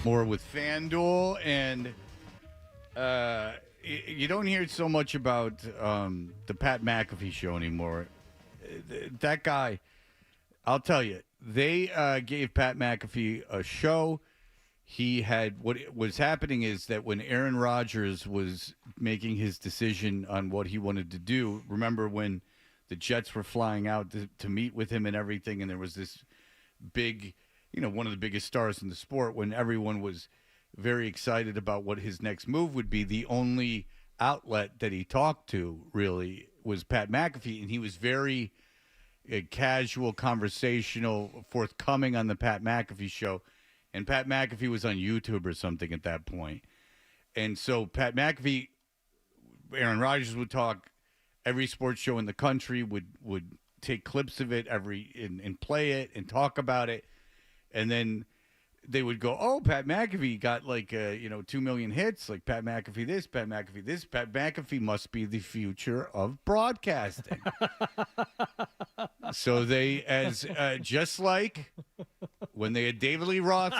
more with FanDuel, and you don't hear so much about the Pat McAfee show anymore. That guy, I'll tell you, they gave Pat McAfee a show. He had what was happening is that when Aaron Rodgers was making his decision on what he wanted to do, remember when the Jets were flying out to meet with him and everything, and there was this big, one of the biggest stars in the sport, when everyone was very excited about what his next move would be. The only outlet that he talked to really was Pat McAfee, and he was very casual, conversational, forthcoming on the Pat McAfee show. And Pat McAfee was on YouTube or something at that point. And so Pat McAfee, Aaron Rodgers would talk. Every sports show in the country would take clips of it and play it and talk about it. And then they would go, oh, Pat McAfee got 2 million hits. Like Pat McAfee this, Pat McAfee this. Pat McAfee must be the future of broadcasting. So they, just like when they had David Lee Roth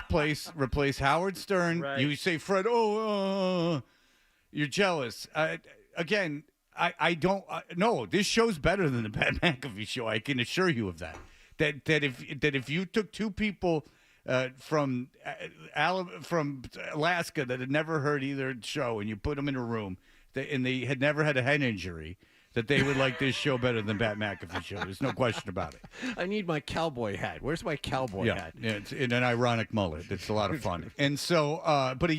replace Howard Stern, right. You say, Fred, you're jealous. Again, I don't no. This show's better than the Pat McAfee show. I can assure you of that. That if you took two people from Alaska that had never heard either show and you put them in a room and they had never had a head injury, that they would like this show better than Pat McAfee show. There's no question about it. I need my cowboy hat. Where's my cowboy hat? Yeah, it's in an ironic mullet. It's a lot of fun. And so, but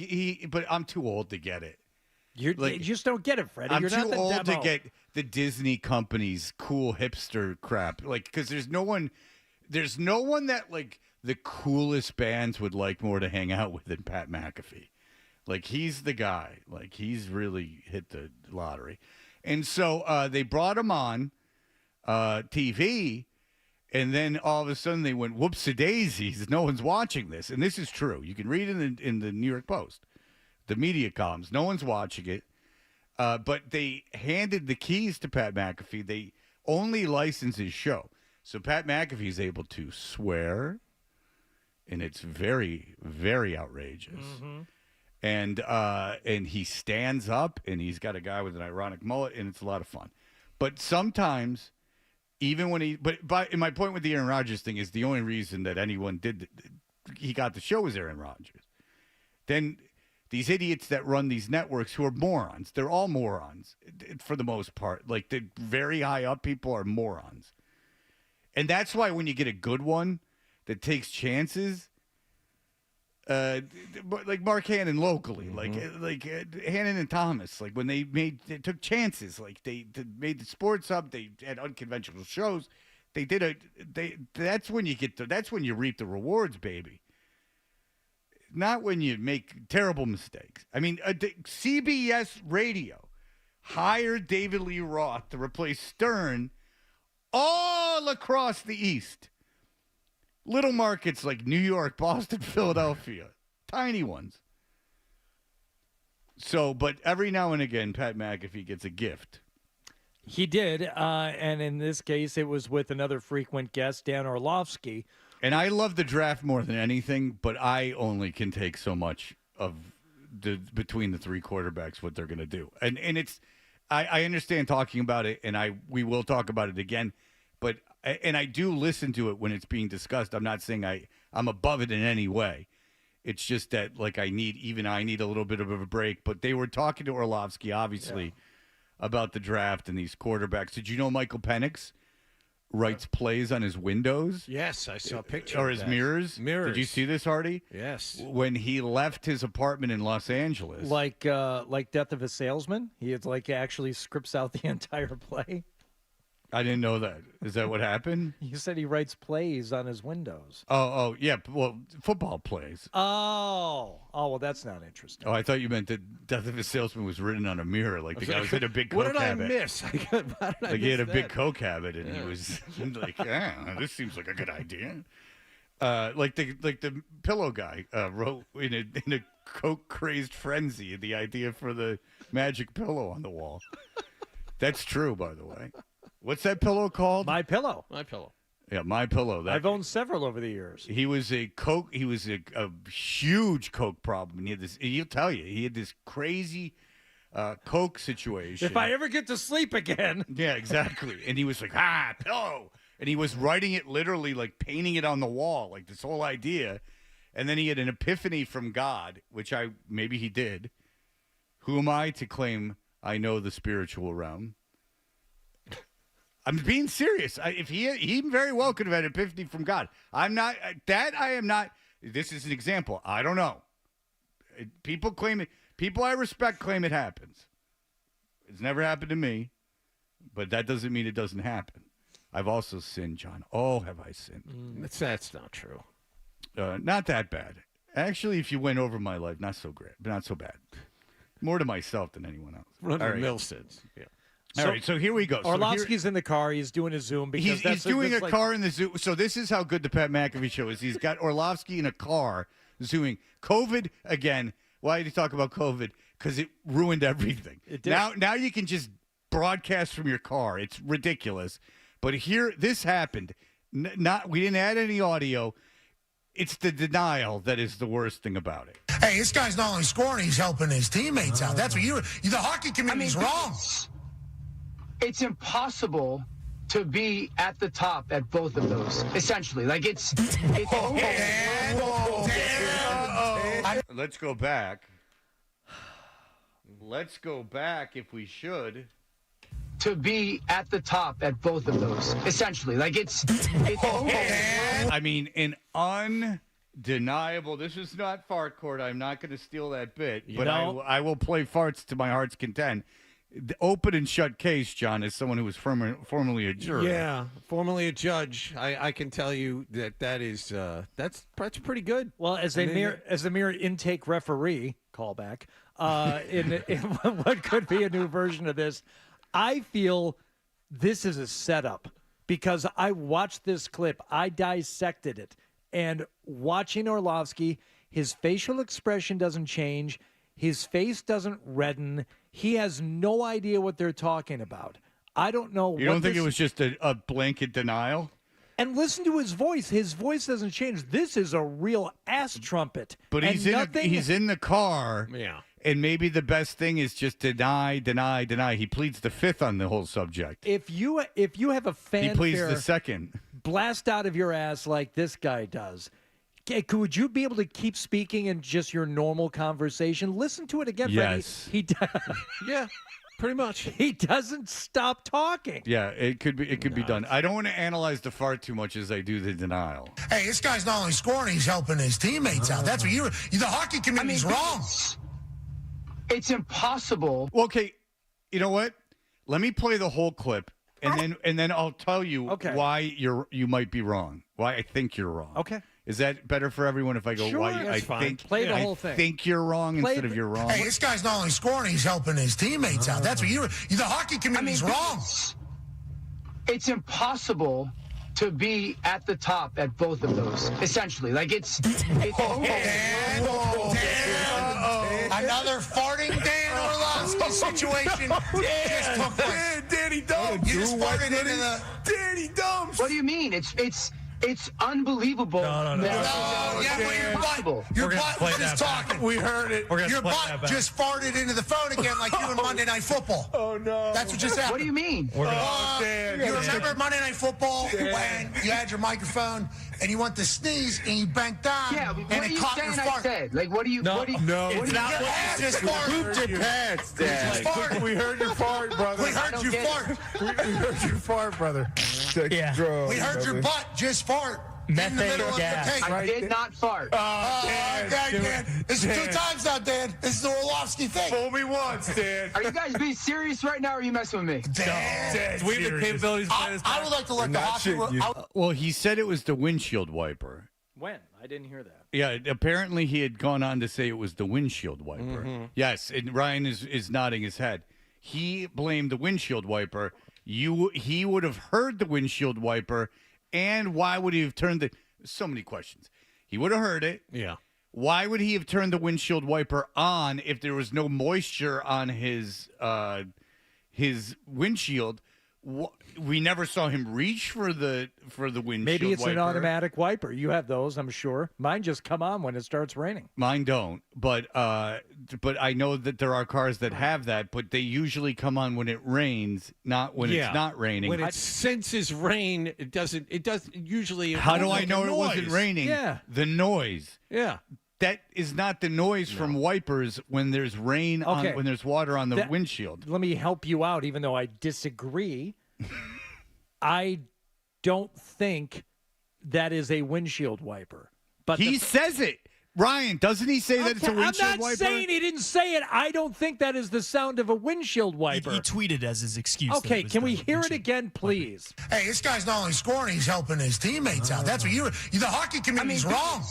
I'm too old to get it. You just don't get it, Freddie. I'm You're too not the old demo. to get the Disney company's cool hipster crap. Because there's no one that the coolest bands would like more to hang out with than Pat McAfee. He's the guy. He's really hit the lottery. And so they brought him on TV, and then all of a sudden they went, whoops-a-daisies, no one's watching this. And this is true. You can read it in the New York Post, the media columns. No one's watching it. But they handed the keys to Pat McAfee. They only license his show. So Pat McAfee is able to swear, and it's very, very outrageous. Mm-hmm. And he stands up, and he's got a guy with an ironic mullet, and it's a lot of fun. But sometimes, even when and my point with the Aaron Rodgers thing is the only reason that anyone he got the show was Aaron Rodgers. Then these idiots that run these networks who are morons, they're all morons for the most part. The very high up people are morons. And that's why when you get a good one that takes chances, like Mark Hannon locally, mm-hmm. Hannon and Thomas, when they took chances, they made the Sports Hub, they had unconventional shows, that's when you reap the rewards, baby. Not when you make terrible mistakes. I mean, CBS Radio hired David Lee Roth to replace Stern all across the East. Little markets like New York, Boston, Philadelphia. Tiny ones. So, but every now and again, Pat McAfee gets a gift. He did, and in this case, it was with another frequent guest, Dan Orlovsky. And I love the draft more than anything, but I only can take so much of between the three quarterbacks, what they're going to do. And it's, I understand talking about it, and we will talk about it again, but I do listen to it when it's being discussed. I'm not saying I'm above it in any way. It's just that I need a little bit of a break. But they were talking to Orlovsky, obviously, about the draft and these quarterbacks. Did you know Michael Penix writes plays on his windows? Yes, I saw a picture. Or his mirrors. Did you see this, Hardy? Yes. When he left his apartment in Los Angeles. Like Death of a Salesman? He had actually scripts out the entire play? I didn't know that. Is that what happened? You said he writes plays on his windows. Oh, yeah. Well, football plays. Oh, well, that's not interesting. Oh, I thought you meant that Death of a Salesman was written on a mirror, the guy was in a big coke habit. What did I miss? He had a big coke habit, and he was this seems like a good idea. The pillow guy wrote in a coke crazed frenzy the idea for the magic pillow on the wall. That's true, by the way. What's that pillow called? My Pillow. My Pillow. Yeah, My Pillow. I've owned several over the years. He was a huge coke problem. And he had this. He'll tell you, he had this crazy coke situation. If I ever get to sleep again. Yeah, exactly. And he was like, pillow. And he was writing it literally, like painting it on the wall, like this whole idea. And then he had an epiphany from God, which maybe he did. Who am I to claim I know the spiritual realm? I'm being serious. He very well could have had an epiphany from God. I'm not. I am not. This is an example. I don't know. People claim it. People I respect claim it happens. It's never happened to me, but that doesn't mean it doesn't happen. I've also sinned, John. Oh, have I sinned? That's not true. Not that bad. Actually, if you went over my life, not so great, but not so bad. More to myself than anyone else. Run-of-the-mill sins. Yeah. All right, so here we go. Orlovsky's in the car. He's doing a Zoom. Because he's doing a car in the Zoom. So this is how good the Pat McAfee show is. He's got Orlovsky in a car Zooming. COVID, again, why did you talk about COVID? Because it ruined everything. It did. Now you can just broadcast from your car. It's ridiculous. But here, this happened. We didn't add any audio. It's the denial that is the worst thing about it. Hey, this guy's not only scoring, he's helping his teammates out. That's what the hockey community's wrong. It's impossible to be at the top at both of those, essentially. Like, it's Let's go back. Let's go back, if we should. To be at the top at both of those, essentially. Like, it's I mean, an undeniable. This is not fart court. I'm not going to steal that bit, but I will play farts to my heart's content. The open and shut case, John, as someone who was formerly a juror. Yeah, formerly a judge. I can tell you that's pretty good. Well, as a mere intake referee, callback, in what could be a new version of this, I feel this is a setup because I watched this clip. I dissected it. And watching Orlovsky, his facial expression doesn't change. His face doesn't redden. He has no idea what they're talking about. I don't know. You don't think it was just a blanket denial? And listen to his voice. His voice doesn't change. This is a real ass trumpet. But he's in the car. Yeah. And maybe the best thing is just deny. He pleads the fifth on the whole subject. If you have a fanfare, he pleads the second. Blast out of your ass like this guy does. Would you be able to keep speaking in just your normal conversation? Listen to it again, yes. Freddie. He does. Yeah, pretty much. He doesn't stop talking. Yeah, it could be done. I don't want to analyze the fart too much as I do the denial. Hey, this guy's not only scoring, he's helping his teammates out. That's what the hockey community's wrong. It's impossible. Well, okay, you know what? Let me play the whole clip, and then I'll tell you why you might be wrong. Why I think you're wrong. Okay. Is that better for everyone if I go? Sure, why that's fine. Play the whole thing. I think you're wrong instead of you're wrong. Hey, this guy's not only scoring, he's helping his teammates out. That's what the hockey community's wrong. It's impossible to be at the top at both of those, essentially. Like, it's another farting Dan Orlovsky situation just took place. Danny Dumps. You just farted into the Danny Dumps. What do you mean? It's unbelievable. No. Your butt was just talking. We heard it. Your butt just farted into the phone again like you in Monday Night Football. Oh, no. That's what just happened. What do you mean? Dan. You remember Monday Night Football when you had your microphone and you went to sneeze and you banked down and it caught your fart? Like, what do you... No, it's not what you just farted. your pants, Dan. We heard your fart, brother. We heard you fart. We heard your fart, brother. Yeah. We heard your butt just fart. In the middle of the tape. I did not fart. Dan. This is 2 times now, Dan. This is the Orlovsky thing. Fool me once, Dan. Are you guys being serious right now, or are you messing with me? Dan, we have the capabilities. I would like to let the hockey... Well, he said it was the windshield wiper. When? I didn't hear that. Yeah, apparently he had gone on to say it was the windshield wiper. Mm-hmm. Yes, and Ryan is nodding his head. He blamed the windshield wiper. He would have heard the windshield wiper, and why would he have turned the... So many questions. He would have heard it. Yeah. Why would he have turned the windshield wiper on if there was no moisture on his windshield? We never saw him reach for the windshield Maybe it's wiper. an automatic wiper. You have those, I'm sure. Mine just come on when it starts raining. Mine don't, but I know that there are cars that have that, but they usually come on when it rains, not when it's not raining. When it senses rain, it doesn't. It does usually. How do I know it wasn't raining? Yeah, the noise. Yeah. That is not the noise from wipers when there's rain Okay. when there's water on the windshield. Let me help you out, even though I disagree. I don't think that is a windshield wiper. But He says it. Ryan, doesn't he say that it's a windshield I'm not wiper? saying he didn't say it. I don't think that is the sound of a windshield wiper. He tweeted as his excuse. Okay, can we hear it again, please? Hey, this guy's not only scoring, he's helping his teammates out. That's what the hockey committee's wrong.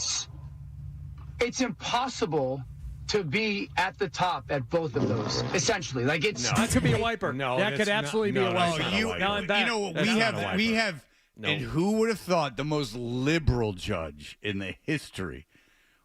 It's impossible to be at the top at both of those. Essentially, like it's That could be a wiper. No, that could absolutely be a wiper. Now I'm back. You know what we have, and who would have thought the most liberal judge in the history?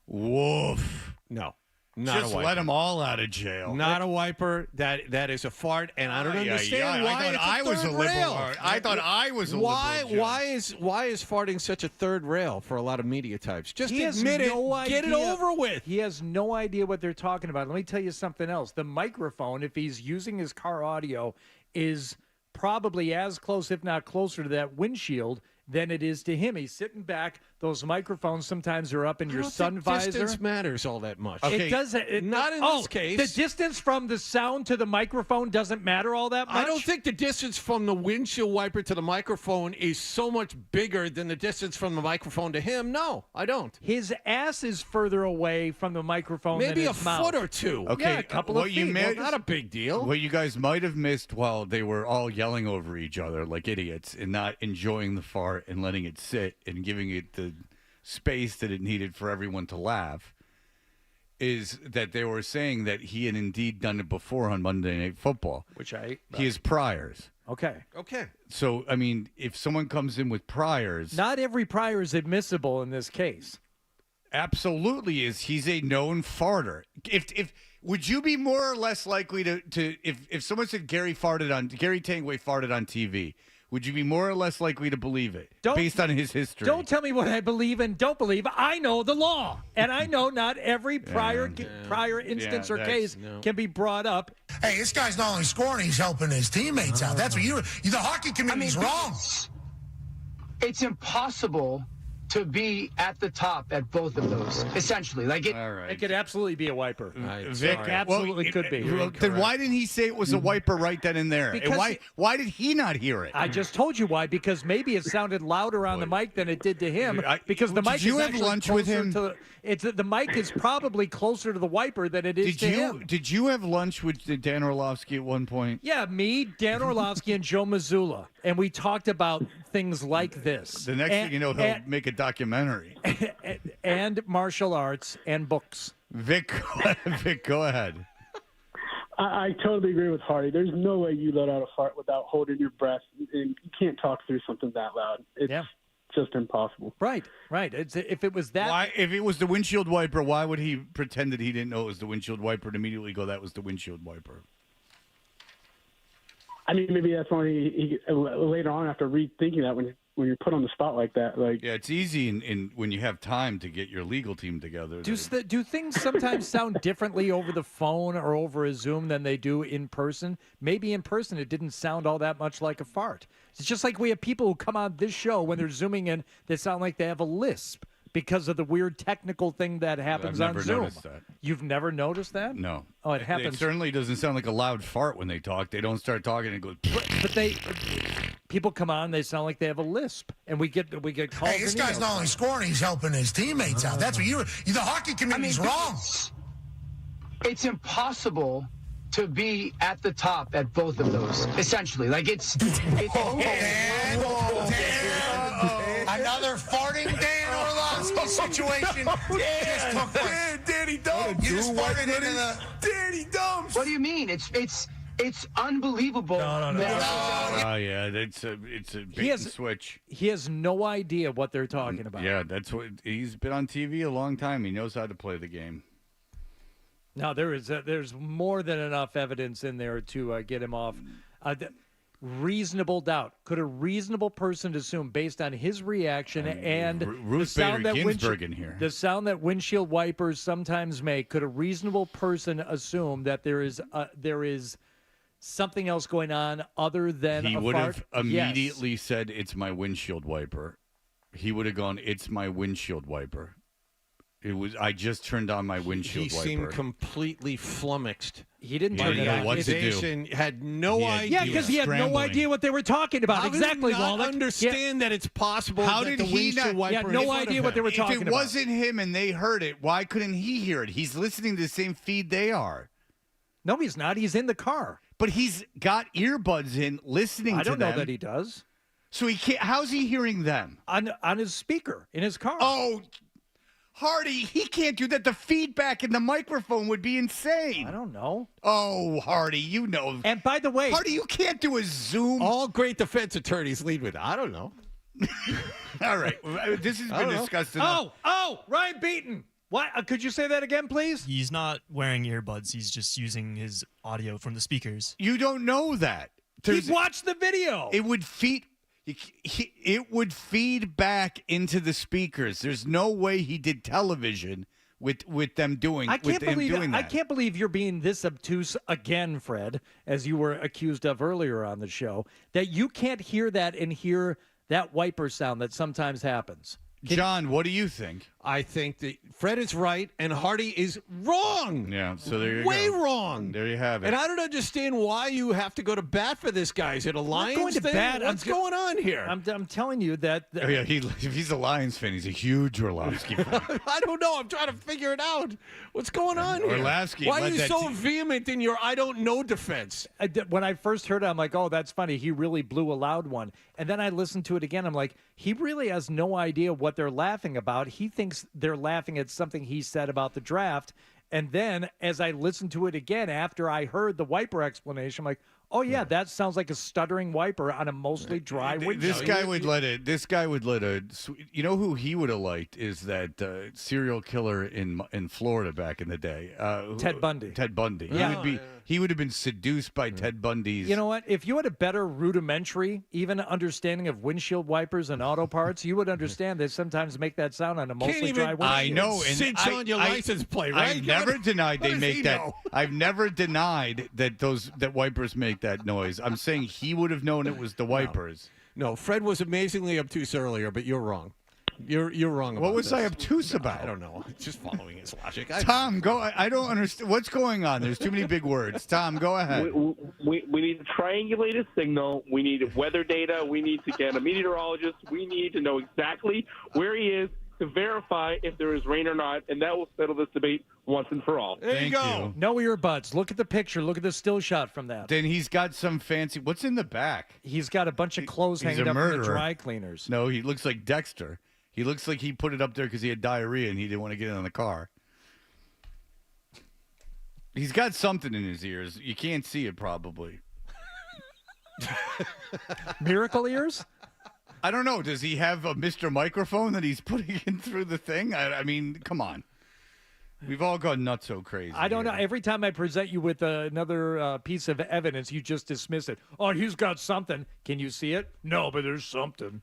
Woof. No. Not Just a wiper. let them all out of jail. Not a wiper. That is a fart, and I don't understand why I thought I was a liberal. rail. I thought I was a why? liberal. Judge. Why is farting such a third rail for a lot of media types? Just He has admit it. no Get it idea. over with. He has no idea what they're talking about. Let me tell you something else. The microphone, if he's using his car audio, is probably as close, if not closer, to that windshield than it is to him. He's sitting back. Those microphones sometimes are up in your sun visor. Distance matters all that much. It doesn't. Not in this case. The distance from the sound to the microphone doesn't matter all that much? I don't think the distance from the windshield wiper to the microphone is so much bigger than the distance from the microphone to him. No, I don't. His ass is further away from the microphone than Maybe his a mouth. foot or two. Okay, Yeah, a couple of feet. Well, not a big deal. What you guys might have missed while they were all yelling over each other like idiots and not enjoying the fart and letting it sit and giving it the space that it needed for everyone to laugh is that they were saying that he had indeed done it before on Monday Night Football. He has priors. Okay. So, I mean, if someone comes in with priors. Not every prior is admissible in this case. Absolutely is. He's a known farter. If would you be more or less likely to if someone said Gary Tanguay farted on TV, would you be more or less likely to believe it based on his history? Don't tell me what I believe and don't believe. I know the law, and I know not every prior instance or case can be brought up. Hey, this guy's not only scoring, he's helping his teammates out. That's what the hockey committee's wrong. it's impossible to be at the top at both of those. Essentially, like it. All right. It could absolutely be a wiper. Vic, absolutely could be. Then why didn't he say it was a wiper right then and there? Because And why did he not hear it? I just told you why. Because maybe it sounded louder on the mic than it did to him. Because the mic Did you is have actually lunch with closer him? The mic is probably closer to the wiper than it is to him. Did you have lunch with Dan Orlovsky at one point? Yeah, me, Dan Orlovsky, and Joe Mazzulla, and we talked about things like this. The next thing you know, he'll make a documentary. And martial arts and books. Vic, go ahead. I totally agree with Hardy. There's no way you let out a fart without holding your breath, and you can't talk through something that loud. It's just impossible. Right. If it was that, If it was the windshield wiper, why would he pretend that he didn't know it was the windshield wiper and immediately go, "That was the windshield wiper"? I mean, maybe that's why he later on after rethinking that when you're put on the spot like that, Yeah, it's easy in when you have time to get your legal team together. do things sometimes sound differently over the phone or over a Zoom than they do in person? Maybe in person it didn't sound all that much like a fart. It's just like we have people who come on this show when they're Zooming in, they sound like they have a lisp because of the weird technical thing that happens I've on never Zoom. noticed that. You've never noticed that? No. Oh, it happens. It certainly doesn't sound like a loud fart when they talk. They don't start talking and go. But people come on, they sound like they have a lisp, and we get calls. Hey, this and guy's emails. not only scoring, he's helping his teammates out. That's what the hockey committee's wrong. It's impossible to be at the top at both of those. Essentially, like it's Another farting Dan Orlovsky situation just took place. Danny Dumps. You just farted into the Danny Dumps. What do you mean? It's unbelievable. Oh yeah, it's a bait and switch. He has no idea what they're talking about. Yeah, that's what he's been on TV a long time. He knows how to play the game. Now there's more than enough evidence in there to get him off. reasonable doubt. Could a reasonable person assume, based on his reaction and Ruth the sound Bader that Ginsburg in here, the sound that windshield wipers sometimes make, could a reasonable person assume that there is something else going on other than he a would fart? have immediately said, "It's my windshield wiper." He would have gone, "It's my windshield wiper." It was. I just turned on my windshield wiper. He seemed completely flummoxed. He didn't turn it on. What to do? Had no idea. Yeah, because he had no idea what they were talking about. How exactly, did he not Wallach. understand that it's possible How that did the he windshield not? wiper He had in no front of idea what him? they were talking If it about. wasn't him and they heard it, why couldn't he hear it? He's listening to the same feed they are. No, he's not. He's in the car. But he's got earbuds in, listening to them. I don't know that he does. So he can't. How's he hearing them? On his speaker in his car. Oh, Hardy, he can't do that. The feedback in the microphone would be insane. I don't know. Oh, Hardy, you know. And by the way, Hardy, you can't do a Zoom. All great defense attorneys lead with, I don't know. All right. This has been discussed enough. Ryan Beaton. What? Could you say that again, please? He's not wearing earbuds. He's just using his audio from the speakers. You don't know that. He watched the video. It would feed. It would feed back into the speakers. There's no way he did television with them doing. I can't believe doing that. I can't believe you're being this obtuse again, Fred, as you were accused of earlier on the show. That you can't hear that and hear that wiper sound that sometimes happens. John, what do you think? I think that Fred is right and Hardy is wrong. Yeah, so there you go. Way wrong. There you have it. And I don't understand why you have to go to bat for this guy. Is it a Lions going to thing? bat. What's going on here? I'm telling you that. Oh, yeah, if he's a Lions fan, he's a huge Orlovsky fan. I don't know. I'm trying to figure it out. What's going on here? Orlovsky Why are led you that so team. vehement in your I don't know defense? When I first heard it, I'm like, oh, that's funny. He really blew a loud one. And then I listened to it again. I'm like, he really has no idea what they're laughing about. He thinks they're laughing at something he said about the draft. And then as I listened to it again after I heard the wiper explanation, I'm like, oh, yeah, that sounds like a stuttering wiper on a mostly dry windshield. This guy would let a. You know who he would have liked is that serial killer in Florida back in the day. Ted Bundy. Ted Bundy. Yeah. He would have been seduced by Ted Bundy's. You know what? If you had a better rudimentary, even understanding of windshield wipers and auto parts, you would understand they sometimes make that sound on a mostly dry windshield. I know. And cinch on your license plate, right? I've never denied they make that. Know? I've never denied that wipers make that noise. I'm saying he would have known it was the wipers. No, Fred was amazingly obtuse earlier, but you're wrong. You're wrong about What was this. I obtuse about? I don't know. Just following his logic. Tom, go. I don't understand. What's going on? There's too many big words. Tom, go ahead. We need to triangulate a signal. We need weather data. We need to get a meteorologist. We need to know exactly where he is to verify if there is rain or not, and that will settle this debate once and for all. There you go. No earbuds. Look at the picture. Look at the still shot from that. Then he's got some fancy. What's in the back? He's got a bunch of clothes He's hanging a up in murderer. the dry cleaners. No, he looks like Dexter. He looks like he put it up there because he had diarrhea and he didn't want to get it on the car. He's got something in his ears. You can't see it probably. Miracle ears? I don't know. Does he have a Mr. Microphone that he's putting in through the thing? I mean, come on. We've all gone nuts so crazy. I don't know. Every time I present you with another piece of evidence, you just dismiss it. Oh, he's got something. Can you see it? No, but there's something.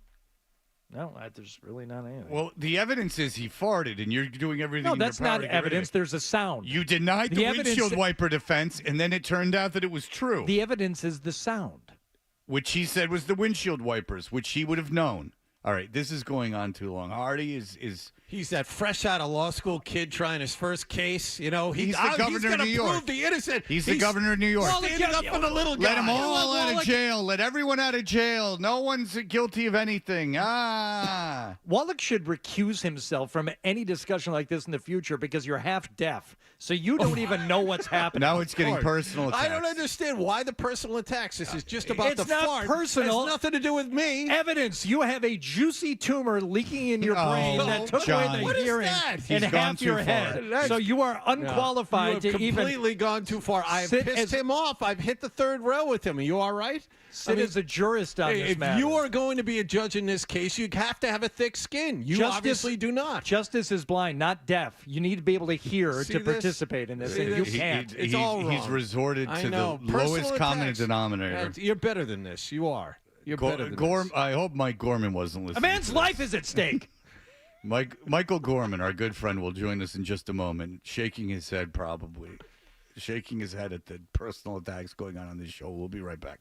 No, there's really not anything. Well, the evidence is he farted, and you're doing everything. No, in your that's power not to get rid of evidence. it. There's a sound. You denied the windshield wiper defense, and then it turned out that it was true. The evidence is the sound. Which he said was the windshield wipers, which he would have known. All right, this is going on too long. Hardy is He's that fresh out of law school kid trying his first case. You know, he's the governor of New York. Prove the innocent. He's the governor of New York. Standing up for the little guy. Let them all out of jail. Let everyone out of jail. No one's guilty of anything. Wallach should recuse himself from any discussion like this in the future because you're half deaf, so you don't even know what's happening. Now it's getting personal attacks. I don't understand why the personal attacks. This is just about it's the not fart. personal. It has nothing to do with me. Evidence. You have a juicy tumor leaking in your brain that took John. away the What is hearing that? in He's gone half your too head. far. So you are unqualified You have to even completely gone too far. I've sit pissed as- him off. I've hit the third rail with him. Are you all right? sit as a jurist on this If matter. you are going to be a judge in this case, you have to have a thick skin. You obviously do not. Justice is blind, not deaf. You need to be able to hear See to this? participate in this, See and you this? can't. It's all wrong. He's resorted I to know. the Personal lowest common attacks. denominator. You're better than this. You are. You're better than this. I hope Mike Gorman wasn't A listening. man's to life this. is at stake. Michael Gorman, our good friend, will join us in just a moment, shaking his head probably. Shaking his head at the personal attacks going on this show. We'll be right back.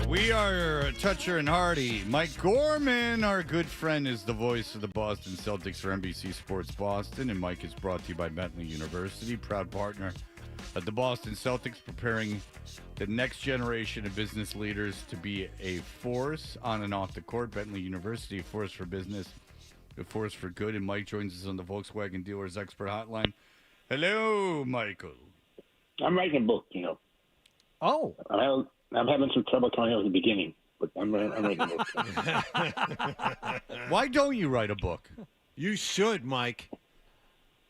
We are Toucher and Hardy. Mike Gorman, our good friend, is the voice of the Boston Celtics for NBC Sports Boston, and Mike is brought to you by Bentley University, proud partner of the Boston Celtics, preparing the next generation of business leaders to be a force on and off the court. Bentley University, a force for business, a force for good. And Mike joins us on the Volkswagen Dealers Expert Hotline. Hello, Michael. I'm writing a book, you know. Oh. I'm having some trouble coming out at the beginning, but I'm writing a book. Why don't you write a book? You should, Mike.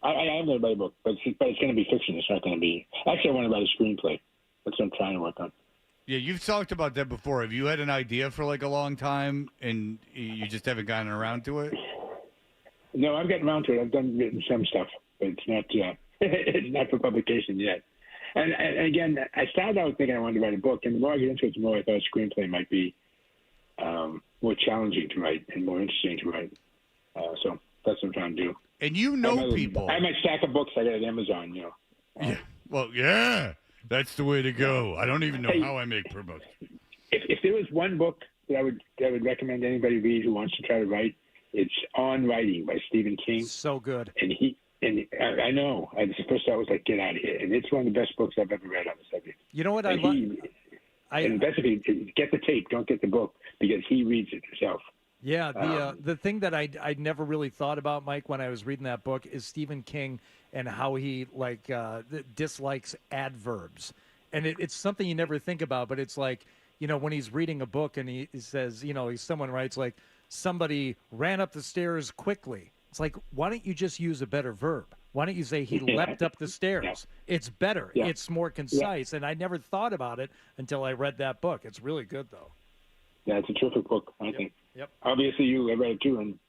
I am going to write a book, but it's going to be fiction. It's not going to be... Actually, I want to write a screenplay. That's what I'm trying to work on. Yeah, you've talked about that before. Have you had an idea for like a long time, and you just haven't gotten around to it? No, I've gotten around to it. I've written some stuff, but it's not it's not for publication yet. And again, I started out thinking I wanted to write a book, and the more I get into it, the more I thought a screenplay might be more challenging to write and more interesting to write. So that's what I'm trying to do. And you know people. I have my stack of books I got at Amazon, you know. Yeah. Well, yeah, that's the way to go. I don't even know how I make promotion. If there was one book that I would recommend anybody read who wants to try to write, it's On Writing by Stephen King. So good. And I know. The first thought was like, get out of here. And it's one of the best books I've ever read on the subject. You know what I love? And basically, get the tape, don't get the book, because he reads it himself. Yeah, the thing that I'd never really thought about, Mike, when I was reading that book is Stephen King and how he dislikes adverbs. And it's something you never think about, but it's like, you know, when he's reading a book and he says, you know, someone writes like, somebody ran up the stairs quickly. It's like, why don't you just use a better verb? Why don't you say he leapt up the stairs? Yeah. It's better. Yeah. It's more concise. Yeah. And I never thought about it until I read that book. It's really good, though. Yeah, it's a terrific book, I think. Yep. Obviously, you have read it, too, and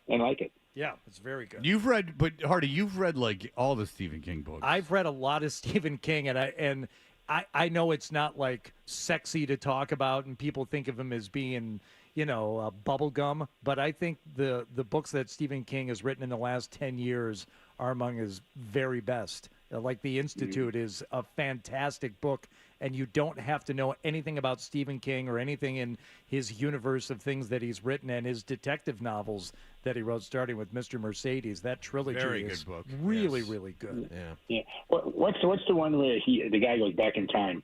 like it. Yeah, it's very good. You've read, but Hardy, you've read like all the Stephen King books. I've read a lot of Stephen King, and I know it's not like sexy to talk about, and people think of him as being, you know, bubblegum. But I think the books that Stephen King has written in the last 10 years are among his very best. Like The Institute is a fantastic book, and you don't have to know anything about Stephen King or anything in his universe of things that he's written and his detective novels that he wrote, starting with Mr. Mercedes. That trilogy is good book. Really, really good. Yeah. What's the one where the guy goes back in time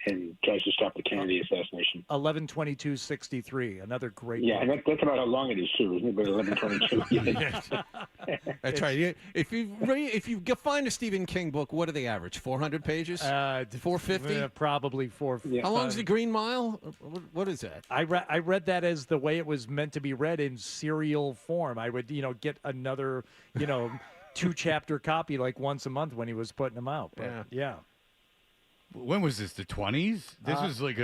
and tries to stop the Kennedy assassination? 11/22/63. Another great. Yeah, book. and that's about how long it is too, isn't it? But 11/22. That's right. If you find a Stephen King book, what do they average? 400 pages? 450? Probably 450. How long is the Green Mile? What is that? I read that as the way it was meant to be read in serial form. I would, get another, 2-chapter copy like once a month when he was putting them out. But, yeah. When was this? The 20s? This was like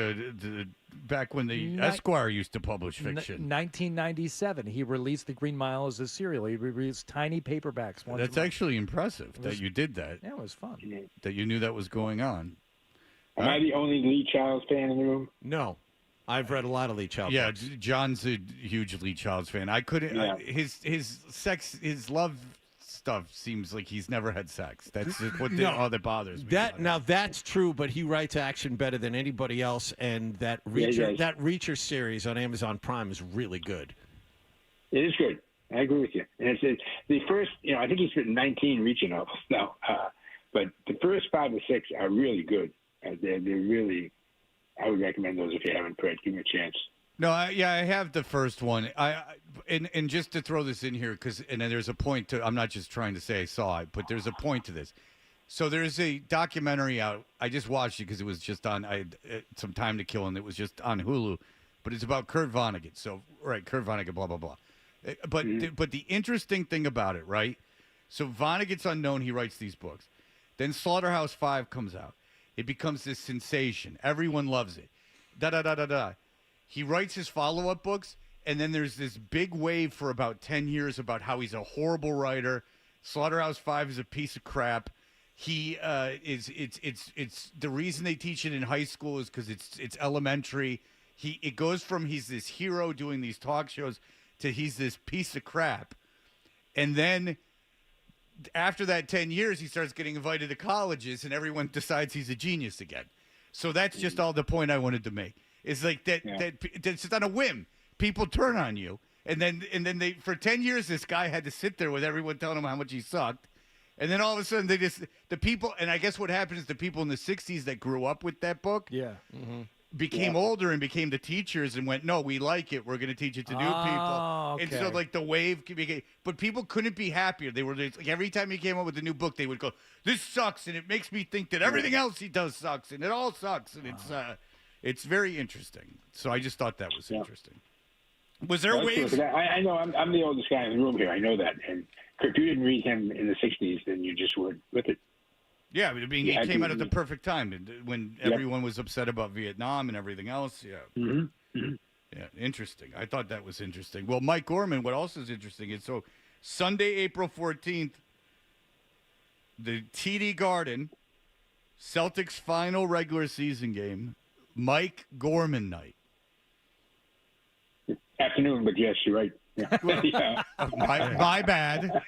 back when the Esquire used to publish fiction. 1997. He released The Green Mile as a serial. He released tiny paperbacks. That's actually impressive that you did that. Yeah, it was fun. That you knew that was going on. Am I the only Lee Childs fan in the room? No. I've read a lot of Lee Childs. Yeah, books. John's a huge Lee Childs fan. I couldn't. Yeah. His love stuff seems like he's never had sex. That's just what that bothers me. That's true, but he writes action better than anybody else, and that Reacher series on Amazon Prime is really good. It is good. I agree with you. And it's the first, I think he's written 19 Reacher novels now, but the first 5 or 6 are really good. They're really. I would recommend those if you haven't read. Give them a chance. No, I have the first one. And just to throw this in here, and then there's a point to. I'm not just trying to say I saw it, but there's a point to this. So there's a documentary out. I just watched it because it was just on. I had some time to kill, and it was just on Hulu. But it's about Kurt Vonnegut. So Kurt Vonnegut, blah blah blah. But the interesting thing about it, right? So Vonnegut's unknown. He writes these books. Then Slaughterhouse-5 comes out. It becomes this sensation. Everyone loves it. Da-da-da-da-da. He writes his follow-up books, and then there's this big wave for about 10 years about how he's a horrible writer. Slaughterhouse-5 is a piece of crap. He it's the reason they teach it in high school is because it's elementary. It goes from he's this hero doing these talk shows to he's this piece of crap. And then after that 10 years, he starts getting invited to colleges, and everyone decides he's a genius again. So that's just all the point I wanted to make. Is like that's just on a whim. People turn on you, and then they for 10 years this guy had to sit there with everyone telling him how much he sucked, and then all of a sudden the people, and I guess what happened is the people in the '60s that grew up with that book, became older and became the teachers and went, no, we like it. We're going to teach it to new people. And so like the wave became, but people couldn't be happier. They were like every time he came up with a new book, they would go, this sucks. And it makes me think that everything else he does sucks and it all sucks. And it's very interesting. So I just thought that was interesting. Was there waves? I know I'm the oldest guy in the room here. I know that. And if you didn't read him in the 60s, then you just weren't with it. Yeah, I mean, he came out at the perfect time when everyone was upset about Vietnam and everything else. Yeah. Yeah, interesting. I thought that was interesting. Well, Mike Gorman, what else is interesting is so Sunday, April 14th, the TD Garden, Celtics final regular season game, Mike Gorman night. Afternoon, but yes, you're right. Yeah. My bad.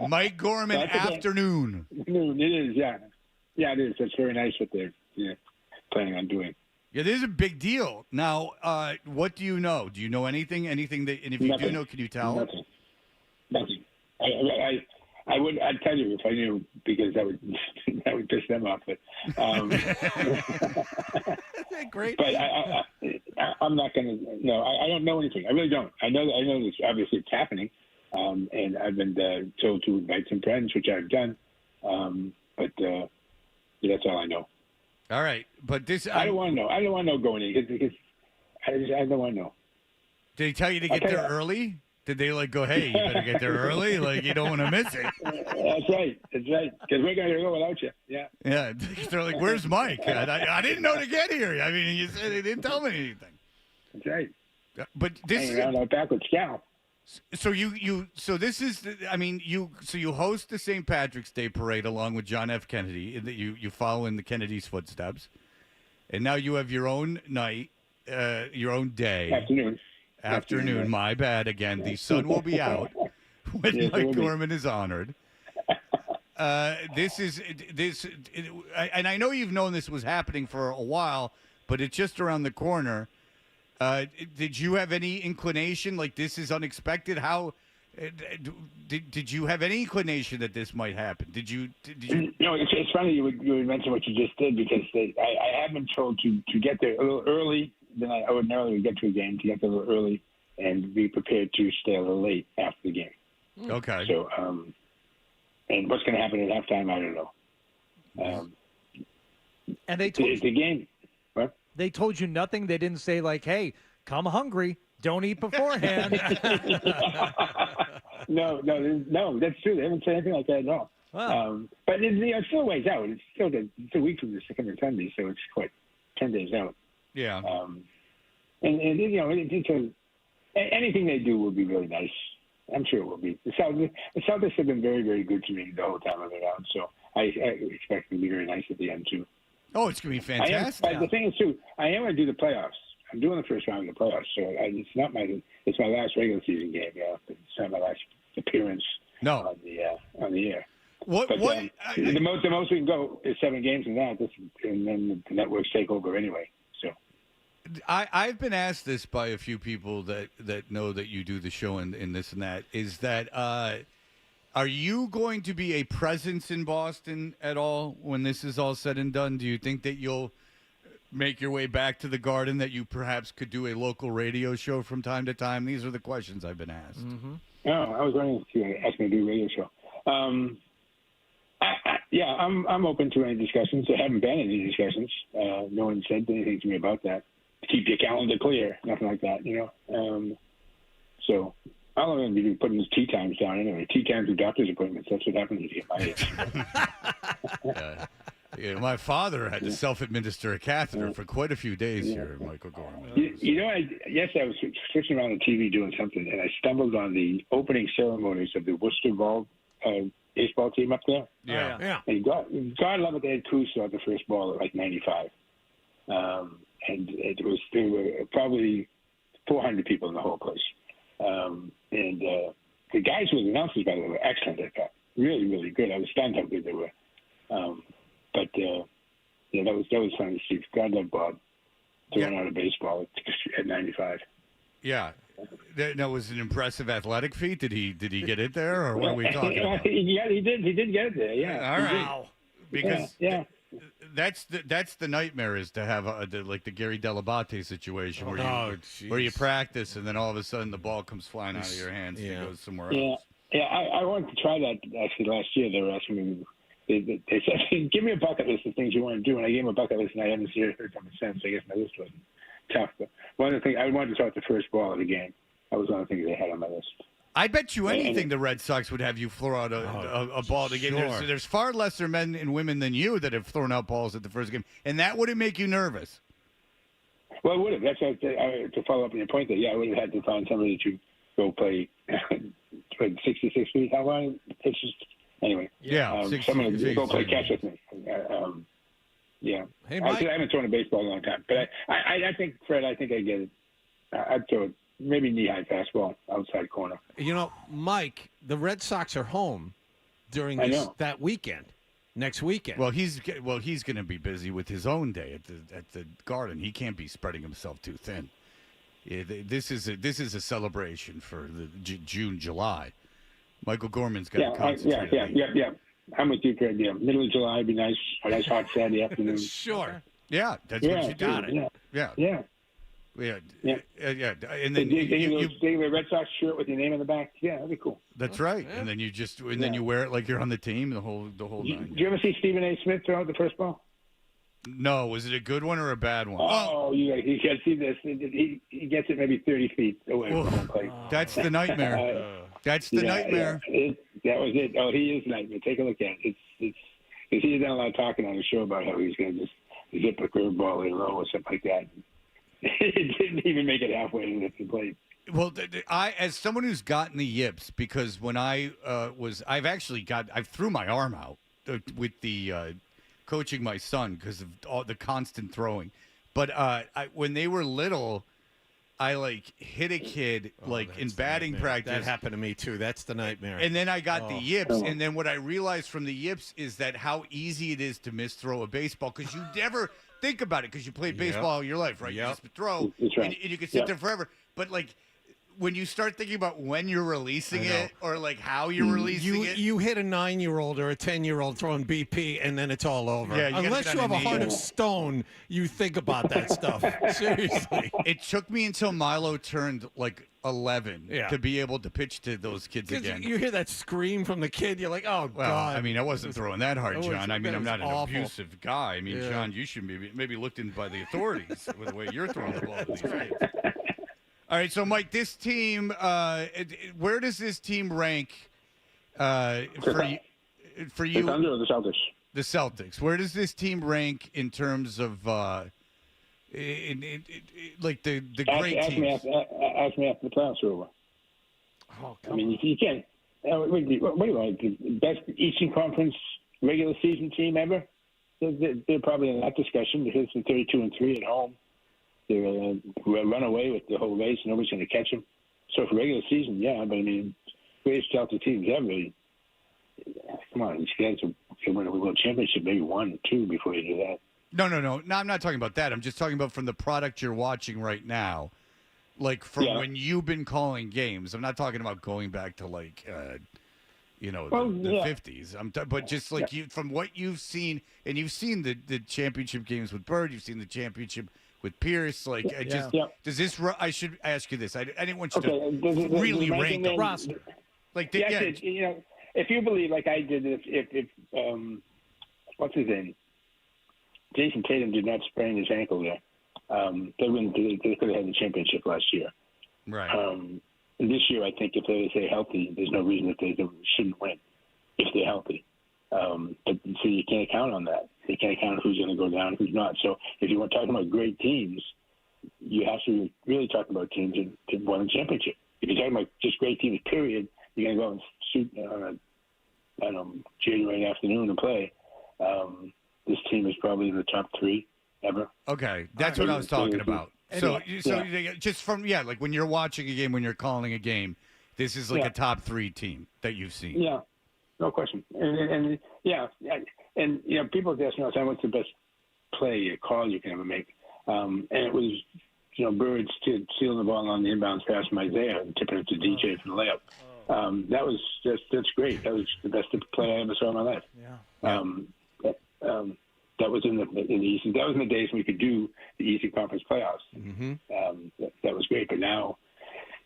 Mike Gorman afternoon. Noon, it is, yeah. Yeah, it is. That's very nice what they're planning on doing. Yeah, this is a big deal. Now, what do you know? Do you know anything? Anything that, and if you do know, can you tell? Nothing. I'd tell you if I knew, because that would piss them off. But great. But I'm not going to. No, I don't know anything. I really don't. I know this. Obviously, it's happening, and I've been told to invite some friends, which I've done. But that's all I know. All right, but this I don't want to know. I don't want to know going in because I don't want to know. Did they tell you to get there early? Did they go, hey, you better get there early? You don't want to miss it. That's right. That's right. Because we're going to go without you. Yeah. Yeah. They're like, where's Mike? I didn't know to get here. I mean, you said they didn't tell me anything. That's right. But this is a backwards cow. So you host the St. Patrick's Day parade along with John F. Kennedy. You follow in the Kennedy's footsteps, and now you have your own night, your own day. Afternoon. My bad again. The sun will be out when Mike Gorman is honored. And I know you've known this was happening for a while, but it's just around the corner. Did you have any inclination, this is unexpected? How did you have any inclination that this might happen? Did you? No, it's funny you would mention what you just did, because I have been told to get there a little early than I ordinarily would get to a game, to get there a little early and be prepared to stay a little late after the game. Okay. So, and what's going to happen at halftime, I don't know. And they told the game. What? They told you nothing. They didn't say hey, come hungry, don't eat beforehand. No, that's true. They haven't said anything like that at all. Wow. But it's still ways out. It's still it's a week from the second Sunday, so it's 10 days out. Yeah. And anything they do will be really nice. I'm sure it will be. The Celtics have been very, very good to me the whole time I've been around, so I expect it to be very nice at the end too. Oh, it's going to be fantastic. The thing is too, I am going to do the playoffs. I'm doing the first round of the playoffs, so it's my last regular season game. Yeah, it's not my last appearance. No. On the air. The most we can go is 7 games in that, and then the networks take over anyway. So I've been asked this by a few people that know that you do the show and this and that. Is that are you going to be a presence in Boston at all when this is all said and done? Do you think that you'll make your way back to the Garden, that you perhaps could do a local radio show from time to time? These are the questions I've been asked. Mm-hmm. Oh, I was wondering if you asked me to do a radio show. I'm open to any discussions. There haven't been any discussions. No one said anything to me about that. Keep your calendar clear, nothing like that, So all I'm going to be putting is tea times down anyway. Tea times with doctor's appointments. That's what happens at my age. My father had to self-administer a catheter for quite a few days here, Michael Gorman. I was switching around the TV doing something, and I stumbled on the opening ceremonies of the Worcester Ball baseball team up there. Yeah. And God love it, they had Cruz at the first ball at 95. And there were probably 400 people in the whole place. And the guys who were the announcers, by the way, were excellent, I thought. Really, really good. I was stunned how good they were. That was fun to see. God love Bob. thrown out of baseball at 95. Yeah. No, was it an impressive athletic feat? Did he get it there, or what are we talking about? Yeah, he did. He did get it there. Yeah. All right. Because yeah. That's the nightmare, is to have like the Gary Delabate situation where you practice and then all of a sudden the ball comes flying out of your hands and it goes somewhere else. Yeah, I wanted to try that actually last year. They were asking me. They said, "Give me a bucket list of things you want to do," and I gave them a bucket list, and I haven't heard them since. I guess my list wasn't tough. But one of the things I wanted to start the first ball of the game. That was one of the things they had on my list. I bet you anything the Red Sox would have you throw out a ball at the game. Sure. There's far lesser men and women than you that have thrown out balls at the first game, and that wouldn't make you nervous. Well, it would have. That's to follow up on your point. That I would have had to find somebody to go play 66 feet. How long? It's just anyway. Yeah, someone to go play catch with me. Yeah. Hey, Mike. I haven't thrown a baseball in a long time, but I think Fred. I think I get it. I'd throw it. Maybe knee-high fastball outside corner. You know, Mike, the Red Sox are home during that weekend, next weekend. Well, he's going to be busy with his own day at the Garden. He can't be spreading himself too thin. Yeah, this is a celebration for the June, July. Michael Gorman's got to concentrate. Yeah. I'm with you, Fred. Yeah, middle of July would be nice. A nice hot Saturday afternoon. Sure. Yeah, that's what you do. Got it. Yeah. And then you a Red Sox shirt with your name on the back. Yeah, that'd be cool. That's right. Yeah. And then then you wear it like you're on the team. The whole nine. Did you ever see Stephen A. Smith throw out the first ball? No. Was it a good one or a bad one? Oh, you can see this. He gets it maybe 30 feet away from home plate. That's the nightmare. That's the nightmare. That was it. Oh, he is a nightmare. Take a look at it. It's he's done a lot of talking on the show about how he's going to just zip a curveball in a row or something like that. It didn't even make it halfway to the plate. Well, I, as someone who's gotten the yips, because when I I threw my arm out with the coaching my son because of all the constant throwing. But when they were little, I hit a kid in batting practice. That happened to me too. That's the nightmare. And then I got the yips. And then what I realized from the yips is that how easy it is to misthrow a baseball, because you never think about it, because you played baseball all your life, right? You just throw, and you can sit there forever. But when you start thinking about when you're releasing it, or how you're releasing it, you hit a 9-year-old or a 10-year-old throwing BP, and then it's all over. Yeah, unless you have a heart of stone, you think about that stuff. Seriously, it took me until Milo turned 11 to be able to pitch to those kids again. You hear that scream from the kid, you're like, oh, well, God. I mean, I wasn't throwing that hard, John. I mean, I'm not an awful. abusive guy. I mean, John, you should maybe looked in by the authorities with the way you're throwing the ball to these kids. All right, so Mike, this team, where does this team rank for you? It's under the Celtics. The Celtics. Where does this team rank in terms of the great teams? Ask me after the playoffs are over. Oh, I mean, you can't. What do you want? The best Eastern Conference regular season team ever? They're probably in that discussion because they're 32-3 at home. They're run away with the whole race. Nobody's going to catch them. So for regular season, yeah. But I mean, greatest Celtic teams ever. Come on, these guys will win a world championship, maybe 1 or 2 before you do that. No, I'm not talking about that. I'm just talking about from the product you're watching right now. When you've been calling games. I'm not talking about going back to the 50s. But just you, from what you've seen, and you've seen the championship games with Bird, you've seen the championship with Pierce. Does this? I should ask you this. I didn't want you to really rank the roster. If you believe, like I did, if what's his name? Jason Tatum did not sprain his ankle there. They could have had the championship last year. Right. This year, I think if they stay healthy, there's no reason that they shouldn't win if they're healthy. But so you can't count on that. You can't count on who's going to go down, who's not. So if you want to talk about great teams, you have to really talk about teams that won a championship. If you're talking about just great teams, period, you're going to go and shoot on a January afternoon and play. This team is probably in the top 3 ever. Okay, that's what I was talking about. So just from when you're watching a game, when you're calling a game, this is a top 3 team that you've seen. Yeah, no question. And people ask me all the time, what's the best play or call you can ever make? And it was, Bird stealing the ball on the inbounds pass from Isaiah and tipping it to DJ for the layup. That's great. That was the best play I ever saw in my life. That was in the East. That was in the days when we could do the Eastern Conference playoffs. Mm-hmm. That was great. But now,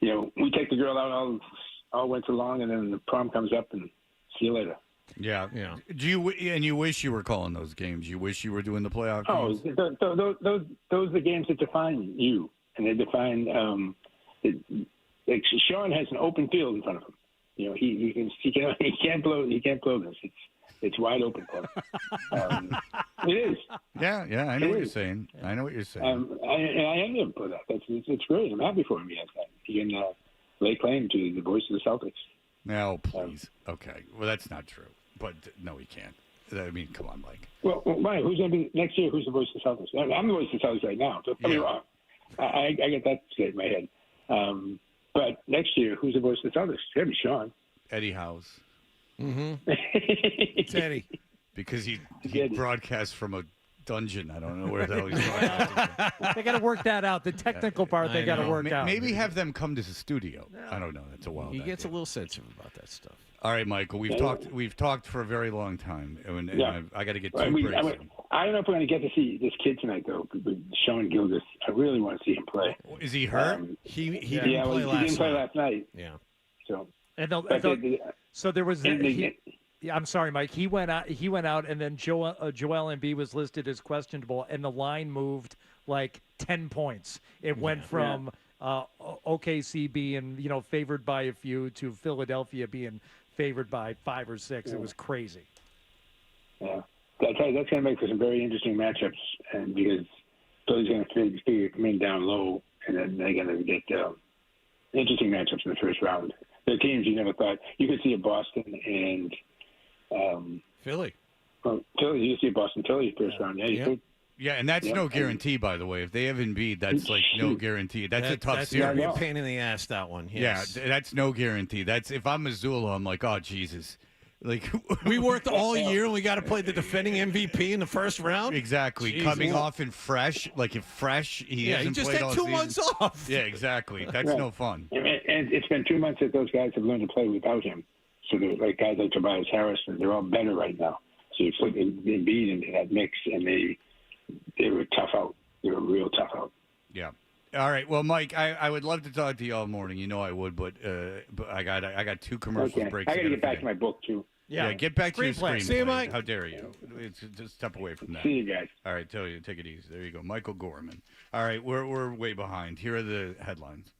we take the girl out all winter long, and then the prom comes up, and see you later. Yeah. Do you wish you were calling those games? You wish you were doing the playoff games? Those are the games that define you, and they define. Like Sean has an open field in front of him. He can't blow this. It's wide open for him. It is. Yeah. I know what you're saying. I know what you're saying. I envy him for that. It's great. I'm happy for him. He has that. He can lay claim to the voice of the Celtics. No, please. Okay. Well, that's not true. But no, he can't. I mean, come on, Mike. Well, Mike, who's going to be next year? Who's the voice of the Celtics? I'm the voice of the Celtics right now. Don't get me wrong. I get that straight in my head. But next year, who's the voice of the Celtics? It's going to be Sean. Eddie House. Mm-hmm. It's Eddie. Because he broadcasts from a dungeon. I don't know where the hell he's broadcasting. They got to work that out. The technical part they got to work out. Maybe have them come to the studio. I don't know. That's a wild He idea. gets a little sensitive about that stuff. All right, Michael. We've talked for a very long time, and I got to get two breaks. I don't know if we're going to get to see this kid tonight, though. Sean Gilgis. I really want to see him play. Is he hurt? He didn't play last night. Yeah. So. So there was. I'm sorry, Mike. He went out, and then Joel Embiid was listed as questionable, and the line moved like 10 points. It went from OKC being favored by a few to Philadelphia being favored by 5 or 6. It was crazy. Yeah, that's going to make for some very interesting matchups, and because Philly's going to figure come in down low, and then they're going to get interesting matchups in the first round. They're teams you never thought you could see a Boston and Philly. Well, Philly, you see Boston Philly first round. Yeah, you could. Yeah, and that's no guarantee, by the way. If they have Embiid, that's like no guarantee. That's a tough series. That's a pain in the ass, that one. Yes. Yeah, that's no guarantee. That's if I'm Missoula, I'm like, oh Jesus, like we worked all year and we got to play the defending MVP in the first round. Exactly, Jeez, coming off in fresh, like if fresh, he hasn't just played had all 2 months season. off. Yeah, exactly. That's no fun. And it's been 2 months that those guys have learned to play without him. So they're like guys like Tobias Harris, and they're all better right now. So you put Embiid into that mix, and they were tough out. They were real tough out. Yeah. All right. Well, Mike, I would love to talk to you all morning. You know I would, but I got 2 commercial breaks. I got to get back to my book too. Yeah, get back to your screenplay. See you, Mike. How dare you? It's just step away from that. See you guys. All right, take it easy. There you go, Michael Gorman. All right, we're way behind. Here are the headlines.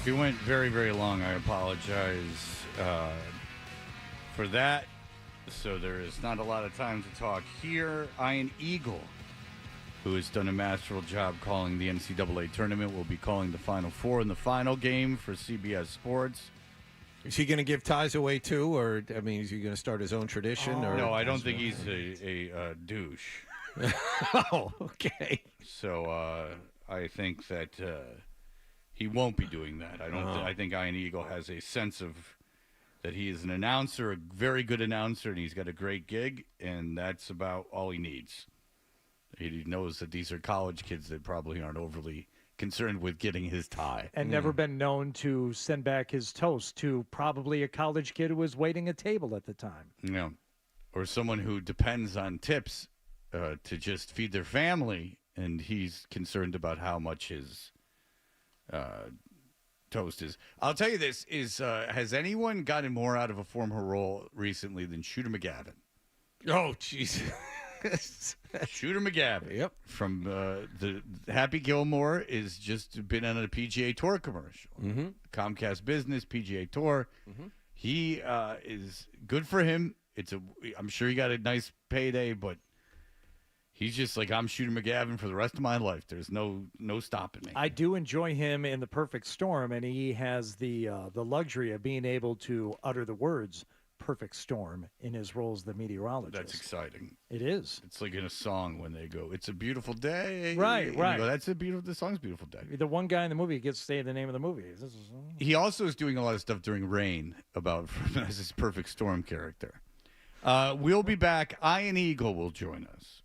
If you went very, very long, I apologize for that. So there is not a lot of time to talk here. Ian Eagle, who has done a masterful job calling the NCAA tournament, will be calling the Final Four in the final game for CBS Sports. Is he going to give ties away too, or I mean, is he going to start his own tradition? Or No, I don't think he's a douche. Oh, okay. So I think that he won't be doing that. I think Ian Eagle has a sense of that he is an announcer, a very good announcer, and he's got a great gig, and that's about all he needs. He knows that these are college kids that probably aren't overly concerned with getting his tie. And never been known to send back his toast to probably a college kid who was waiting a table at the time. Yeah. Or someone who depends on tips to just feed their family, and he's concerned about how much his toast is. I'll tell you this, has anyone gotten more out of a former role recently than Shooter McGavin? Oh, jeez. Shooter McGavin. Yep. From the Happy Gilmore is just been on a PGA Tour commercial. Mm-hmm. Comcast Business, PGA Tour. Mm-hmm. He is good for him. I'm sure he got a nice payday, but he's just like, I'm Shooter McGavin for the rest of my life. There's no stopping me. I do enjoy him in The Perfect Storm, and he has the luxury of being able to utter the words "perfect storm" in his role as the meteorologist. That's exciting. It is. It's like in a song when they go, "It's a beautiful day." Right, And right. you go, That's a beautiful. The song's "Beautiful Day." The one guy in the movie gets to say the name of the movie. He also is doing a lot of stuff during rain about as his Perfect Storm character. We'll be back. Ian Eagle will join us.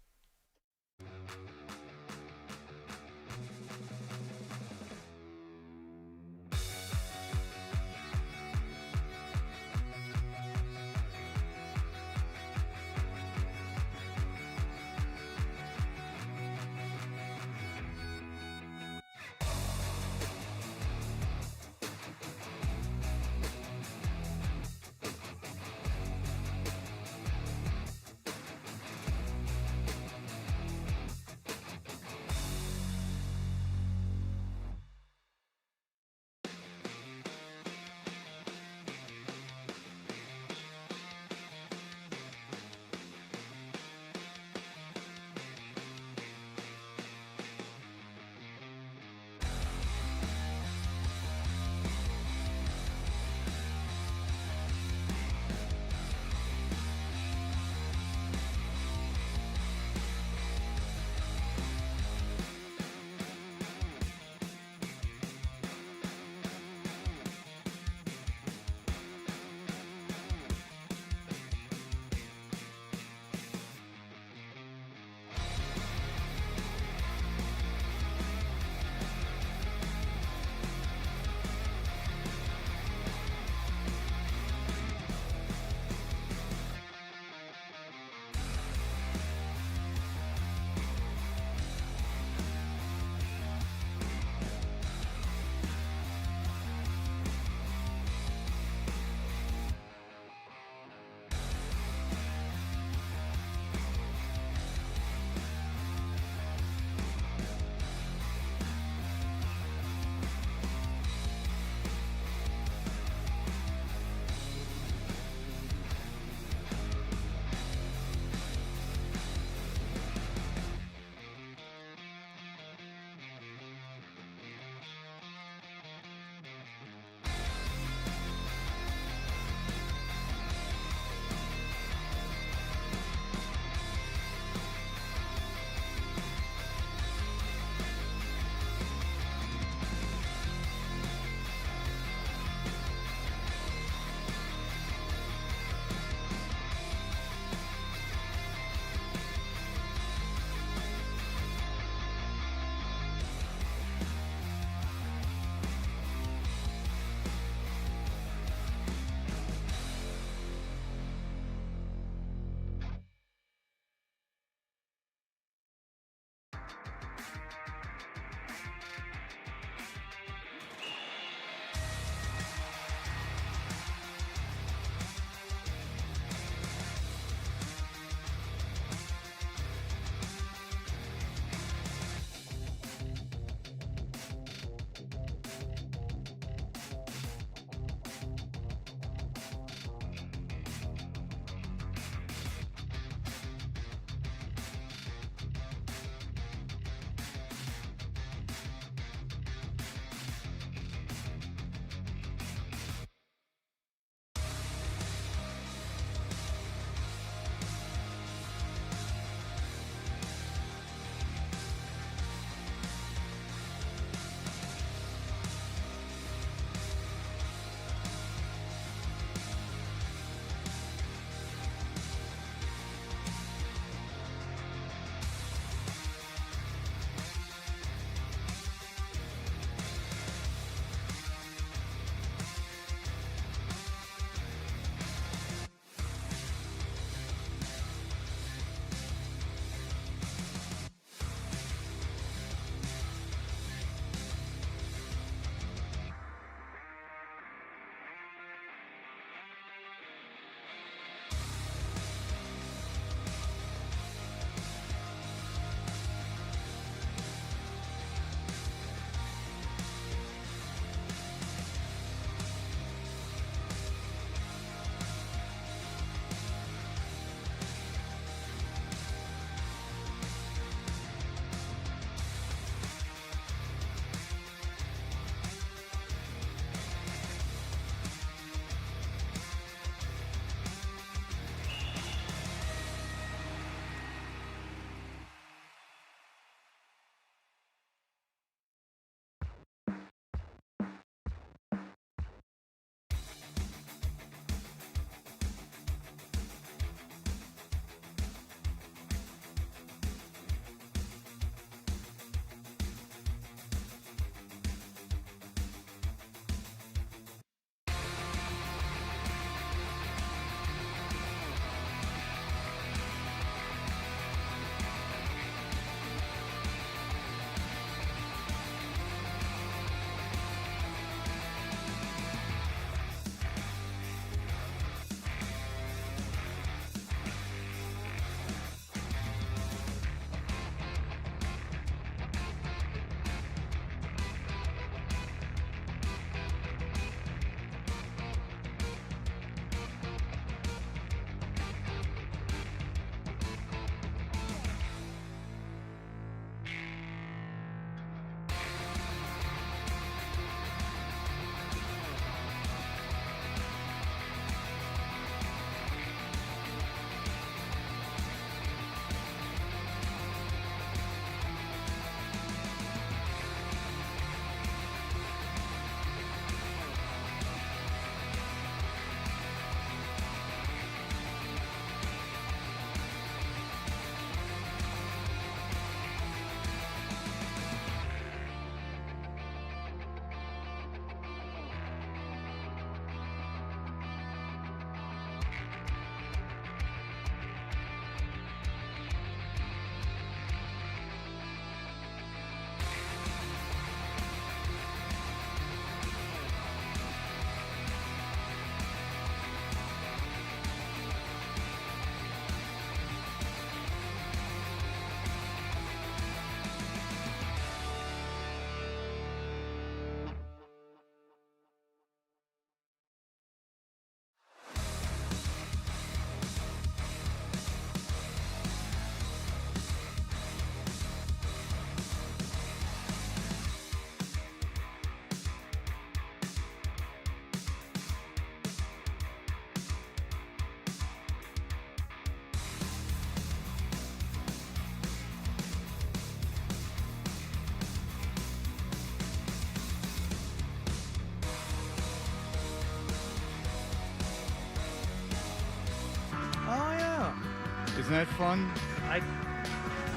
Isn't that fun? I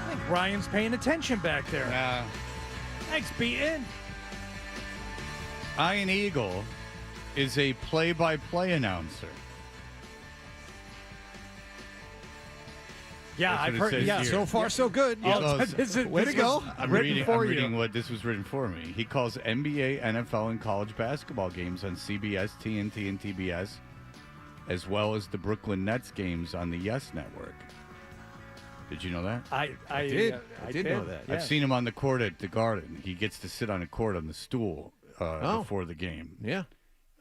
think Brian's paying attention back there. Yeah. Thanks, Beaton. Ian Eagle is a play-by-play announcer. Yeah, That's what I've it heard. says Yeah, here. so far so good. Way to go. I'm Written for you. reading what this was written for me. He calls NBA, NFL, and college basketball games on CBS, TNT, and TBS, as well as the Brooklyn Nets games on the Yes Network. Did you know that? I did know that. I've seen him on the court at the Garden. He gets to sit on a court on the stool before the game. Yeah.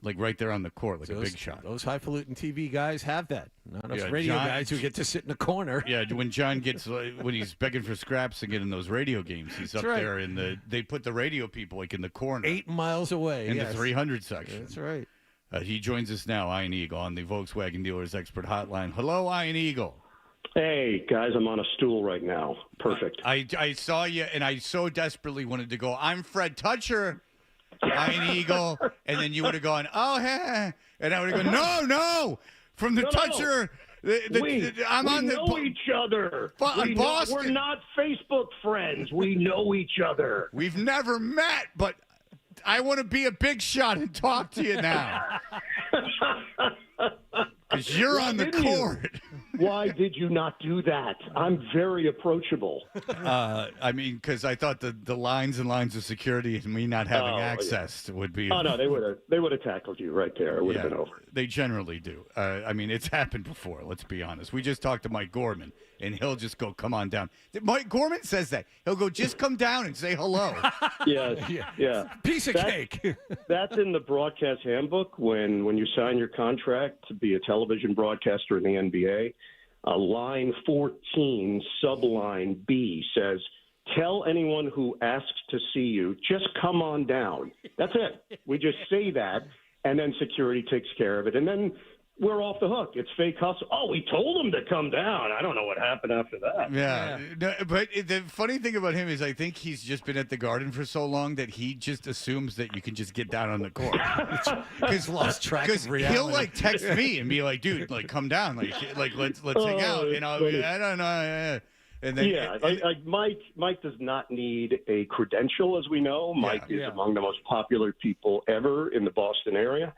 Like right there on the court, like a big shot. Those highfalutin TV guys have that. Not us Yeah, radio John- guys who get to sit in the corner. Yeah, when John gets when he's begging for scraps to get in those radio games, he's up right. there in they put the radio people like in the corner, 8 miles away. in yes. the 300 section. That's right. He joins us now, Ian Eagle, on the Volkswagen Dealers Expert Hotline. Hello, Ian Eagle. Hey, guys, I'm on a stool right now. Perfect. I saw you, and I so desperately wanted to go, I'm Fred Toucher, Ian Eagle, and then you would have gone, oh, hey, and I would have gone, no, from the No. Toucher. I'm we on the. know each other. On Boston. We're not Facebook friends. We know each other. We've never met, but I want to be a big shot and talk to you now. Because you're on the court. Why did you not do that? I'm very approachable. I mean, because I thought the lines and lines of security and me not having access would be. Oh no, they would have tackled you right there. It would have been over. They generally do. I mean, it's happened before. Let's be honest. We just talked to Mike Gorman, and he'll just go, "Come on down." Mike Gorman says that he'll go, "Just come down and say hello." Yeah. Piece of cake. That's in the broadcast handbook. When you sign your contract to be a television broadcaster in the NBA, line 14, subline B says, "Tell anyone who asks to see you, just come on down." That's it. We just say that, and then security takes care of it, and then we're off the hook. It's fake hustle. Oh, we told him to come down. I don't know what happened after that. Yeah. No, but the funny thing about him is I think he's just been at the Garden for so long that he just assumes that you can just get down on the court. He's lost track of reality. He'll like text me and be like, "Dude, like come down, like let's hang out." And I'll be, I don't know. And then like Mike does not need a credential, as we know. Mike is among the most popular people ever in the Boston area.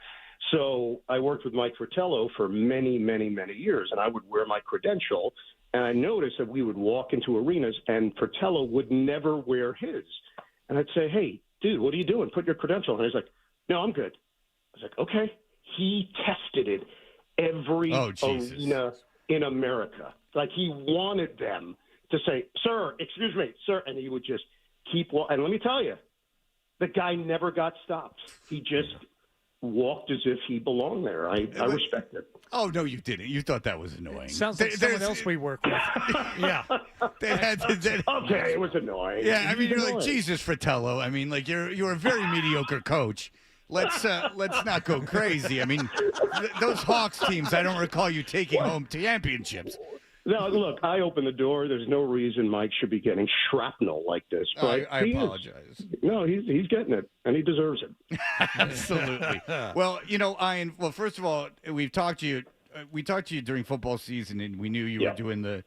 So I worked with Mike Fratello for many, many, many years, and I would wear my credential, and I noticed that we would walk into arenas, and Fratello would never wear his. And I'd say, "Hey, dude, what are you doing? Put your credential on." And he's like, "No, I'm good." I was like, "Okay." He tested it every arena in America. Like he wanted them to say, "Sir, excuse me, sir," and he would just keep walking. And let me tell you, the guy never got stopped. He just walked as if he belonged there. I respect it. Oh, no, you didn't. You thought that was annoying. Sounds like someone else we work with. Yeah. Okay, it was annoying. Yeah, I mean, you're like, annoying. Jesus, Fratello. I mean, like, you're a very mediocre coach. Let's not go crazy. I mean, those Hawks teams, I don't recall you taking home championships. No, look, I opened the door. There's no reason Mike should be getting shrapnel like this. But I apologize. No, he's getting it, and he deserves it. Absolutely. Well, Ian. Well, first of all, we've talked to you. We talked to you during football season, and we knew you were doing the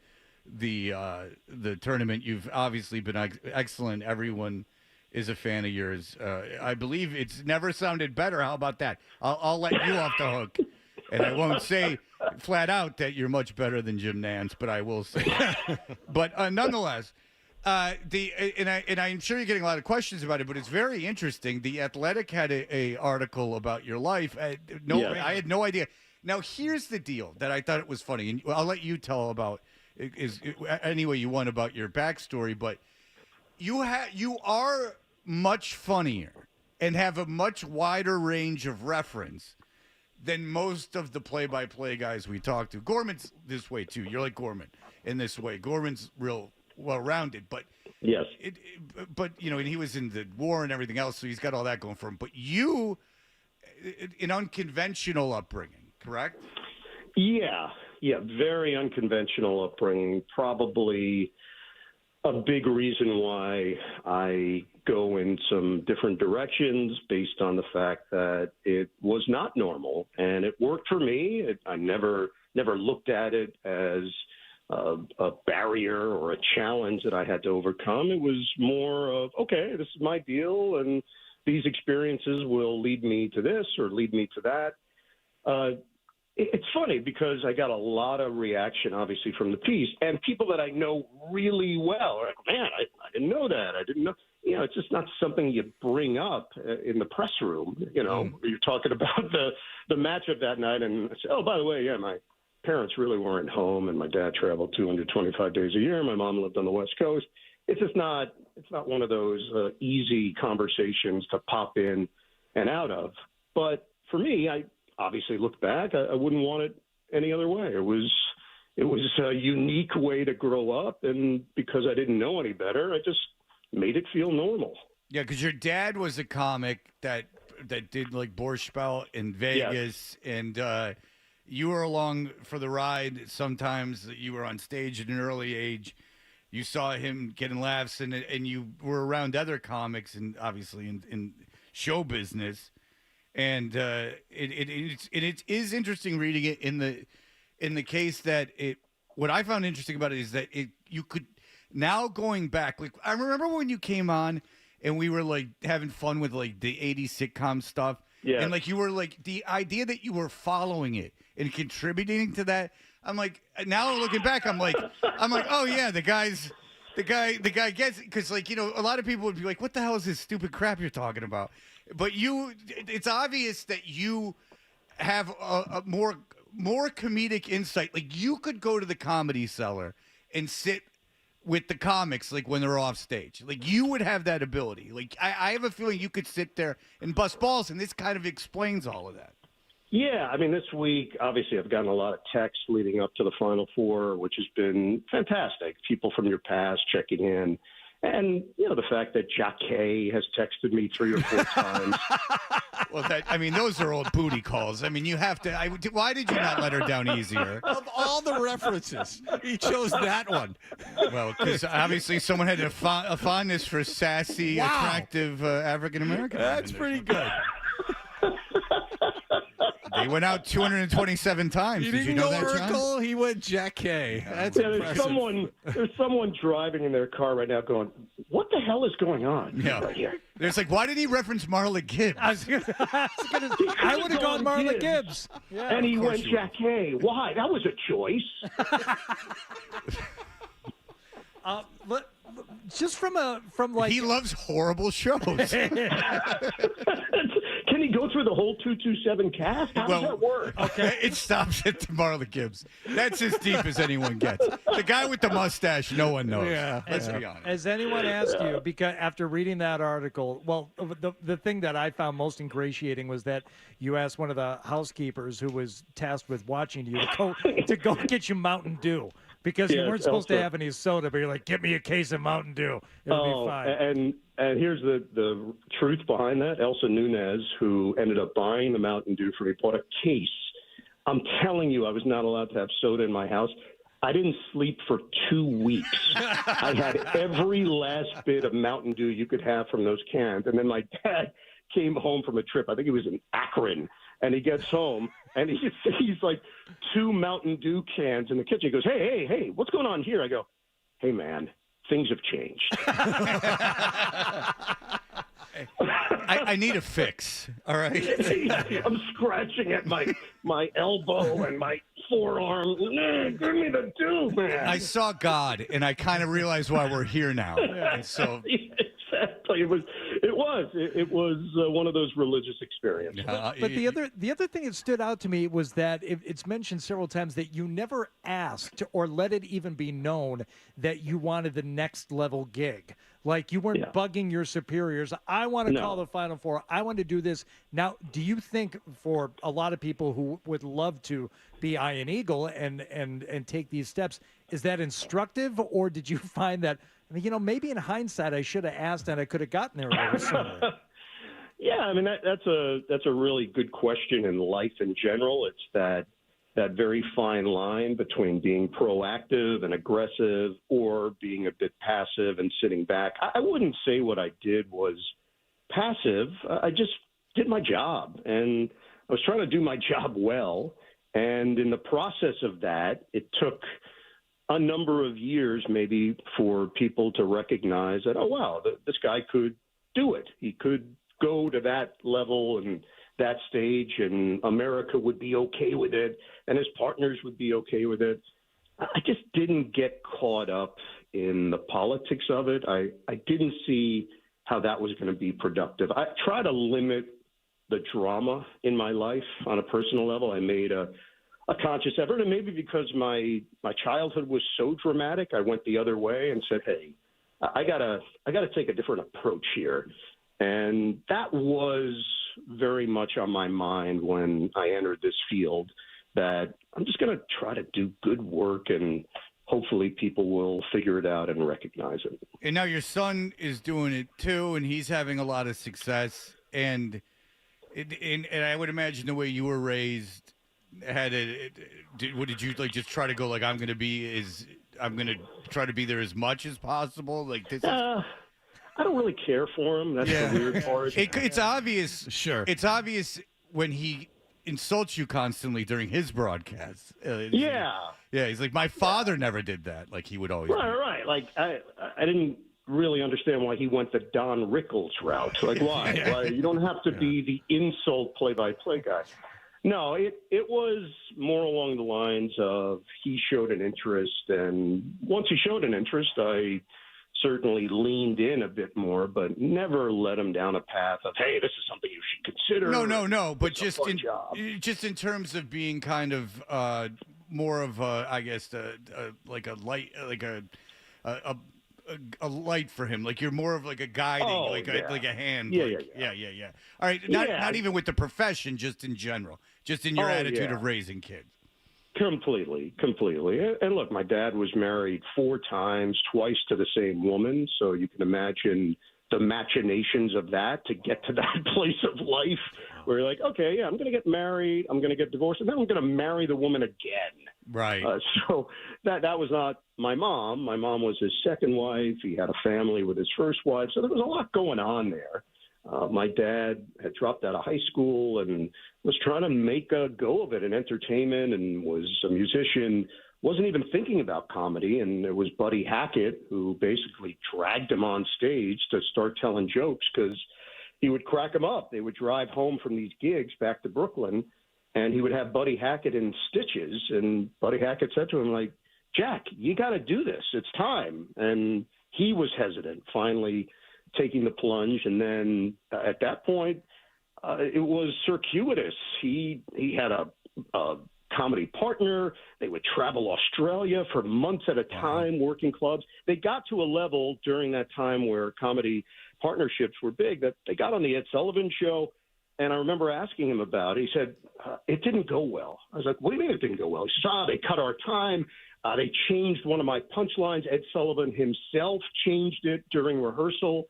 tournament. You've obviously been excellent. Everyone is a fan of yours. I believe it's never sounded better. How about that? I'll let you off the hook. And I won't say flat out that you're much better than Jim Nantz, but I will say that. But nonetheless, and I'm sure you're getting a lot of questions about it, but it's very interesting. The Athletic had a article about your life. I had no idea. Now, here's the deal that I thought it was funny, and I'll let you tell about any way you want about your backstory, but you are much funnier and have a much wider range of reference than most of the play-by-play guys we talk to. Gorman's this way, too. You're like Gorman in this way. Gorman's real well-rounded, but yes, and he was in the war and everything else, so he's got all that going for him. But you, an unconventional upbringing, correct? Yeah, very unconventional upbringing. Probably a big reason why I go in some different directions based on the fact that it was not normal, and it worked for me. I never looked at it as a barrier or a challenge that I had to overcome. It was more of, okay, this is my deal, and these experiences will lead me to this or lead me to that. It's funny because I got a lot of reaction, obviously, from the piece, and people that I know really well are like, man, I didn't know that. I didn't know. You know, it's just not something you bring up in the press room. You know, you're talking about the matchup that night, and I say, oh, by the way, yeah, my parents really weren't home, and my dad traveled 225 days a year. My mom lived on the West Coast. It's just not. It's not one of those easy conversations to pop in and out of. But for me, I obviously look back. I wouldn't want it any other way. It was a unique way to grow up, and because I didn't know any better, I just made it feel normal. Yeah, because your dad was a comic that did like Borscht Belt in Vegas, and you were along for the ride. Sometimes you were on stage at an early age. You saw him getting laughs, and you were around other comics, and obviously in show business. And it is interesting reading it in the case that what I found interesting about it is that you could now going back, like I remember when you came on and we were like having fun with like the 80s sitcom stuff. Yeah. And like you were like the idea that you were following it and contributing to that. I'm like, now looking back, I'm like, oh yeah, the guy gets it, because like, you know, a lot of people would be like, what the hell is this stupid crap you're talking about? But it's obvious that you have a more comedic insight. Like you could go to the Comedy Cellar and sit with the comics, like when they're off stage. Like you would have that ability. Like I have a feeling you could sit there and bust balls, and this kind of explains all of that. Yeah, I mean, this week, obviously, I've gotten a lot of texts leading up to the Final Four, which has been fantastic. People from your past checking in. And, you know, the fact that Jacquet has texted me 3 or 4 times. Well, those are old booty calls. I mean, you have to. Why did you not let her down easier? Of all the references, he chose that one. Well, because obviously someone had a fondness for sassy, attractive African American. That's pretty good. They went out 227 times. Did you know that, John? Oracle, he went Jacquet. That's impressive. There's someone driving in their car right now going, what the hell is going on right here? There's like, why did he reference Marla Gibbs? I would have gone Marla Gibbs. Yeah, and he went Jacquet. Why? That was a choice. Just from like he loves horrible shows. Can he go through the whole 227 cast? How does that work? Okay, it stops at Marla Gibbs. That's as deep as anyone gets. The guy with the mustache, no one knows. Yeah, let's be honest. Has anyone asked you, because after reading that article, well, the thing that I found most ingratiating was that you asked one of the housekeepers who was tasked with watching you to go get you Mountain Dew. Because you weren't supposed to have any soda, but you're like, get me a case of Mountain Dew. It'll be fine. And here's the truth behind that. Elsa Nunez, who ended up buying the Mountain Dew for me, bought a case. I'm telling you, I was not allowed to have soda in my house. I didn't sleep for 2 weeks. I had every last bit of Mountain Dew you could have from those cans. And then my dad came home from a trip. I think he was in Akron. And he gets home, and he sees like 2 Mountain Dew cans in the kitchen. He goes, hey, what's going on here? I go, hey, man, things have changed. I need a fix, all right? I'm scratching at my elbow and my forearm. Give me the Dew, man. I saw God, and I kind of realized why we're here now. And so exactly. It was one of those religious experiences. But the other thing that stood out to me was that it's mentioned several times that you never asked or let it even be known that you wanted the next level gig. Like you weren't bugging your superiors. I want to call the Final Four. I want to do this. Now, do you think for a lot of people who would love to be Iron Eagle and take these steps, is that instructive, or did you find that, you know, maybe in hindsight I should have asked and I could have gotten there a little sooner? Yeah, I mean that's a really good question in life in general. It's that very fine line between being proactive and aggressive or being a bit passive and sitting back. I wouldn't say what I did was passive. I just did my job, and I was trying to do my job well. And in the process of that, it took a number of years maybe for people to recognize that, oh, wow, this guy could do it. He could go to that level and that stage, and America would be okay with it, and his partners would be okay with it. I just didn't get caught up in the politics of it. I didn't see how that was going to be productive. I try to limit the drama in my life on a personal level. I made a conscious effort, and maybe because my childhood was so dramatic, I went the other way and said, hey, I gotta take a different approach here. And that was very much on my mind when I entered this field, that I'm just going to try to do good work, and hopefully people will figure it out and recognize it. And now your son is doing it too, and he's having a lot of success. And I would imagine the way you were raised did you like just try to go like I'm going to try to be there as much as possible? Like this. I don't really care for him. That's the weird part. It's obvious. Sure. It's obvious when he insults you constantly during his broadcasts. Yeah. He's like, my father never did that. Like he would always. Right. Like I didn't really understand why he went the Don Rickles route. Like why? Why? You don't have to be the insult play-by-play guy. No, it was more along the lines of he showed an interest, and once he showed an interest, I certainly leaned in a bit more, but never led him down a path of, hey, this is something you should consider. No, but just in terms of being kind of more of a, I guess, like a light, like a light for him. Like you're more of like a guiding, like a hand. Yeah. All right, not even with the profession, just in general, just in your attitude of raising kids. Completely. And look, my dad was married 4 times, twice to the same woman. So you can imagine the machinations of that to get to that place of life where you're like, okay, I'm going to get married, I'm going to get divorced, and then I'm going to marry the woman again. Right. So that was not my mom. My mom was his second wife. He had a family with his first wife. So there was a lot going on there. My dad had dropped out of high school and was trying to make a go of it in entertainment, and was a musician, wasn't even thinking about comedy. And there was Buddy Hackett who basically dragged him on stage to start telling jokes because he would crack him up. They would drive home from these gigs back to Brooklyn, and he would have Buddy Hackett in stitches. And Buddy Hackett said to him, like, Jack, you got to do this. It's time. And he was hesitant, finally taking the plunge. And then at that point, it was circuitous. He had a comedy partner. They would travel Australia for months at a time, working clubs. They got to a level during that time where comedy partnerships were big that they got on the Ed Sullivan Show. And I remember asking him about it. He said, it didn't go well. I was like, what do you mean it didn't go well? He said, they cut our time. They changed one of my punchlines. Ed Sullivan himself changed it during rehearsal,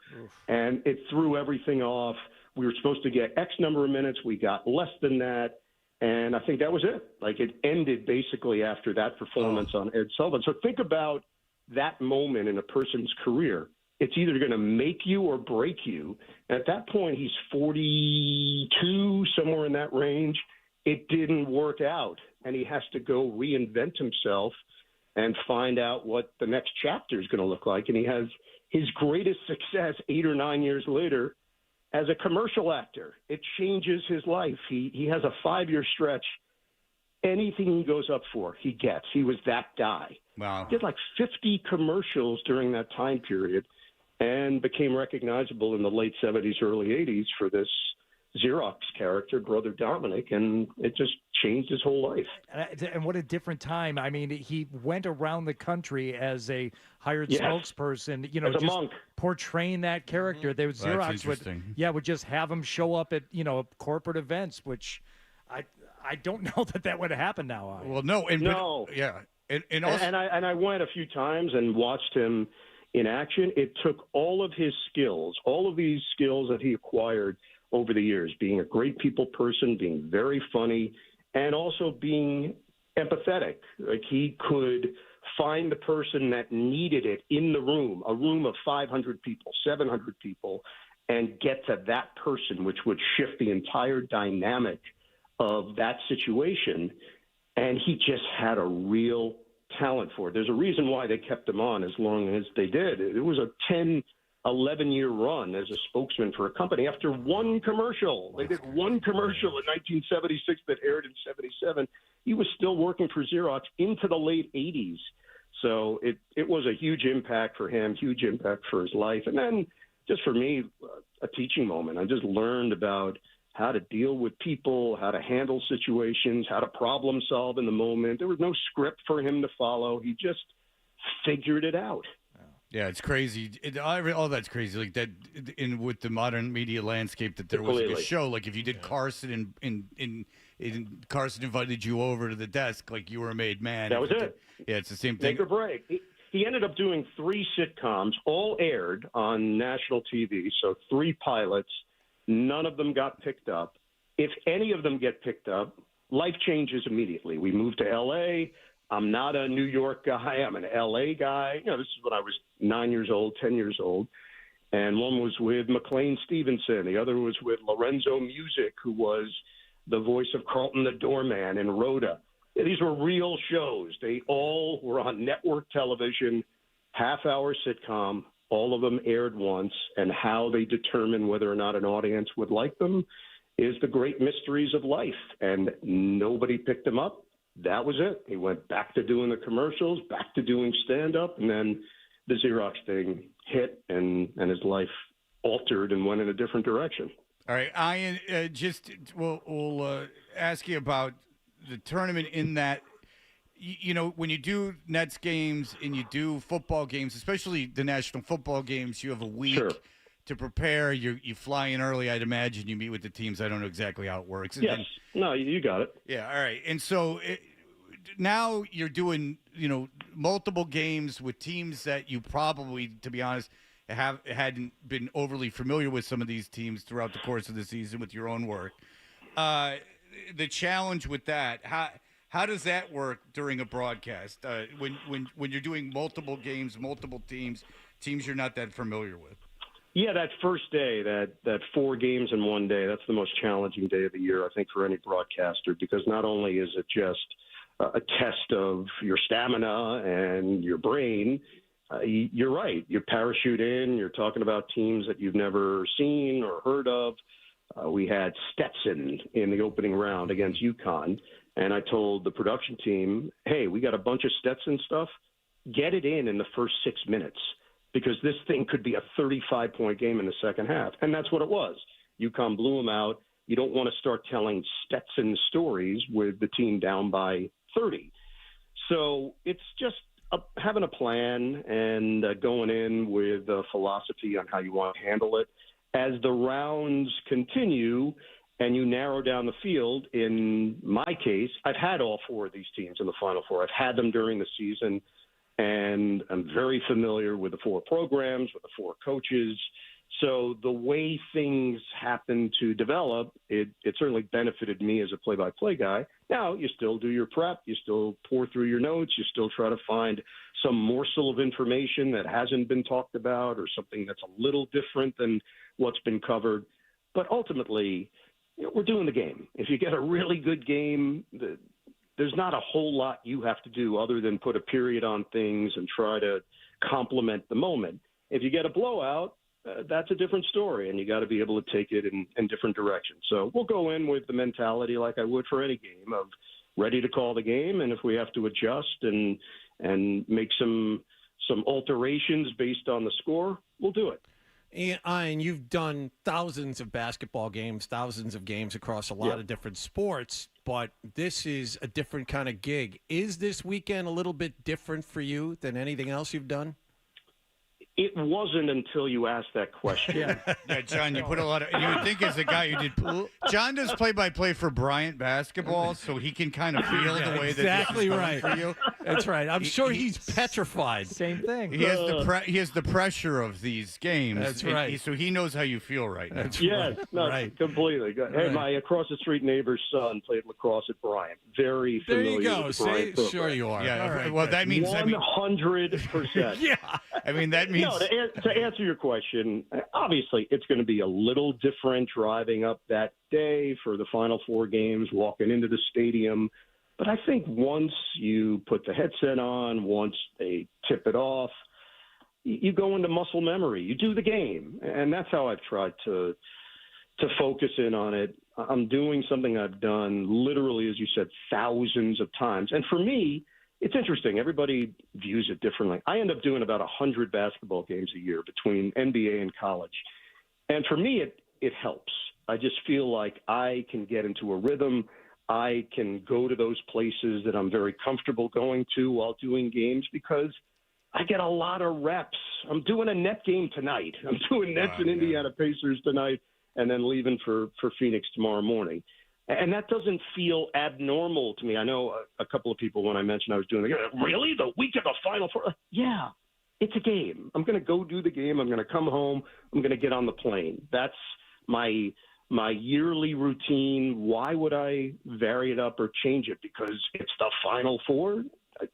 and it threw everything off. We were supposed to get X number of minutes. We got less than that, and I think that was it. Like, it ended basically after that performance on Ed Sullivan. So think about that moment in a person's career. It's either going to make you or break you. And at that point, he's 42, somewhere in that range. It didn't work out, and he has to go reinvent himself and find out what the next chapter is going to look like. And he has his greatest success 8 or 9 years later as a commercial actor. It changes his life. He has a 5-year stretch. Anything he goes up for, he gets. He was that guy. Wow. He did like 50 commercials during that time period and became recognizable in the late 70s, early 80s for this Xerox character, Brother Dominic, and it just changed his whole life. And what a different time. I mean, he went around the country as a hired spokesperson, as a just monk, portraying that character. There was Xerox would just have him show up at, corporate events, which I don't know that would happen now. Well, no. And also, I went a few times and watched him in action. It took all of his skills, all of these skills that he acquired over the years, being a great people person, being very funny, and also being empathetic. Like, he could find the person that needed it in the room, a room of 500 people, 700 people, and get to that person, which would shift the entire dynamic of that situation. And he just had a real talent for it. There's a reason why they kept him on as long as they did. It was a 10, 11-year run as a spokesman for a company after one commercial. They did one commercial in 1976 that aired in 77. He was still working for Xerox into the late 80s. So it was a huge impact for him, huge impact for his life. And then just for me, a teaching moment. I just learned about how to deal with people, how to handle situations, how to problem solve in the moment. There was no script for him to follow. He just figured it out. Yeah, it's crazy. All that's crazy. Like that, with the modern media landscape, that there was like a show. Like if you did Carson and Carson invited you over to the desk, like you were a made man. That was it. Yeah, it's the same thing. Make or break. He ended up doing 3 sitcoms, all aired on national TV. So 3 pilots. None of them got picked up. If any of them get picked up, life changes immediately. We moved to L.A. I'm not a New York guy. I'm an L.A. guy. This is when I was 9 years old, 10 years old. And one was with McLean Stevenson. The other was with Lorenzo Music, who was the voice of Carlton the Doorman in Rhoda. These were real shows. They all were on network television, half-hour sitcom. All of them aired once, and how they determine whether or not an audience would like them is the great mysteries of life. And nobody picked him up. That was it. He went back to doing the commercials, back to doing stand-up, and then the Xerox thing hit, and his life altered and went in a different direction. All right, Ian, we'll ask you about the tournament in that, when you do Nets games and you do football games, especially the National Football games, you have a week to prepare. You fly in early, I'd imagine. You meet with the teams. I don't know exactly how it works. Yes. No, you got it. Yeah, all right. And so now you're doing, multiple games with teams that you probably, to be honest, hadn't been overly familiar with some of these teams throughout the course of the season with your own work. The challenge with that, how does that work during a broadcast when you're doing multiple games, multiple teams you're not that familiar with? Yeah, that first day, that 4 games in one day, that's the most challenging day of the year, I think, for any broadcaster, because not only is it just a test of your stamina and your brain, you're right. You parachute in, you're talking about teams that you've never seen or heard of. We had Stetson in the opening round against UConn. And I told the production team, hey, we got a bunch of Stetson stuff. Get it in the first 6 minutes, because this thing could be a 35-point game in the second half. And that's what it was. UConn blew them out. You don't want to start telling Stetson stories with the team down by 30. So it's just having a plan and going in with a philosophy on how you want to handle it. As the rounds continue and you narrow down the field, in my case, I've had all 4 of these teams in the Final Four. I've had them during the season, and I'm very familiar with the 4 programs, with the 4 coaches. So the way things happen to develop, it certainly benefited me as a play-by-play guy. Now, you still do your prep. You still pour through your notes. You still try to find some morsel of information that hasn't been talked about, or something that's a little different than what's been covered. But ultimately, we're doing the game. If you get a really good game, there's not a whole lot you have to do other than put a period on things and try to complement the moment. If you get a blowout, that's a different story, and you got to be able to take it in different directions. So we'll go in with the mentality like I would for any game, of ready to call the game, and if we have to adjust and make some alterations based on the score, we'll do it. Ian, you've done thousands of basketball games, thousands of games across a lot of different sports, but this is a different kind of gig. Is this weekend a little bit different for you than anything else you've done? It wasn't until you asked that question. Yeah, John, you put a lot of. You would think as a guy who did. John does play-by-play for Bryant basketball, so he can kind of feel the way that exactly this is right for you. That's right. I'm sure he's petrified. Same thing. He has the pressure of these games. That's right. So he knows how you feel right now. Yes, completely. Hey, my across the street neighbor's son played lacrosse at Bryant. Very familiar. There you go. With the Bryant See, sure you are. Yeah. Right, well, that means 100%. Yeah. I mean, that means. No, to answer your question, obviously it's going to be a little different driving up that day for the Final Four games, walking into the stadium. But I think once you put the headset on, once they tip it off, you go into muscle memory. You do the game. And that's how I've tried to focus in on it. I'm doing something I've done literally, as you said, thousands of times. And for me, it's interesting. Everybody views it differently. I end up doing about 100 basketball games a year between NBA and college. And for me, it helps. I just feel like I can get into a rhythm. I can go to those places that I'm very comfortable going to while doing games because I get a lot of reps. I'm doing a net game tonight. I'm doing Nets and Indiana Pacers tonight and then leaving for Phoenix tomorrow morning. And that doesn't feel abnormal to me. I know a couple of people, when I mentioned I was doing the game, really? The week of the Final Four? Yeah, it's a game. I'm going to go do the game. I'm going to come home. I'm going to get on the plane. That's my yearly routine. Why would I vary it up or change it? Because it's the Final Four?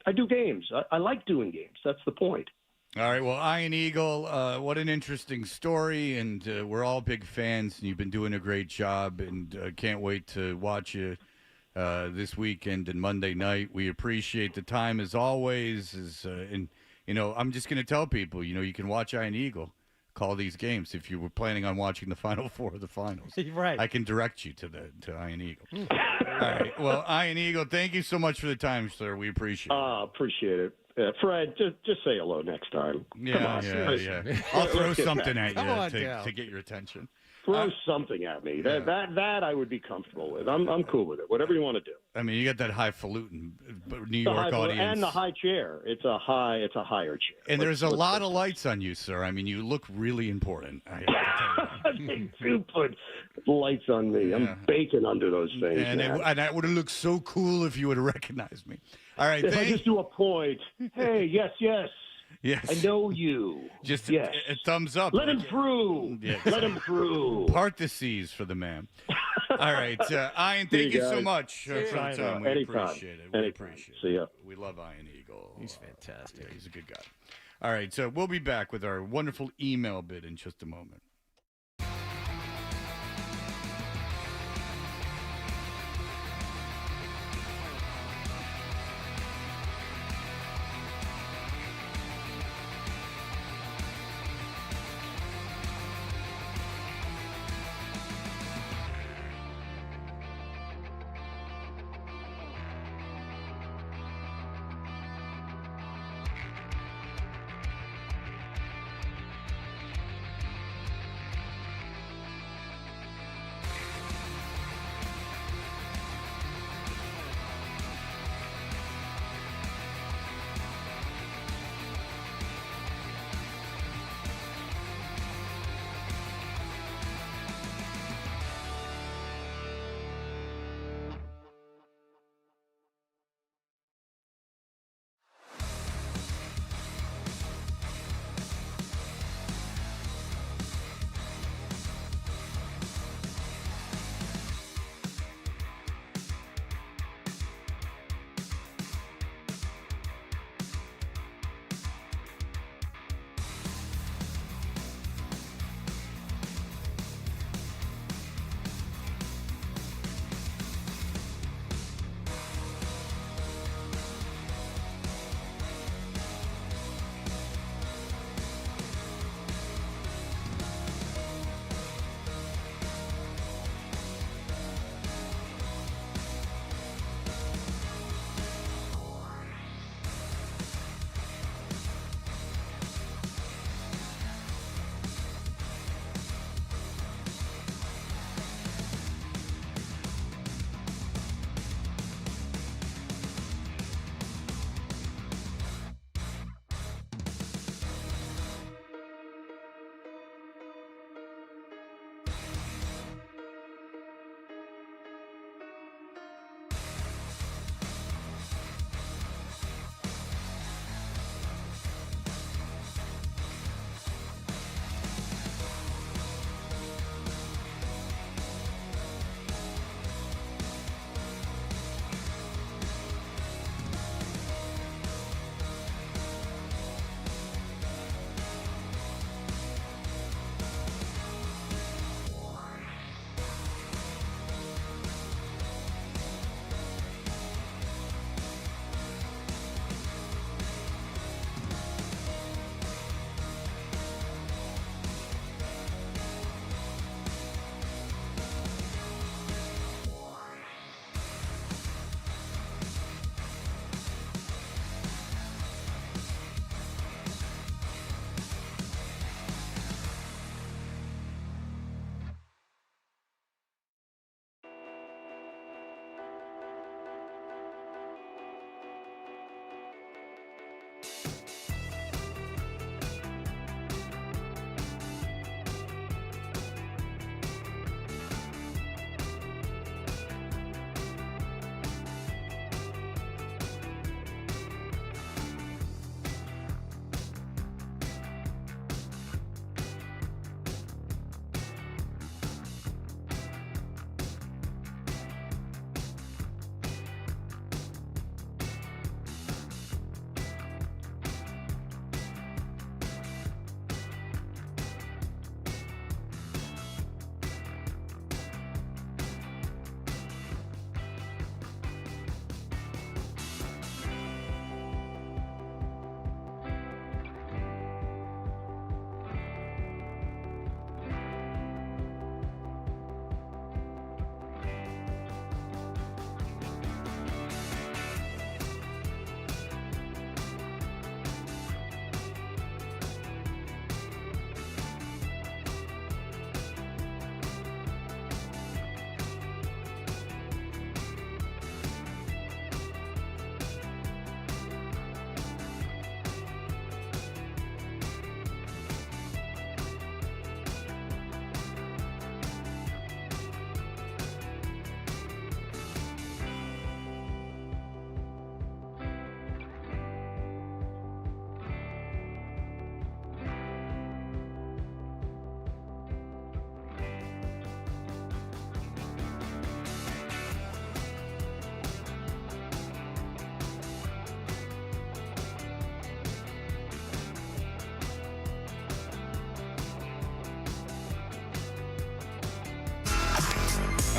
I do games. I like doing games. That's the point. All right. Well, Iron Eagle, what an interesting story, and we're all big fans, and you've been doing a great job, and can't wait to watch you this weekend and Monday night. We appreciate the time as always. And I'm just going to tell people, you can watch Iron Eagle call these games if you were planning on watching the Final Four of the finals. Right. I can direct you to Iron Eagle. All right. Well, Iron Eagle, thank you so much for the time, sir. We appreciate it. Appreciate it. Fred, just say hello next time. Come on. Yeah. I'll throw something at you to get your attention. Throw something at me. That I would be comfortable with. I'm cool with it. Whatever you want to do. I mean, you got that highfalutin New York audience and the high chair. It's a higher chair. And there's a lot of lights on you, sir. I mean, you look really important. I have to tell you. They do put lights on me. I'm baking under those things. And that would have looked so cool if you would have recognized me. All right. If I just do a point. Hey, yes. Yes. I know you. Just yes. a thumbs up. Let him through. Yes. Let him through. Part the seas for the man. All right. Ian, thank you so much for the time. We appreciate it. We appreciate it. See ya. We love Ian Eagle. He's fantastic. Yeah, he's a good guy. All right. So we'll be back with our wonderful email bit in just a moment.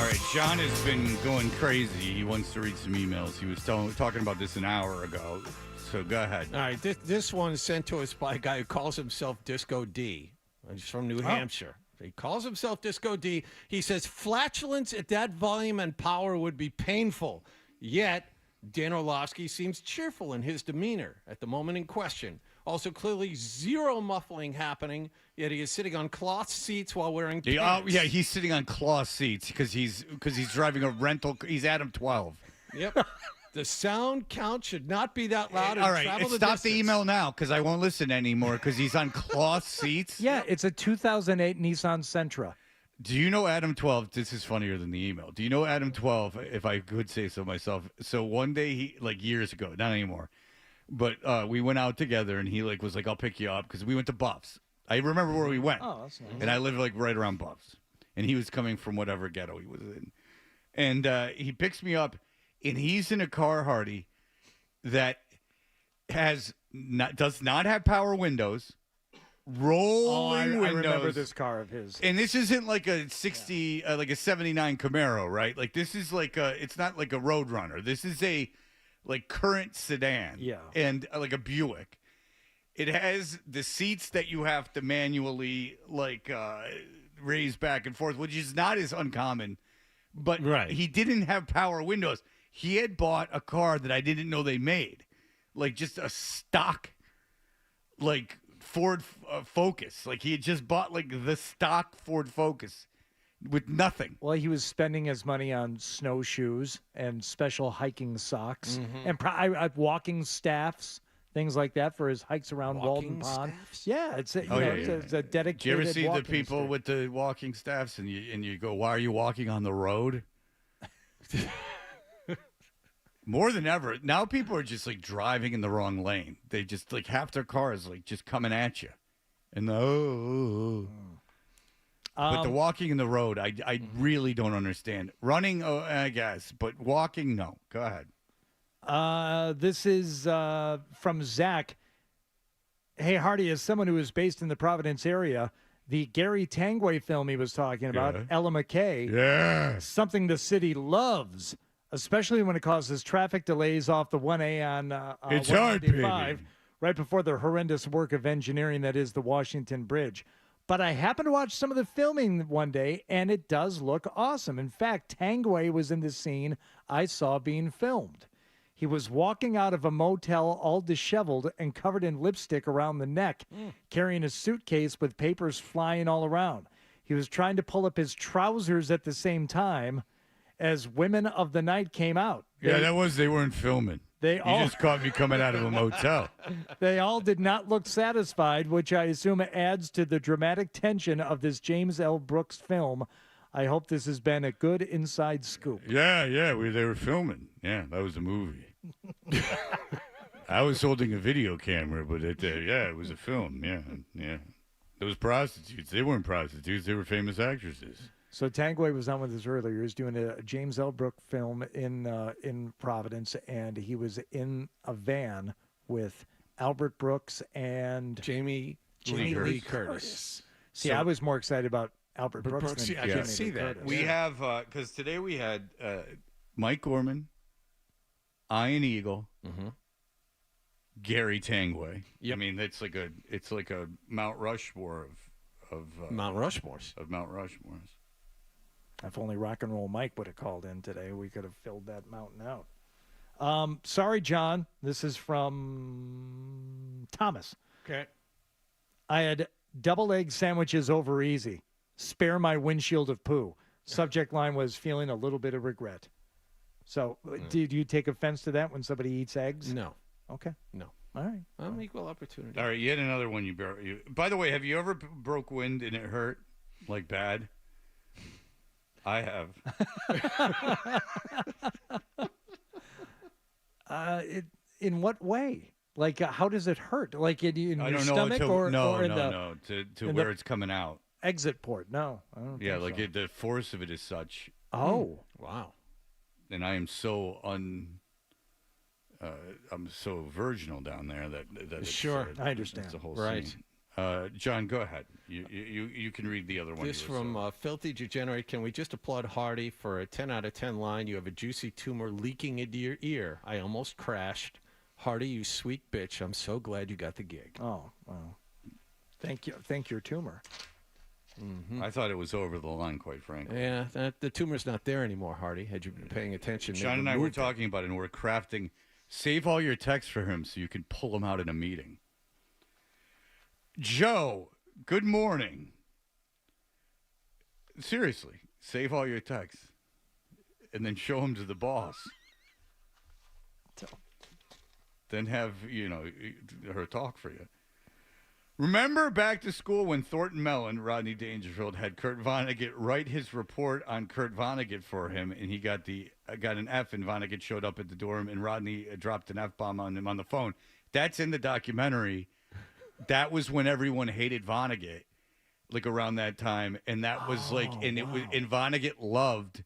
All right, John has been going crazy. He wants to read some emails. He was talking about this an hour ago. So go ahead. All right, this one is sent to us by a guy who calls himself Disco D. He's from New Hampshire. He calls himself Disco D. He says flatulence at that volume and power would be painful. Yet, Dan Orlovsky seems cheerful in his demeanor at the moment in question. Also, clearly zero muffling happening, yet he is sitting on cloth seats while wearing pants. Yeah, he's sitting on cloth seats because he's driving a rental. He's Adam 12. Yep. The sound count should not be that loud. All right, stop the email now because I won't listen anymore because he's on cloth seats. Yeah, it's a 2008 Nissan Sentra. Do you know Adam 12? This is funnier than the email. Do you know Adam 12, if I could say so myself? So one day, he like years ago, not anymore, but we went out together and he was like, I'll pick you up because we went to Buffs. I remember where we went. Oh, that's nice. And I live like right around Buffs. And he was coming from whatever ghetto he was in. And he picks me up. And he's in a car, Hardy, that does not have power windows, rolling windows. I remember this car of his. And this isn't like a 60, like a 79 Camaro, right? Like this is it's not like a Roadrunner. This is a current sedan. Yeah. And like a Buick. It has the seats that you have to manually raise back and forth, which is not as uncommon. But he didn't have power windows. He had bought a car that I didn't know they made, just a stock, Ford Focus. He had just bought the stock Ford Focus with nothing. Well, he was spending his money on snowshoes and special hiking socks and walking staffs, things like that for his hikes around Walden Pond. Yeah, it's a dedicated. Do you ever see the people street. with the walking staffs and you go, why are you walking on the road? More than ever, now people are just driving in the wrong lane. They just half their cars just coming at you, and but the walking in the road, I really don't understand. Running, I guess, but walking, no. Go ahead. This is from Zach. Hey, Hardy, as someone who is based in the Providence area, the Gary Tanguay film he was talking about, Ella McKay, something the city loves, especially when it causes traffic delays off the 1A on it's hard, 195, right before the horrendous work of engineering that is the Washington Bridge. But I happened to watch some of the filming one day, and it does look awesome. In fact, Tanguay was in the scene I saw being filmed. He was walking out of a motel all disheveled and covered in lipstick around the neck, carrying a suitcase with papers flying all around. He was trying to pull up his trousers at the same time as Women of the Night came out. They weren't filming. You just caught me coming out of a motel. They all did not look satisfied, which I assume adds to the dramatic tension of this James L. Brooks film. I hope this has been a good inside scoop. Yeah, they were filming. Yeah, that was a movie. I was holding a video camera, but it was a film. Yeah. Those prostitutes, they weren't prostitutes. They were famous actresses. So Tanguay was on with us earlier. He was doing a James L. Brooks film in Providence, and he was in a van with Albert Brooks and Jamie Lee Curtis. See, I was more excited about Albert Brooks than I can see that. Curtis. We have, because today we had Mike Gorman, Ian Eagle, Gary Tanguay. Yep. I mean, it's like a Mount Rushmore of Mount Rushmores. Of Mount Rushmores. If only Rock and Roll Mike would have called in today, we could have filled that mountain out. Sorry, John. This is from Thomas. Okay. I had double egg sandwiches over easy. Spare my windshield of poo. Subject line was feeling a little bit of regret. So, did you take offense to that when somebody eats eggs? No. Okay. No. All right. I'm equal opportunity. All right, you had another one you broke. By the way, have you ever broke wind and it hurt? Bad? I have. In what way? How does it hurt? In your stomach or in where it's coming out? Exit port. No, I don't think so. The force of it is such. Oh, wow. And I am so I'm so virginal down there that sure. it's, I understand. It's a whole right. scene. John, go ahead. You can read the other one. This from Filthy Degenerate. Can we just applaud Hardy for a 10 out of 10 line? You have a juicy tumor leaking into your ear. I almost crashed. Hardy, you sweet bitch. I'm so glad you got the gig. Oh, well. Thank you. Thank your tumor. I thought it was over the line, quite frankly. Yeah, the tumor's not there anymore, Hardy. Had you been paying attention? John and I were talking about it, and we're crafting. Save all your texts for him so you can pull him out in a meeting. Joe, good morning. Seriously, save all your texts and then show them to the boss. Then have, her talk for you. Remember back to school when Thornton Mellon, Rodney Dangerfield, had Kurt Vonnegut write his report on Kurt Vonnegut for him, and he got an F, and Vonnegut showed up at the dorm, and Rodney dropped an F-bomb on him on the phone. That's in the documentary. That was when everyone hated Vonnegut, like around that time, and that was and Vonnegut loved,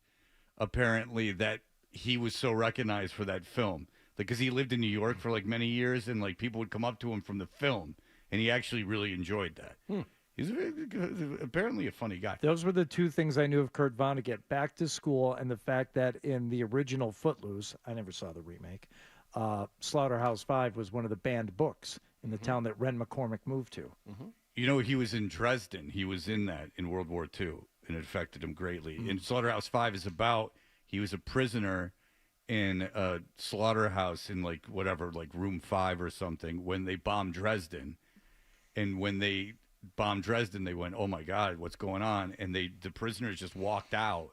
apparently, that he was so recognized for that film, because he lived in New York for like many years, and like people would come up to him from the film. And he actually really enjoyed that. He's apparently a funny guy. Those were the two things I knew of Kurt Vonnegut: Back to School, and the fact that in the original Footloose, I never saw the remake, Slaughterhouse-Five was one of the banned books in the town that Ren McCormick moved to. He was in Dresden. He was in that in World War II, and it affected him greatly. And Slaughterhouse-Five is about, he was a prisoner in a slaughterhouse in like room 5 or something when they bombed Dresden. And when they bombed Dresden, they went, "Oh my God, what's going on?" And the prisoners just walked out.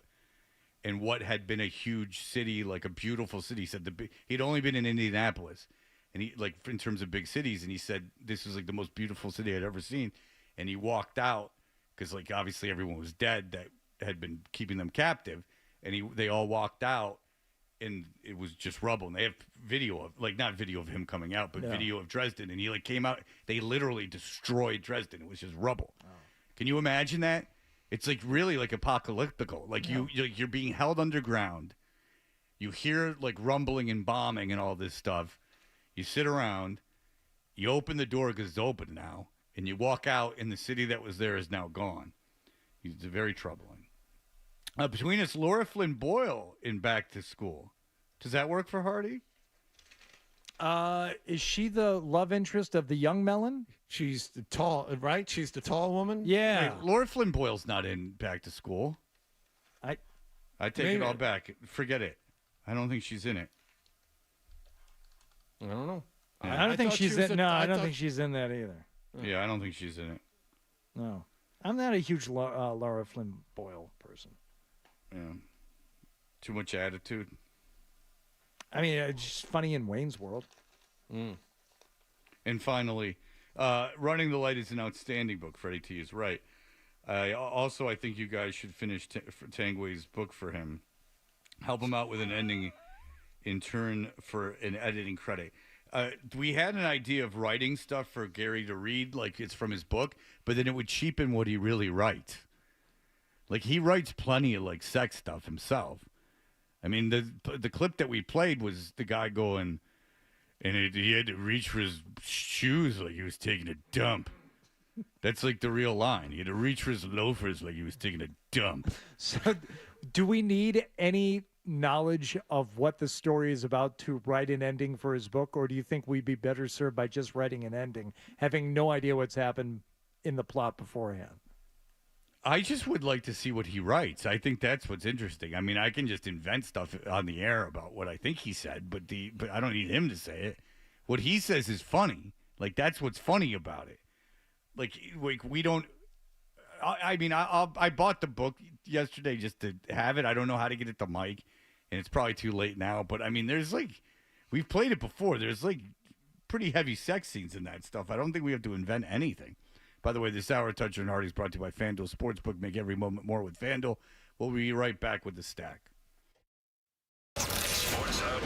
And what had been a huge city, like a beautiful city, he said he'd only been in Indianapolis, and he in terms of big cities, and he said this was like the most beautiful city I'd ever seen. And he walked out because obviously everyone was dead that had been keeping them captive, and they all walked out. And it was just rubble. And they have video of, not video of him coming out, but video of Dresden. And he came out. They literally destroyed Dresden. It was just rubble. Oh. Can you imagine that? It's really apocalyptical. You're being held underground. You hear rumbling and bombing and all this stuff. You sit around. You open the door because it's open now, and you walk out, and the city that was there is now gone. It's very troubling. Between us, Laura Flynn Boyle in Back to School. Does that work for Hardy? Is she the love interest of the young Mellon? She's the tall, right? She's the tall woman? Yeah. Wait, Laura Flynn Boyle's not in Back to School. I take it all back. Forget it. I don't think she's in it. I don't know. I don't think she's in. No, I don't think she's in that either. Yeah, I don't think she's in it. No, I'm not a huge Laura Flynn Boyle person. Yeah. Too much attitude. I mean, it's just funny in Wayne's World. And finally, Running the Light is an outstanding book. Freddie T is right. I think you guys should finish Tanguay's book for him. Help him out with an ending in turn for an editing credit. We had an idea of writing stuff for Gary to read, like it's from his book, but then it would cheapen what he really writes. He writes plenty of sex stuff himself. I mean, the clip that we played was the guy going, and he had to reach for his shoes like he was taking a dump. That's the real line. He had to reach for his loafers like he was taking a dump. So, do we need any knowledge of what the story is about to write an ending for his book, or do you think we'd be better served by just writing an ending, having no idea what's happened in the plot beforehand? I just would like to see what he writes. I think that's what's interesting. I mean, I can just invent stuff on the air about what I think he said, but I don't need him to say it. What he says is funny. That's what's funny about it. We don't. I mean, I bought the book yesterday just to have it. I don't know how to get it to Mike, and it's probably too late now. But I mean, there's we've played it before. There's pretty heavy sex scenes in that stuff. I don't think we have to invent anything. By the way, this hour of Toucher and Hardy is brought to you by FanDuel Sportsbook. Make every moment more with FanDuel. We'll be right back with the stack. Sports Hub.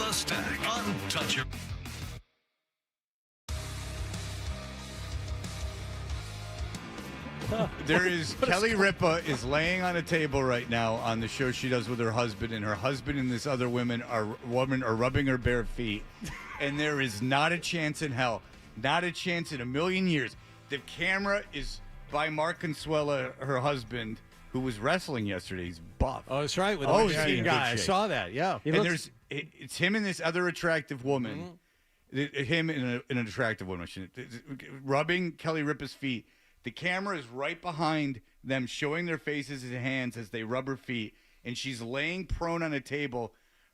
The Stack on Touch Your... There is Kelly Ripa is laying on a table right now on the show she does with her husband, and her husband and this other woman are rubbing her bare feet, and there is not a chance in hell, not a chance in a million years. The camera is by Mark Consuela, her husband, who was wrestling yesterday. He's buff. Oh, that's right. With Oh, the he's in good guy. I shape. saw that. Yeah. And it's him and this other attractive woman, him and an attractive woman, rubbing Kelly Ripa's feet. The camera is right behind them, showing their faces and hands as they rub her feet, and she's laying prone on a table,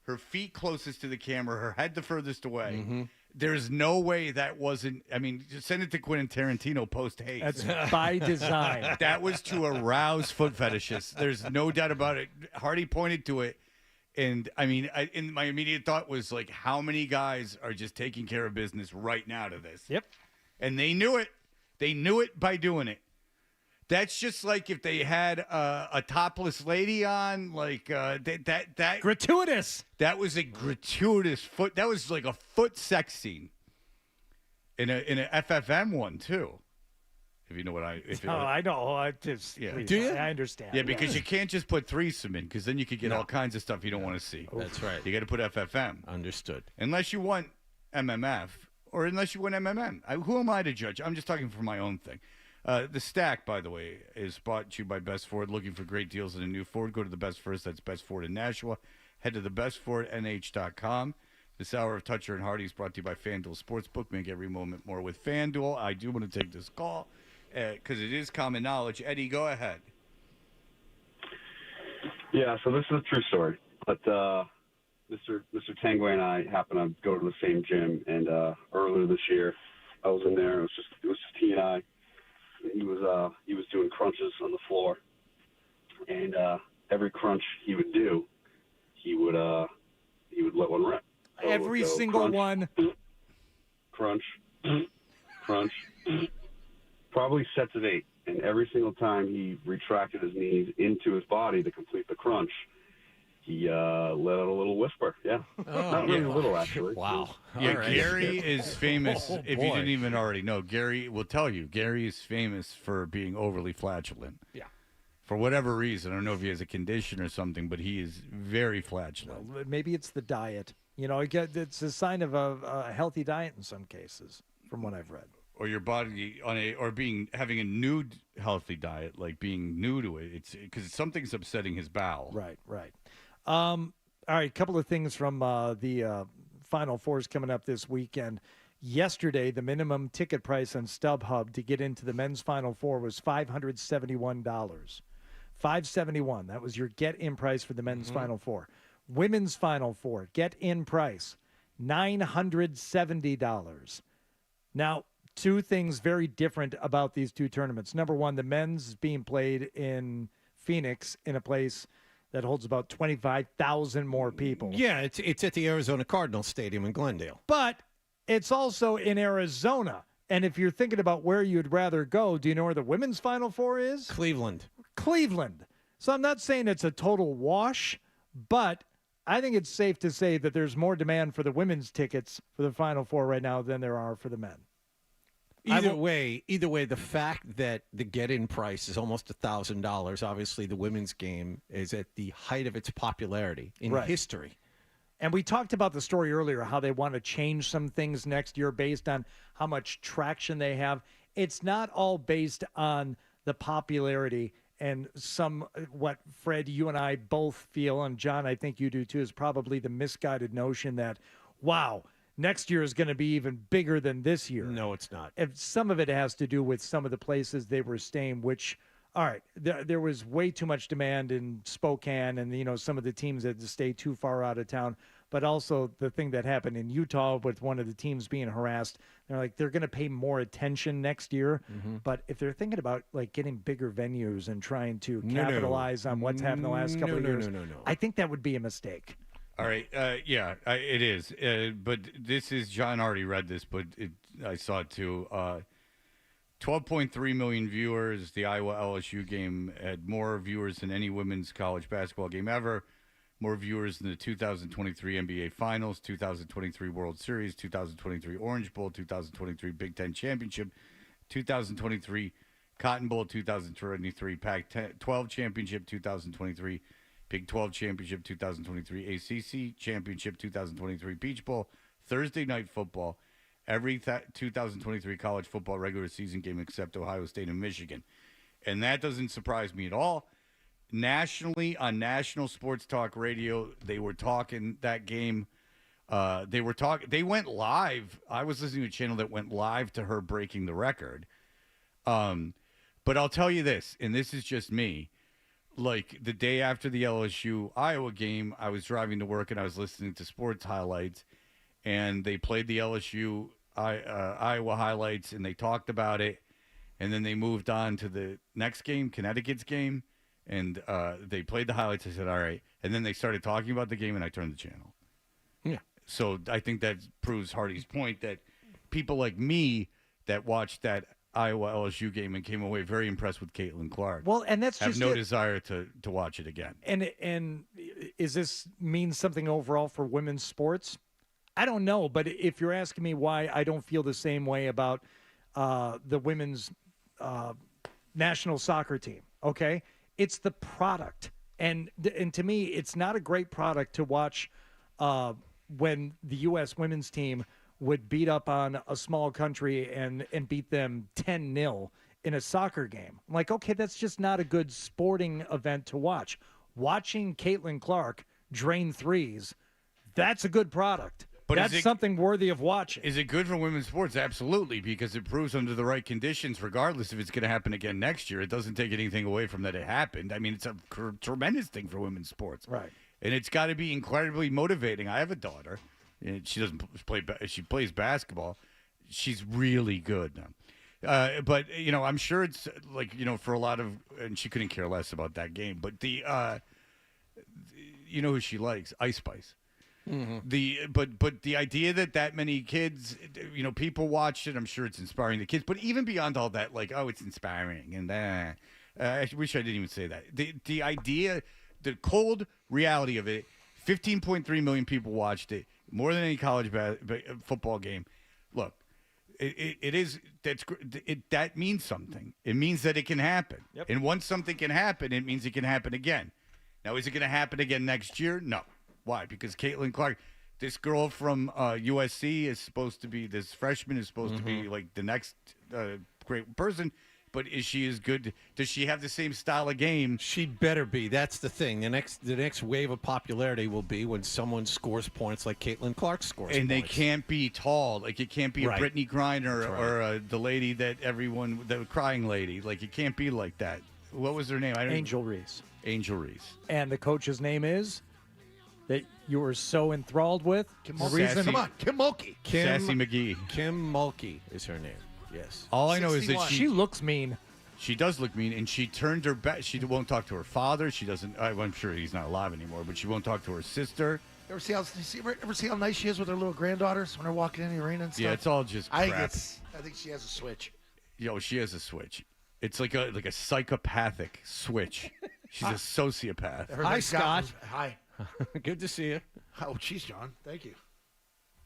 her feet closest to the camera, her head the furthest away. There's no way that wasn't. I mean, just send it to Quentin Tarantino post haste. That's by design. That was to arouse foot fetishists. There's no doubt about it. Hardy pointed to it. And I mean, and my immediate thought was like, how many guys are just taking care of business right now to this? Yep. And they knew it. They knew it by doing it. That's just like if they had a topless lady on, like that gratuitous. That was a gratuitous foot. That was like a foot sex scene in a FFM one too. If you know what I. I know. I just. Yeah. Please, Do you? I understand. Yeah, because you can't just put threesome in, because then you could get all kinds of stuff you don't want to see. That's right. You got to put FFM. Understood. Unless you want MMF, or unless you want MMM. Who am I to judge? I'm just talking for my own thing. The Stack, by the way, is brought to you by Best Ford. Looking for great deals on a new Ford? Go to the Best First. That's Best Ford in Nashua. Head to thebestfordnh.com. This hour of Toucher and Hardy is brought to you by FanDuel Sportsbook. Make every moment more with FanDuel. I do want to take this call because it is common knowledge. Eddie, go ahead. Yeah, so this is a true story. But Mr. Tanguay and I happen to go to the same gym, and earlier this year, I was in there. It was just he and I. He was doing crunches on the floor, and every crunch he would do, he would let one rip. So Every it would go single crunch, one. Crunch, crunch. Probably sets of 8, and every single time he retracted his knees into his body to complete the crunch, he let out a little whisper. Yeah, not really little actually. Wow. Yeah, All right. Gary is famous. Oh, if boy. you didn't even already know, Gary will tell you. Gary is famous for being overly flatulent. Yeah. For whatever reason, I don't know if he has a condition or something, but he is very flatulent. Well, maybe it's the diet. You know, it's a sign of a healthy diet in some cases, from what I've read. Or your body having a nude healthy diet, like being new to it. It's because something's upsetting his bowel. Right. All right, a couple of things from the Final Fours coming up this weekend. Yesterday, the minimum ticket price on StubHub to get into the men's Final Four was $571. $571. That was your get-in price for the men's Final Four. Women's Final Four, get-in price, $970. Now, two things very different about these two tournaments. Number one, the men's is being played in Phoenix in a place that holds about 25,000 more people. Yeah, it's at the Arizona Cardinals Stadium in Glendale. But it's also in Arizona. And if you're thinking about where you'd rather go, do you know where the women's Final Four is? Cleveland. So I'm not saying it's a total wash, but I think it's safe to say that there's more demand for the women's tickets for the Final Four right now than there are for the men. Either way, the fact that the get-in price is almost $1,000, obviously the women's game is at the height of its popularity in history. And we talked about the story earlier, how they want to change some things next year based on how much traction they have. It's not all based on the popularity and what Fred, you and I both feel, and John, I think you do too, is probably the misguided notion that, wow, next year is going to be even bigger than this year. No, it's not. If some of it has to do with some of the places they were staying, which, all right, there was way too much demand in Spokane, and some of the teams had to stay too far out of town. But also the thing that happened in Utah with one of the teams being harassed, they're going to pay more attention next year. But if they're thinking about getting bigger venues and trying to capitalize on what's happened the last couple of years, I think that would be a mistake. All right. It is. But this is, John already read this, but I saw it too. 12.3 million viewers. The Iowa LSU game had more viewers than any women's college basketball game ever. more viewers than the 2023 NBA Finals, 2023 World Series, 2023 Orange Bowl, 2023 Big Ten Championship, 2023 Cotton Bowl, 2023 Pac-12 Championship, 2023 Big 12 Championship, 2023 ACC Championship, 2023 Beach Bowl, Thursday Night Football, every 2023 college football regular season game except Ohio State and Michigan. And that doesn't surprise me at all. Nationally, on national sports talk radio, they were talking that game. They went live. I was listening to a channel that went live to her breaking the record. But I'll tell you this, and this is just me. Like the day after the LSU Iowa game, I was driving to work and I was listening to sports highlights, and they played the LSU Iowa highlights, and they talked about it, and then they moved on to the next game, Connecticut's game, and they played the highlights. I said, all right, and then they started talking about the game, and I turned the channel. Yeah. So I think that proves Hardy's point that people like me that watched that Iowa LSU game and came away very impressed with Caitlin Clark. Well, and that's have just no it. desire to watch it again. And is this mean something overall for women's sports? I don't know, but if you're asking me why I don't feel the same way about the women's national soccer team, okay, it's the product, and to me, it's not a great product to watch when the U.S. women's team would beat up on a small country and beat them 10-0 in a soccer game. I'm like, okay, that's just not a good sporting event to watch. Watching Caitlin Clark drain threes, that's a good product. But that's something worthy of watching. Is it good for women's sports? Absolutely, because it proves under the right conditions, regardless if it's going to happen again next year. It doesn't take anything away from that it happened. I mean, it's a tremendous thing for women's sports. Right. And it's got to be incredibly motivating. I have a daughter. And she doesn't play. She plays basketball. She's really good now. But I'm sure it's like for a lot of, and she couldn't care less about that game. But who she likes, Ice Spice. Mm-hmm. But the idea that many kids, people watched it. I'm sure it's inspiring the kids. But even beyond all that, like, oh, it's inspiring, and I wish I didn't even say that. The idea, the cold reality of it. 15.3 million people watched it. More than any college football game. Look, that means something. It means that it can happen. Yep. And once something can happen, it means it can happen again. Now, is it going to happen again next year? No. Why? Because Caitlin Clark, this girl from USC is supposed to be, this freshman is supposed to be like the next great person. But is she as good? Does she have the same style of game? She'd better be. That's the thing. The next wave of popularity will be when someone scores points like Caitlin Clark scores. And points. they can't be tall. Like it can't be Right. a Brittany Griner Right. or the lady that the crying lady. Like it can't be like that. What was her name? Angel Reese. Angel Reese. And the coach's name is that you were so enthralled with. Kim The Mulkey. reason- Come on, Kim Mulkey. Sassy McGee. Kim Mulkey is her name. Yes. All I know is that 61. She looks mean. She does look mean, and she turned her back. She won't talk to her father. She doesn't. I'm sure he's not alive anymore, but she won't talk to her sister. Ever see how nice she is with her little granddaughters when they're walking in the arena and stuff? Yeah, it's all just I crap. think she has a switch. She has a switch. It's like a psychopathic switch. She's a sociopath. Hi, Scott. Hi. Good to see you. Oh, jeez, John. Thank you.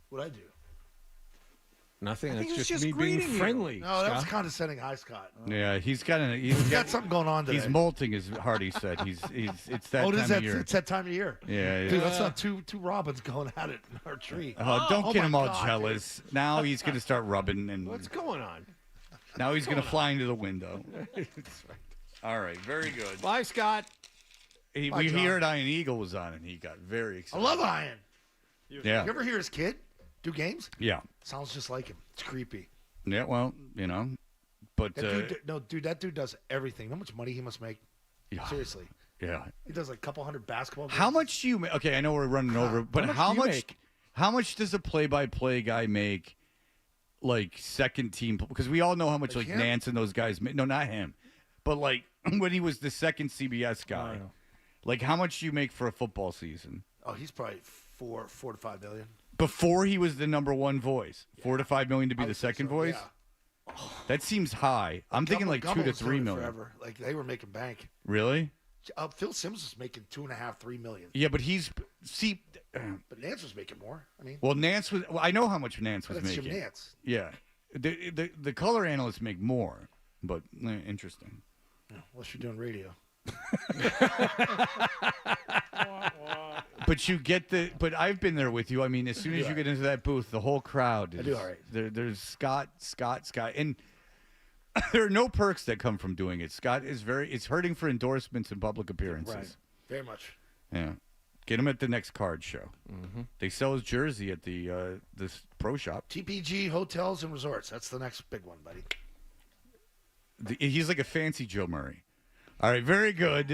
What'd I do? Nothing. I think That's he was just just me being greeting you. friendly. No, that was Scott. condescending. Hi, Scott. Yeah, he's got something going on today. He's molting, as Hardy said. It's that it time is of year. It's that time of year. Yeah, Dude, that's not two robins going at it in our tree. Don't get my him all God, jealous. Now he's going to start rubbing, and What's going on? now he's going to fly into the window. All right, very good. Bye, Scott. We John. heard Iron Eagle was on, and he got very I excited. love Ian. Yeah. You ever hear his kid do games? Yeah. Sounds just like him. It's creepy. Yeah, well, but That dude, that dude does everything. You know how much money he must make? Yeah. Seriously. yeah. He does like a couple hundred basketball games. How much do you make? Okay, I know we're running over, but how much do you make? how much does a play-by-play guy make, like second team? Because we all know how much Like like him? Nance and those guys make. No, not him, but like when he was the second CBS guy. know. Like how much do you make for a football season? Oh, he's probably four to 5 million. Before he was the number one voice, 4 to 5 million to be I the would think second so, voice. yeah. That seems high. I'm thinking like 2 to was 3 doing it million. Forever. Like they were making bank. Really? Phil Simms is making $2.5-3 million. Yeah, but But Nance was making more. I mean, well, Nance was. Well, I know how much Nance was that's making. Jim Nance. Yeah, the color analysts make more, but interesting. Yeah, unless you're doing radio. But you get But I've been there with you. I mean, as soon as you get into that booth, the whole crowd is. I do all right. There's Scott, and there are no perks that come from doing it. Scott is it's hurting for endorsements and public appearances. Right. Very much. Yeah. Get him at the next card show. Mm-hmm. They sell his jersey at the this pro shop. TPG Hotels and Resorts. That's the next big one, buddy. He's like a fancy Joe Murray. All right, very good.